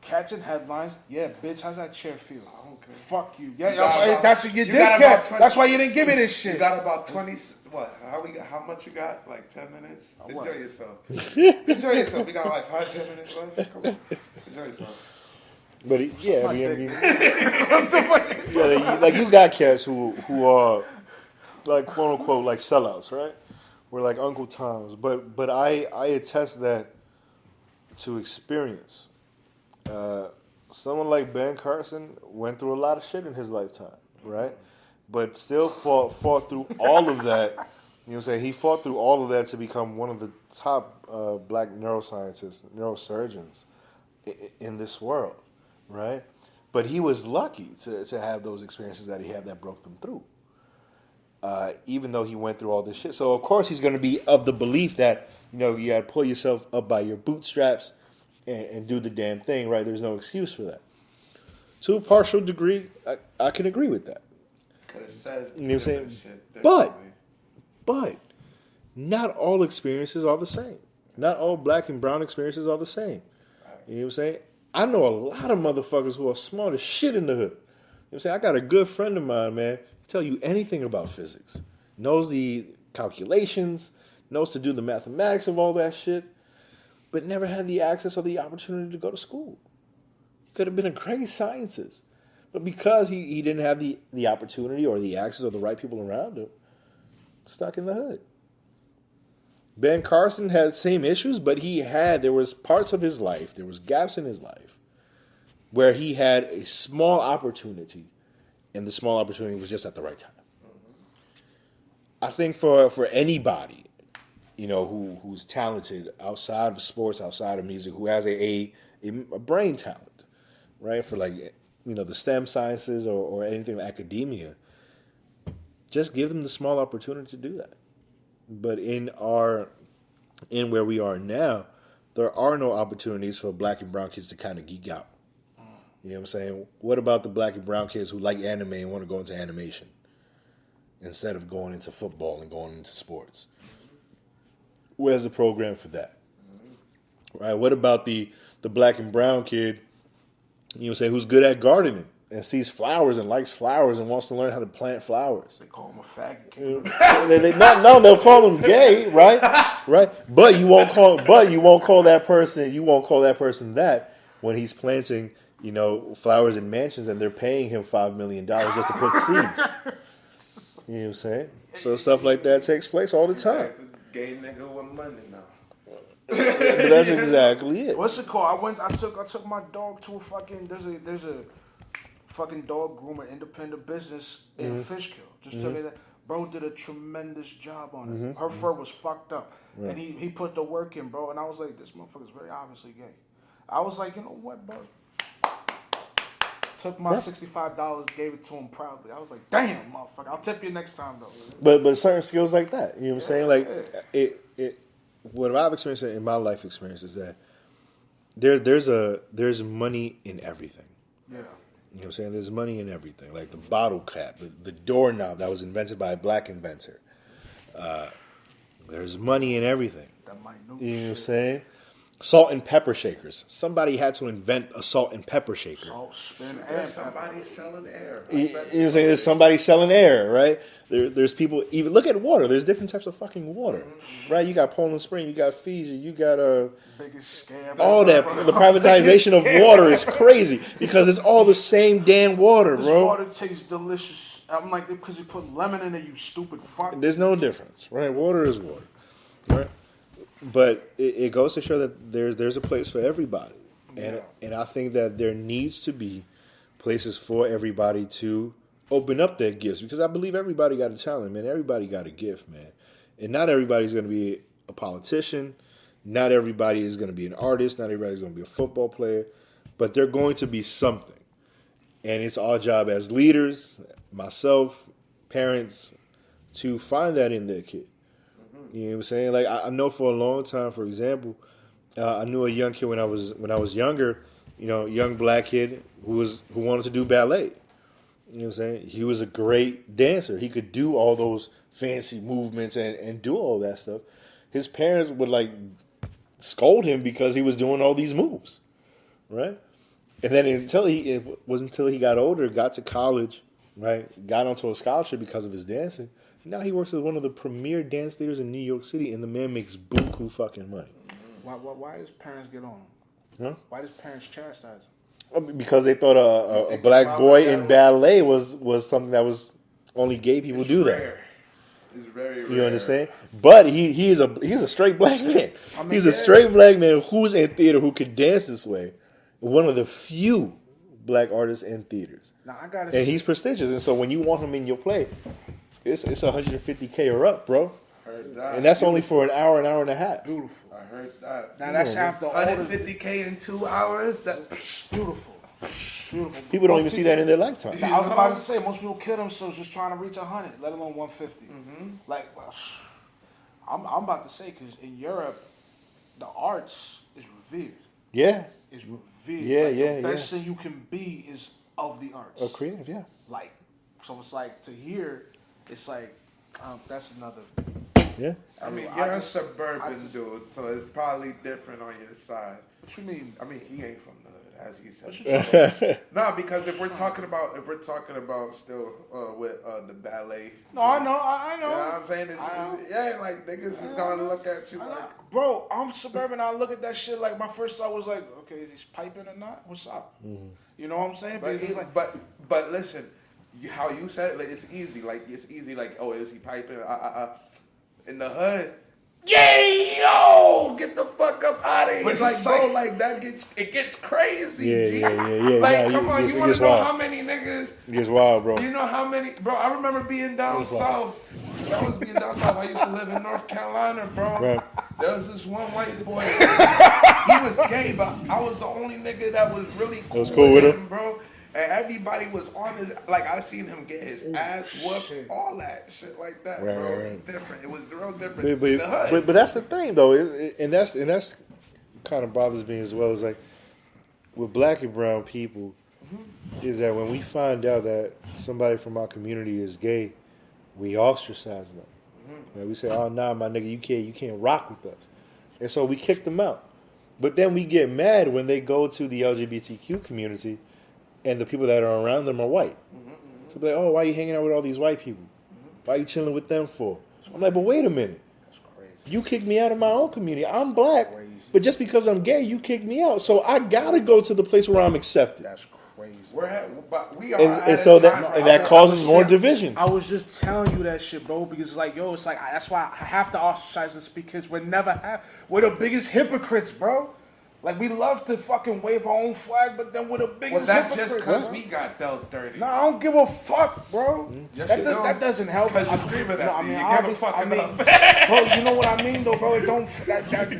Catching headlines. Yeah, bitch, how's that chair feel? I don't care. Fuck you. Yeah, got about- that's what you you did, got cat. about 20 That's why you didn't give me this You shit. got about 20. What? How much you got? Like 10 minutes? What? Enjoy yourself. Enjoy yourself. We got like 5-10 minutes left. Come on. Enjoy yourself. But yeah, my I mean, What the fuck? yeah, like you got cats who are like quote unquote like sellouts, right? We're like Uncle Toms, but I attest that to experience. Someone like Ben Carson went through a lot of shit in his lifetime, right? But still fought through all of that. You know what I'm saying? He fought through all of that to become one of the top black neuroscientists, neurosurgeons in this world, right? But he was lucky to have those experiences that he had that broke them through. Even though he went through all this shit. So, of course, he's going to be of the belief that, you got to pull yourself up by your bootstraps and do the damn thing, right? There's no excuse for that. To a partial degree, I can agree with that. Could have said You know what I'm saying? shit But, differently. not all experiences are the same. Not all black and brown experiences are the same. You know what I'm saying? I know a lot of motherfuckers who are smart as shit in the hood. You know what I'm saying? I got a good friend of mine, man, tell you anything about physics. Knows the calculations, knows to do the mathematics of all that shit, but never had the access or the opportunity to go to school. He could have been a great scientist. But because he didn't have the opportunity or the access or the right people around him, stuck in the hood. Ben Carson had the same issues, but there was parts of his life, there was gaps in his life, where he had a small opportunity, and the small opportunity was just at the right time. I think for anybody, who's talented outside of sports, outside of music, who has a brain talent, right? For the STEM sciences or anything in academia, just give them the small opportunity to do that. But in where we are now, there are no opportunities for black and brown kids to kind of geek out. You know what I'm saying? What about the black and brown kids who like anime and want to go into animation instead of going into football and going into sports? Where's the program for that? Right? What about the black and brown kid, who's good at gardening and sees flowers and likes flowers and wants to learn how to plant flowers? They call him a faggot. They'll call him gay, right? Right? But you won't call that person that when he's planting, flowers in mansions and they're paying him $5 million just to put seeds. You know what I'm saying? So stuff like that takes place all the time. Gay nigga with money now. But that's exactly it. What's it called? I took my dog to a fucking there's a fucking dog groomer, independent business in Fishkill. Just took it. Bro did a tremendous job on it. Her fur was fucked up, and he put the work in, bro. And I was like, this motherfucker's very obviously gay. I was like, you know what, bro? Took my $65, gave it to him proudly. I was like, damn, motherfucker. I'll tip you next time though. But certain skills like that, you know what I'm saying? Like what I've experienced in my life experience is that there's money in everything. Yeah. You know what I'm saying? There's money in everything. Like the bottle cap, the doorknob that was invented by a black inventor. There's money in everything. That minute You know what I'm shit. saying? Salt and pepper shakers. Somebody had to invent a salt and pepper shaker. Salt, spin, and There's pepper. somebody selling air. You know what I'm saying? There's somebody selling air, right? There's people, even look at water. There's different types of fucking water, right? You got Poland Spring, you got Fiji, you got Biggest scam. all that. The privatization of water is crazy because it's all the same damn water, This bro. water tastes delicious. I'm like, because you put lemon in it, you stupid fuck. There's no difference, right? Water is water, right? But it goes to show that there's a place for everybody, and I think that there needs to be places for everybody to open up their gifts because I believe everybody got a talent, man. Everybody got a gift, man, and not everybody's going to be a politician. Not everybody is going to be an artist. Not everybody's going to be a football player, but they're going to be something, and it's our job as leaders, myself, parents, to find that in their kid. You know what I'm saying? Like I know for a long time, for example, I knew a young kid when I was younger, young black kid who wanted to do ballet. You know what I'm saying? He was a great dancer. He could do all those fancy movements and do all that stuff. His parents would scold him because he was doing all these moves, right? And then it wasn't until he got older, got to college, right? Got onto a scholarship because of his dancing. Now he works as one of the premier dance theaters in New York City, and the man makes buku fucking money. Why does parents get on him? Huh? Why does parents chastise him? Because they thought a black boy in ballet was something that was only gay people do that. It's very rare. You understand? But he's a straight black man. I mean, He's a straight black man who's in theater who can dance this way. One of the few black artists in theaters. Now I gotta. And he's prestigious, and so when you want him in your play, it's $150K or up, bro. Heard that. And that's only for an hour and a half. Beautiful. I heard that. Now that's after all the 150K in 2 hours. That's beautiful. Beautiful. People don't even see that in their lifetime. I was about to say most people kill themselves just trying to reach 100, let alone 150. Like, I'm about to say because in Europe, the arts is revered. Yeah. Is revered. Yeah, like, yeah, the best thing you can be is of the arts. Creative, yeah. Like, so it's like to hear, it's like that's another. Yeah. I mean, I you're a just- suburban dude, so it's probably different on your side. What you mean? I mean, he ain't from the hood, as he What you said. talking about? No, because if we're talking about still with the ballet. No, I know. I know. You know what I'm saying? Yeah, like niggas is gonna look at you like. Bro, I'm suburban. I look at that shit like my first thought was like, okay, is he piping or not? What's up? You know what I'm saying? But, Because it's like, but listen, how you said it, like, it's easy. Like, oh, is he piping? In the hood, yo, get the fuck up out of here. But Like, it's bro, like- like that gets crazy. Yeah, G. yeah. Like, Nah, come on, it you want gets to know wild. how many niggas? It gets wild, bro. You know how many, bro? I remember being down south. I was being down south. I used to live in North Carolina, bro. Right. There was this one white boy. He was gay, but I was the only nigga that was really cool, with him? bro. And everybody was on his, like, I seen him get his ass whooped, all that shit like that, Right, bro. right. Different. It was real different in the hood. But that's the thing, though, and that's kind of bothers me as well. Is like with black and brown people, is that when we find out that somebody from our community is gay, we ostracize them. Right? We say, "Oh, nah, my nigga, you can't rock with us," and so we kick them out. But then we get mad when they go to the LGBTQ community, and the people that are around them are white. So they're like, "Oh, why are you hanging out with all these white people? Why are you chilling with them for?" I'm like, "But wait a minute. that's crazy. You kicked me out of my own community. I'm black, but just because I'm gay, you kicked me out. So I gotta go to the place where I'm accepted." That's crazy. But we are And so that causes more division. I was just telling you that shit, bro, because it's like, yo, it's like that's why I have to ostracize this because we're the biggest hypocrites, bro. Like, we love to fucking wave our own flag, but then we're the biggest Well, that's hypocrites. just because bro. we got dealt dirty. No, I don't give a fuck, bro. Yes, that, you does, do. that doesn't help. Because you're screaming at no, I me. mean, You give a obviously, fuck I mean, enough. bro, you know what I mean, though, bro. It don't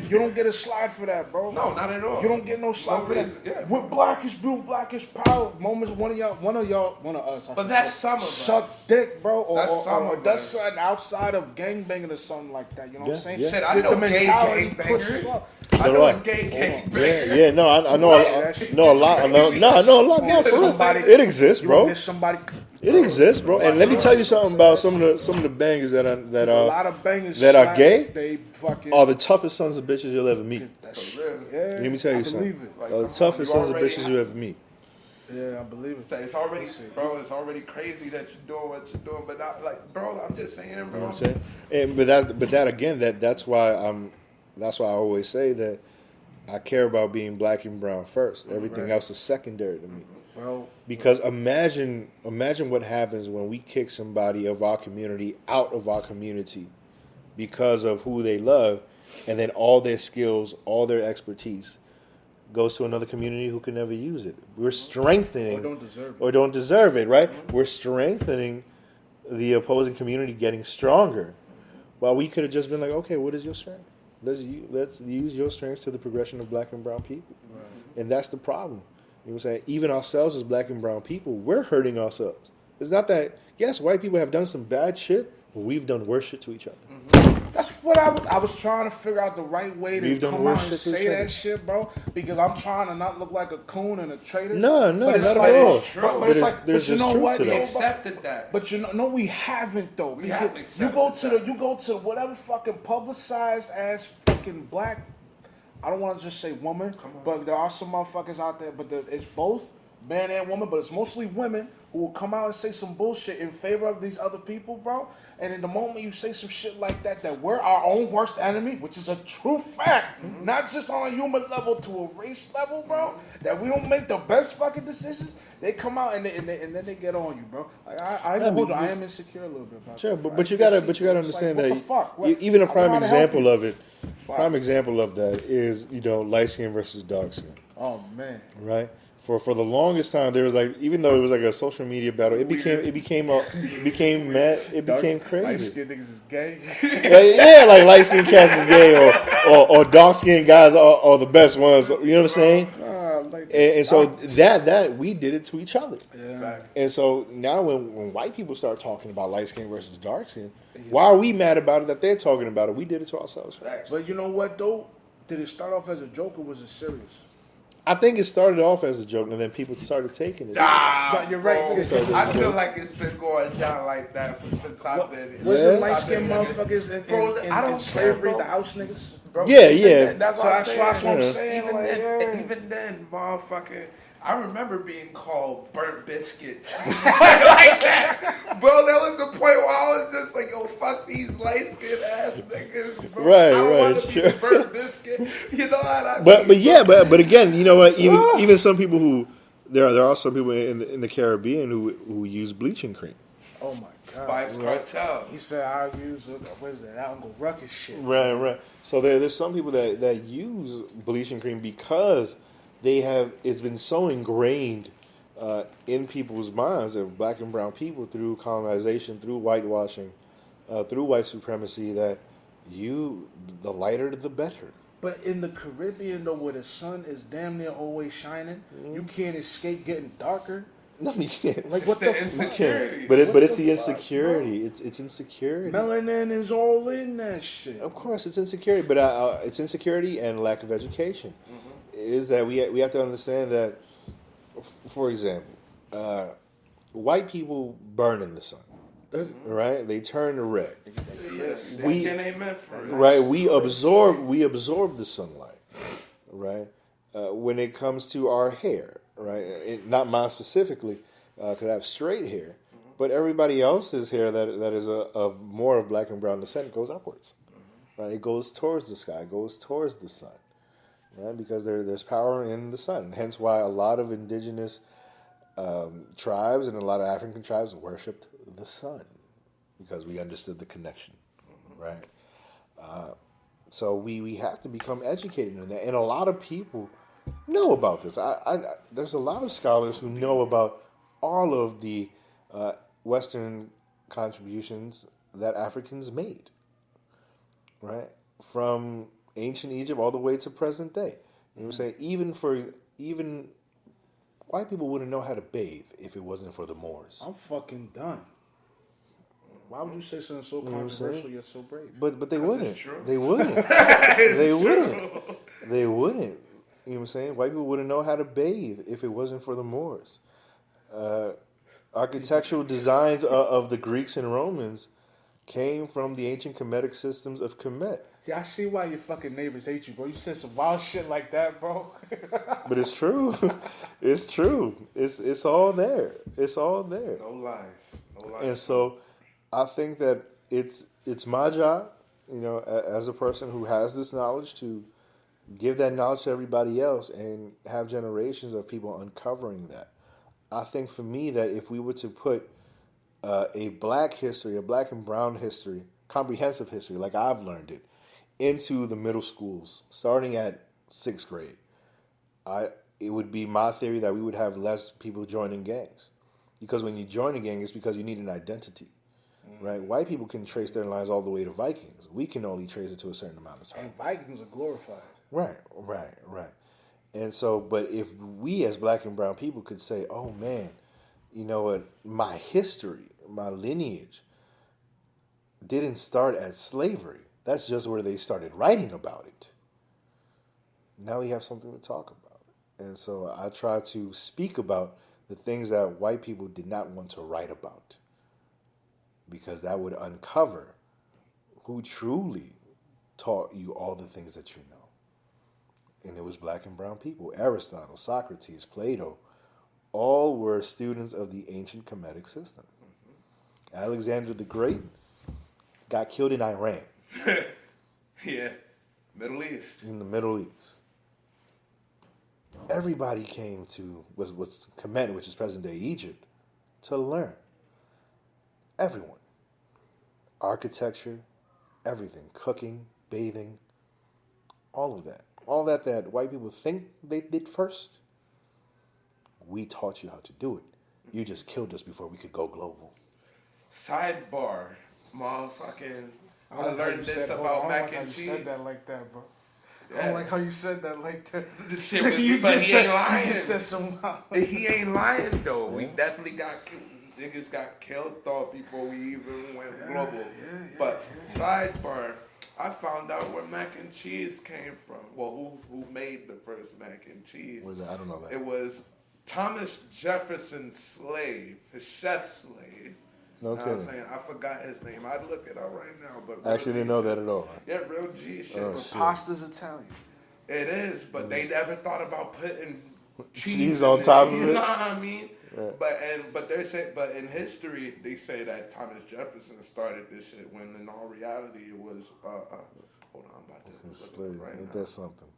you don't get a slide for that, bro. No, not at all. You don't get no slide for that. Yeah. We're black is beautiful, black is proud. Moments, one of us. But that's some of us. Suck dick, bro, That's some or of does us. something outside of gangbanging or something like that. You know what I'm saying? yeah. Shit, I know gay pushes gangbangers. up. I do know I. a gay Yeah, gangbangers. yeah, no, I know, I know a lot. I know no, for real. Somebody- It exists, You bro. miss somebody. It exists, bro. And let me tell you something about some of the bangers that A lot are of bangers that are slap, gay They fucking. the toughest sons of bitches you'll ever meet. That's, For real. yeah, Let me tell I you believe something. it. Like, The come on, toughest you sons of already bitches you ever meet. Yeah, I believe it. It's already, bro. It's already crazy that you're doing what you're doing, but not like, bro. I'm just saying, bro. You know what I'm saying? And but that again, that's why I always say that I care about being black and brown first. Everything else is secondary to me. Bro, Because imagine what happens when we kick somebody of our community out of our community because of who they love, and then all their skills, all their expertise goes to another community who can never use it. We're strengthening or don't deserve it. right? We're strengthening the opposing community getting stronger. While we could have just been like, okay, what is your strength? Let's use your strengths to the progression of black and brown people. And that's the problem. You know what I'm saying? Even ourselves as black and brown people, we're hurting ourselves. It's not that, yes, white people have done some bad shit, but we've done worse shit to each other. That's what I was trying to figure out the right way to We've done come worse out and shit to say each other. that shit, bro. Because I'm trying to not look like a coon and a traitor. No, but it's not like, at all. But it's like, There's but you know truth what? to We that. Yo, accepted that. But no, we haven't though. We Because haven't you go to accepted you go to whatever fucking publicized ass fucking black I don't want to just say woman, but there are some motherfuckers out there, but it's both man and woman, but it's mostly women who will come out and say some bullshit in favor of these other people, bro. And in the moment you say some shit like that we're our own worst enemy, which is a true fact, not just on a human level, to a race level, bro, that we don't make the best fucking decisions, they come out and then they get on you, bro. Like, I ain't gonna hold you, I am insecure a little bit about Sure, that. but you gotta understand like, that what the fuck? even a I don't prime know how to help example you. of it, Fuck. prime example of that is light skin versus dark skin, Oh man. right? For the longest time, there was like, even though it was like a social media battle, it became Light crazy. skinned niggas is gay. Like light skinned cats is gay, or dark skinned guys are the best ones. You know what I'm saying? And so that we did it to each other. Yeah. And so now when white people start talking about light skin versus dark skin, why are we mad about it that they're talking about it? We did it to ourselves. But you know what though? Did it start off as a joke or was it serious? I think it started off as a joke, and then people started taking it. But you're right. Bro, nigga. I feel like it's been going down like that since I've been. Wasn't Yeah. light skinned motherfuckers in slavery, bro. the house niggas? Bro, Yeah, even yeah. then, that's So what I'm that's saying. what I'm saying. Even like, then, yeah. even then, motherfucker, I remember being called burnt biscuit. Shit like that. Bro, that was the point where I was just like, yo, fuck these light skinned ass niggas, bro. Right, I don't right, want to be sure. the burnt biscuit. You know what I mean? But again, you know what? Even some people who there are some people in the Caribbean who use bleaching cream. Oh my god. Vibes Cartel. He said I use what is that? Uncle Ruckus shit. Right. So there's some people that use bleaching cream because it's been so ingrained in people's minds of black and brown people through colonization, through whitewashing, through white supremacy that the lighter the better. But in the Caribbean though, where the sun is damn near always shining, you can't escape getting darker. No, you can't. Like what the fuck? insecurity. But What it's the the fuck, insecurity. It's insecurity. Melanin is all in that shit. Of course, it's insecurity, but it's insecurity and lack of education. Is that we have to understand that, for example, white people burn in the sun, right? They turn red. Yes, We- skin ain't meant for it. Right, we absorb the sunlight, right? When it comes to our hair, right? Not mine specifically, because I have straight hair, but everybody else's hair that is of more of black and brown descent goes upwards, right? It goes towards the sky, goes towards the sun, right? Because there's power in the sun. Hence why a lot of indigenous tribes and a lot of African tribes worshipped the sun, because we understood the connection, right? So we have to become educated in that, and a lot of people know about this. There's a lot of scholars who know about all of the Western contributions that Africans made, right? From ancient Egypt all the way to present day. You know what I'm saying? Even white people wouldn't know how to bathe if it wasn't for the Moors. I'm fucking done. Why would you say something so know what I'm controversial saying? yet so brave? But they wouldn't. it's true. They wouldn't. They wouldn't. They wouldn't. You know what I'm saying? White people wouldn't know how to bathe if it wasn't for the Moors. Architectural designs of the Greeks and Romans came from the ancient Kemetic systems of Kemet. See, I see why your fucking neighbors hate you, bro. You said some wild shit like that, bro. But it's true. It's true. It's all there. It's all there. No lies. No lies. And so I think that it's my job, as a person who has this knowledge, to give that knowledge to everybody else and have generations of people uncovering that. I think for me that if we were to put a black history, a black and brown history, comprehensive history, like I've learned it, into the middle schools, starting at 6th grade, it would be my theory that we would have less people joining gangs. Because when you join a gang, it's because you need an identity. Right? White people can trace their lines all the way to Vikings. We can only trace it to a certain amount of time. And Vikings are glorified. Right. And so, but if we as black and brown people could say, oh man, you know what, my history, my lineage didn't start at slavery. That's just where they started writing about it. Now we have something to talk about. And so I try to speak about the things that white people did not want to write about, because that would uncover who truly taught you all the things that you know. and it was black and brown people. Aristotle, Socrates, Plato, all were students of the ancient Kemetic system. Alexander the Great got killed in Iran. Yeah. Middle East. In the Middle East. Everybody came to was Kemet, which is present day Egypt, to learn. Everyone. Architecture, everything, cooking, bathing, all of that. All that white people think they did first. We taught you how to do it. You just killed us before we could go global. Sidebar, motherfucking. I like how learned you this said- about I mac don't like and how cheese. you said that like that, bro. I Yeah. don't like how you said that like that. The shit was, you but just he said, ain't lying. You just said some. He ain't lying though. We definitely got niggas got killed off before we even went global. But sidebar, I found out where mac and cheese came from. Well, who made the first mac and cheese? What is that? I don't know that. It was Thomas Jefferson's slave, his chef slave. No Know what I'm kidding. saying? I forgot his name. I'd look it up right now. But I actually didn't know that at all. Yeah, real G shit. Oh, But shit. Pasta's Italian. it is, but they never thought about putting Cheese in on it, top of you it? know what I mean? Right. But in history they say that Thomas Jefferson started this shit when in all reality it was hold on, I'm about to look Slave. it up right Ain't now. that something?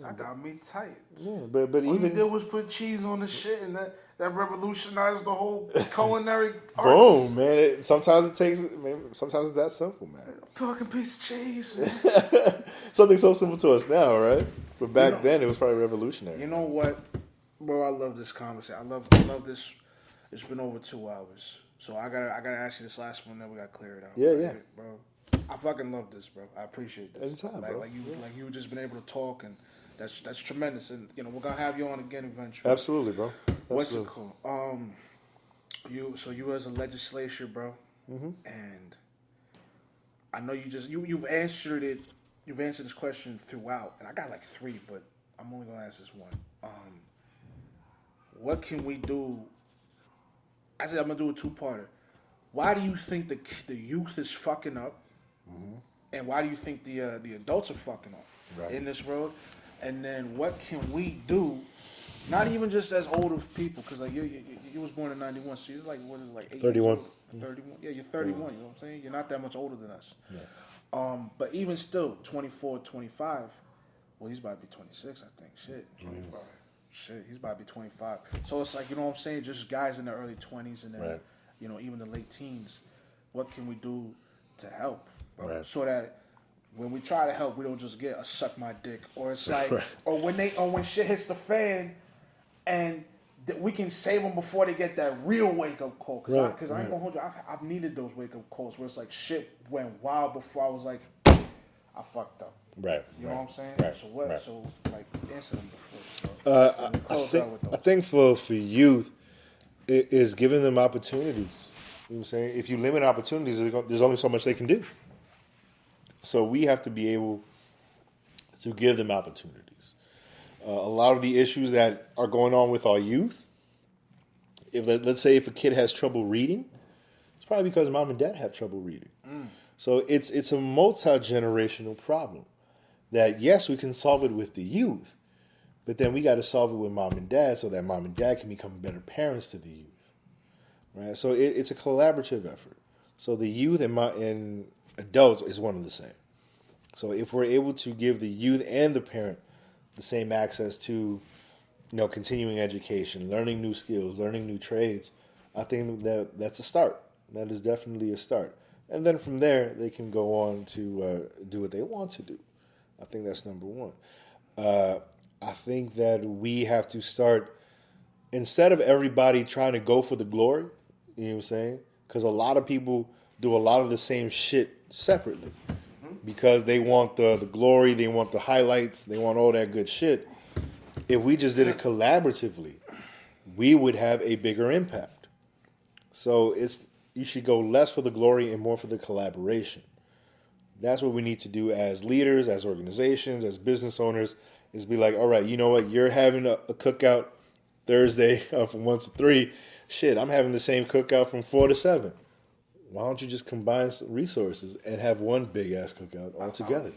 I got me tight. Yeah, but All you even did was put cheese on the shit, and that revolutionized the whole culinary arts. boom, man. Sometimes it's that simple, man. Fucking piece of cheese. Man. Something so simple to us now, right? But back then it was probably revolutionary. You know what, bro? I love this conversation. I love this. It's been over 2 hours, so I gotta ask you this last one. Then we gotta clear it out. Yeah, right? yeah. bro. I fucking love this, bro. I appreciate this. Anytime, like, bro. Like you just been able to talk, and that's tremendous. And you know we're gonna have you on again eventually. Absolutely, bro. What's it Absolutely. called? You as a legislature, bro, Mm-hmm. and I know you've answered it. You've answered this question throughout, and I got like 3, but I'm only gonna ask this one. What can we do? I said I'm gonna do a 2-parter. Why do you think the youth is fucking up, and why do you think the adults are fucking up in this road? And then what can we do? Not even just as older people, because like you was born in '91, so you're like what is it, like 8 31. years old? 31. Yeah, you're 31. You know what I'm saying? You're not that much older than us. But even still, 24, 25. Well, he's about to be 26, I think. Shit, 25. Shit, he's about to be 25. So it's like, you know what I'm saying? Just guys in the early 20s and then, Right. you know, even the late teens. What can we do to help, bro? Right. So that when we try to help, we don't just get a suck my dick, or it's like, Right. or when shit hits the fan, and we can save them before they get that real wake up call. Because I ain't gonna hold you. I've needed those wake up calls where it's like shit went wild before I was like, I fucked up. Right. You know what I'm saying? Right. So what? Right. So like answer them before. So we close out with I those. think for youth, it is giving them opportunities. You know what I'm saying? If you limit opportunities, there's only so much they can do. So we have to be able to give them opportunities. A lot of the issues that are going on with our youth, let's say if a kid has trouble reading, it's probably because mom and dad have trouble reading. So it's a multi-generational problem that, yes, we can solve it with the youth, but then we got to solve it with mom and dad so that mom and dad can become better parents to the youth. Right? So it's a collaborative effort. So the youth and adults is one and the same. So if we're able to give the youth and the parent the same access to, continuing education, learning new skills, learning new trades, I think that's a start. That is definitely a start. And then from there, they can go on to do what they want to do. I think that's number one. I think that we have to start, instead of everybody trying to go for the glory, you know what I'm saying? Because a lot of people do a lot of the same shit separately. Because they want the glory, they want the highlights, they want all that good shit. If we just did it collaboratively, we would have a bigger impact. So you should go less for the glory and more for the collaboration. That's what we need to do as leaders, as organizations, as business owners, is be like, all right, you know what? You're having a cookout Thursday from 1 to 3. Shit, I'm having the same cookout from 4 to 7. Why don't you just combine some resources and have one big ass cookout all together?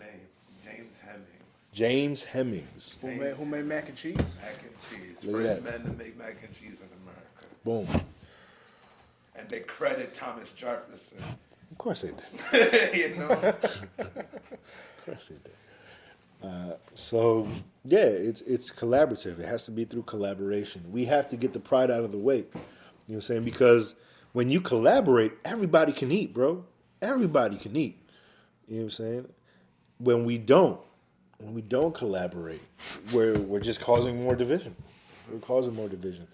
James Hemmings. James Hemings. Who made mac and cheese? Mac and cheese. Look at First that. man to make mac and cheese in America. Boom. And they credit Thomas Jefferson. Of course they did. You know? Of course they did. So yeah, it's collaborative. It has to be through collaboration. We have to get the pride out of the way. You know what I'm saying? Because when you collaborate, everybody can eat, bro. Everybody can eat. You know what I'm saying? When we don't collaborate, we're just causing more division. We're causing more division.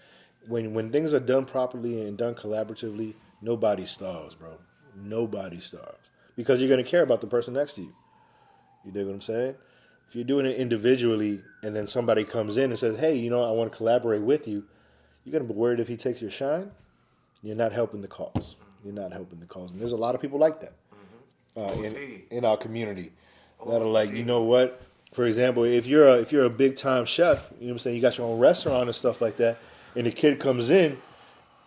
When things are done properly and done collaboratively, nobody starves, bro. Nobody starves. Because you're going to care about the person next to you. You dig what I'm saying? If you're doing it individually and then somebody comes in and says, hey, you know, I want to collaborate with you, you're going to be worried if he takes your shine. You're not helping the cause. You're not helping the cause. And there's a lot of people like that in our community that are like, you know what? For example, if you're a big time chef, you know what I'm saying, you got your own restaurant and stuff like that, and the kid comes in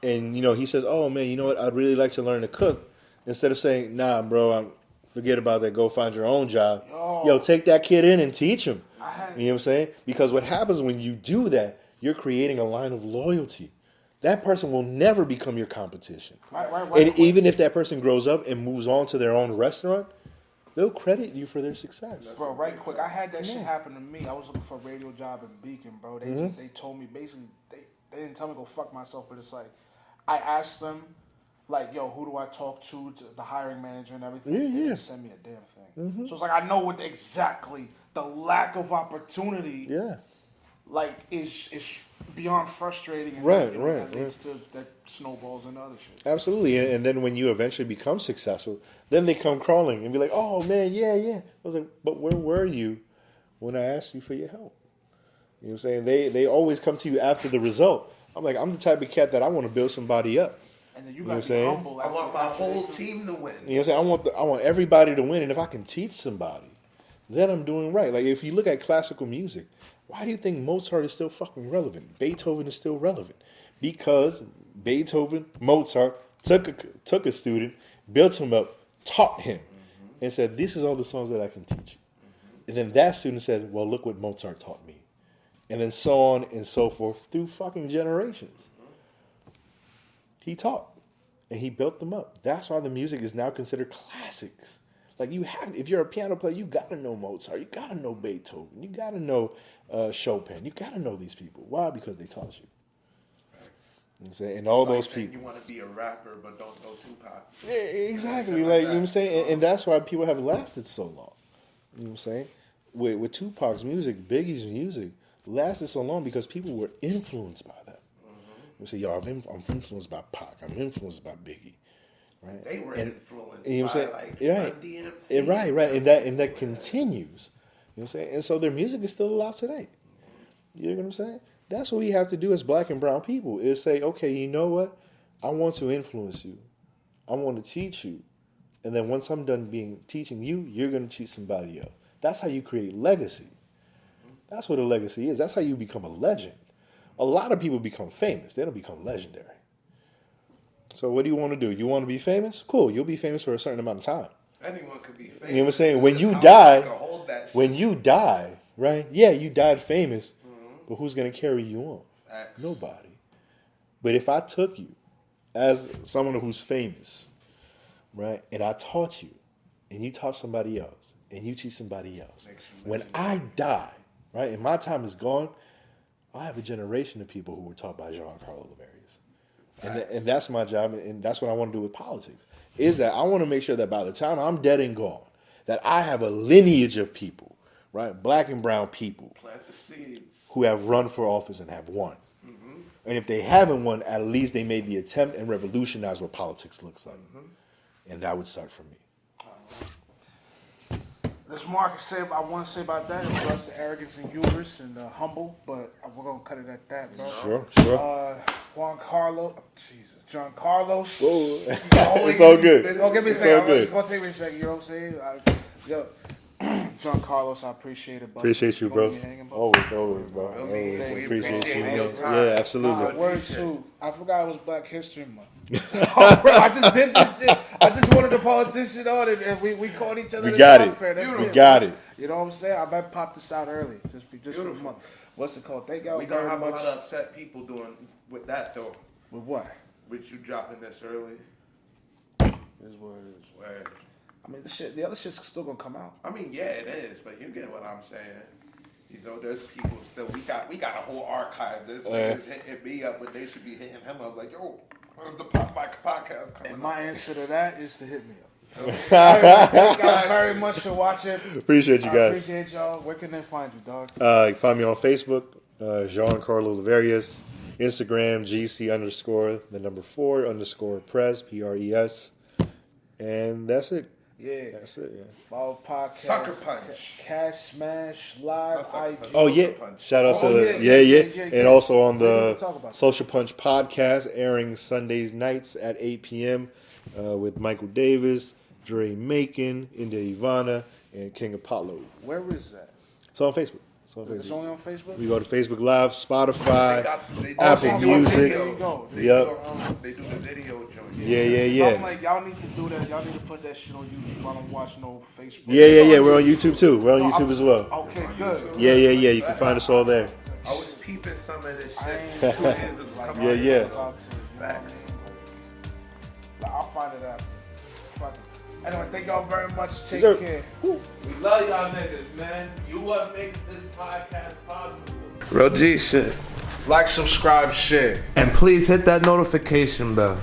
and, you know, he says, oh man, you know what? I'd really like to learn to cook. Instead of saying, nah, bro, forget about that. Go find your own job. Yo, take that kid in and teach him. You know what I'm saying? Because what happens when you do that, you're creating a line of loyalty. That person will never become your competition. And even if that person grows up and moves on to their own restaurant, they'll credit you for their success. Bro, right quick, I had that shit happen to me. I was looking for a radio job in Beacon, bro. They told me basically, they didn't tell me to go fuck myself, but it's like, I asked them, like, yo, who do I talk to the hiring manager and everything? They didn't send me a damn thing. So it's like, I know what exactly the lack of opportunity like is beyond frustrating, and that leads to that snowballs and other shit. Absolutely, and then when you eventually become successful, then they come crawling and be like, "Oh man, yeah." I was like, "But where were you when I asked you for your help?" You know what I'm saying? They always come to you after the result. I'm like, I'm the type of cat that I want to build somebody up. And then you got to be humble. I want my whole team to win. You know what I'm saying? I want everybody to win, and if I can teach somebody, then I'm doing right. Like if you look at classical music, why do you think Mozart is still fucking relevant? Beethoven is still relevant because Mozart took a student, built him up, taught him, and said, "This is all the songs that I can teach you." And then that student said, "Well, look what Mozart taught me," and then so on and so forth through fucking generations. He taught, and he built them up. That's why the music is now considered classics. Like if you're a piano player, you gotta know Mozart, you gotta know Beethoven, you gotta know Chopin, you gotta know these people. Why? Because they taught you. You know what I'm saying? And all those people. You want to be a rapper, but don't know Tupac. Yeah, exactly. Like you know what I'm saying, and that's why people have lasted so long. You know what I'm saying? With Tupac's music, Biggie's music lasted so long because people were influenced by them. You say, yo, I'm influenced by Pac. I'm influenced by Biggie. Right? They were influenced you know by like DMC. Right. And that continues. You know what I'm saying? And so their music is still alive today. You know what I'm saying? That's what we have to do as black and brown people is say, okay, you know what? I want to influence you. I want to teach you. And then once I'm done teaching you, you're going to teach somebody else. That's how you create legacy. That's what a legacy is. That's how you become a legend. A lot of people become famous. They don't become legendary. So what do you want to do? You want to be famous? Cool. You'll be famous for a certain amount of time. Anyone could be famous. You know what I'm saying? When you die, right? Yeah, you died famous, but who's going to carry you on? Nobody. But if I took you as someone who's famous, right, and I taught you, and you taught somebody else, and you teach somebody else, when I die, right, and my time is gone, I have a generation of people who were taught by Giancarlos Llaverias. And that's my job, and that's what I want to do with politics, is that I want to make sure that by the time I'm dead and gone, that I have a lineage of people, right, black and brown people, plant the seeds, who have run for office and have won. And if they haven't won, at least they made the attempt and revolutionized what politics looks like. And that would start from me. There's more I want to say about that. It's less arrogance and hubris and humble, but we're going to cut it at that, bro. Sure. Giancarlos. Whoa. It's all good. It's going to give me a second. It's going to take me a second, you know what I'm saying? Giancarlos, I appreciate it. Appreciate you, bro. Hanging, Always, bro. Bro, Always we appreciate appreciate you, your man. time. Yeah, absolutely. Words too. I forgot it was Black History Month. Oh, bro, I just did this shit. I just wanted the politician on it, and we called each other. We got it. Fair. That's We got bro. it. You know what I'm saying? I might pop this out early, just for a month. What's it called? Thank y'all We gonna very have a much. lot of upset people doing with that though. With what? With you dropping this early. Is what it is. Where, I mean, the other shit's still gonna come out. I mean, yeah, it is, but you get what I'm saying. You know, there's people still. We got a whole archive. There's niggas hitting me up, but they should be hitting him up. Like, yo, where's the my podcast coming? And my answer to that is to hit me up. Appreciate Thank y'all very much for watching. you I guys. appreciate y'all. Where can they find you, dog? You can find me on Facebook, Giancarlos Llaverias. Instagram, GC_4_press, PRES. And that's it. Yeah. That's it, yeah. Follow podcast. Sucker Punch. Cash Smash Live Not Sucker IG. Punch. Oh, yeah. Social Punch. Shout out to Oh, the, yeah. yeah. And also on We didn't the talk about that. Social Punch podcast, airing Sundays nights at 8 p.m. With Michael Davis, Dre Macon, India Ivana, and King Apollo. Where is that? It's on Facebook. It's only on Facebook? We go to Facebook Live, Spotify, They Apple do a Music. video. There you go. They Yep. They do the video joint. Yeah. I'm like, y'all need to do that. Y'all need to put that shit on YouTube. I don't watch no Facebook. Yeah. We're on YouTube too. We're on YouTube as well. Okay, good. Yeah. You can find us all there. I was peeping some of this I shit ain't 2 years ago. Come on. Yeah. Facts. I'll find it after. Fuck it. Anyway, thank y'all very much. Take Sir. care. We love y'all niggas, man. You what makes this podcast possible. Real G shit. Like, subscribe, share. And please hit that notification bell.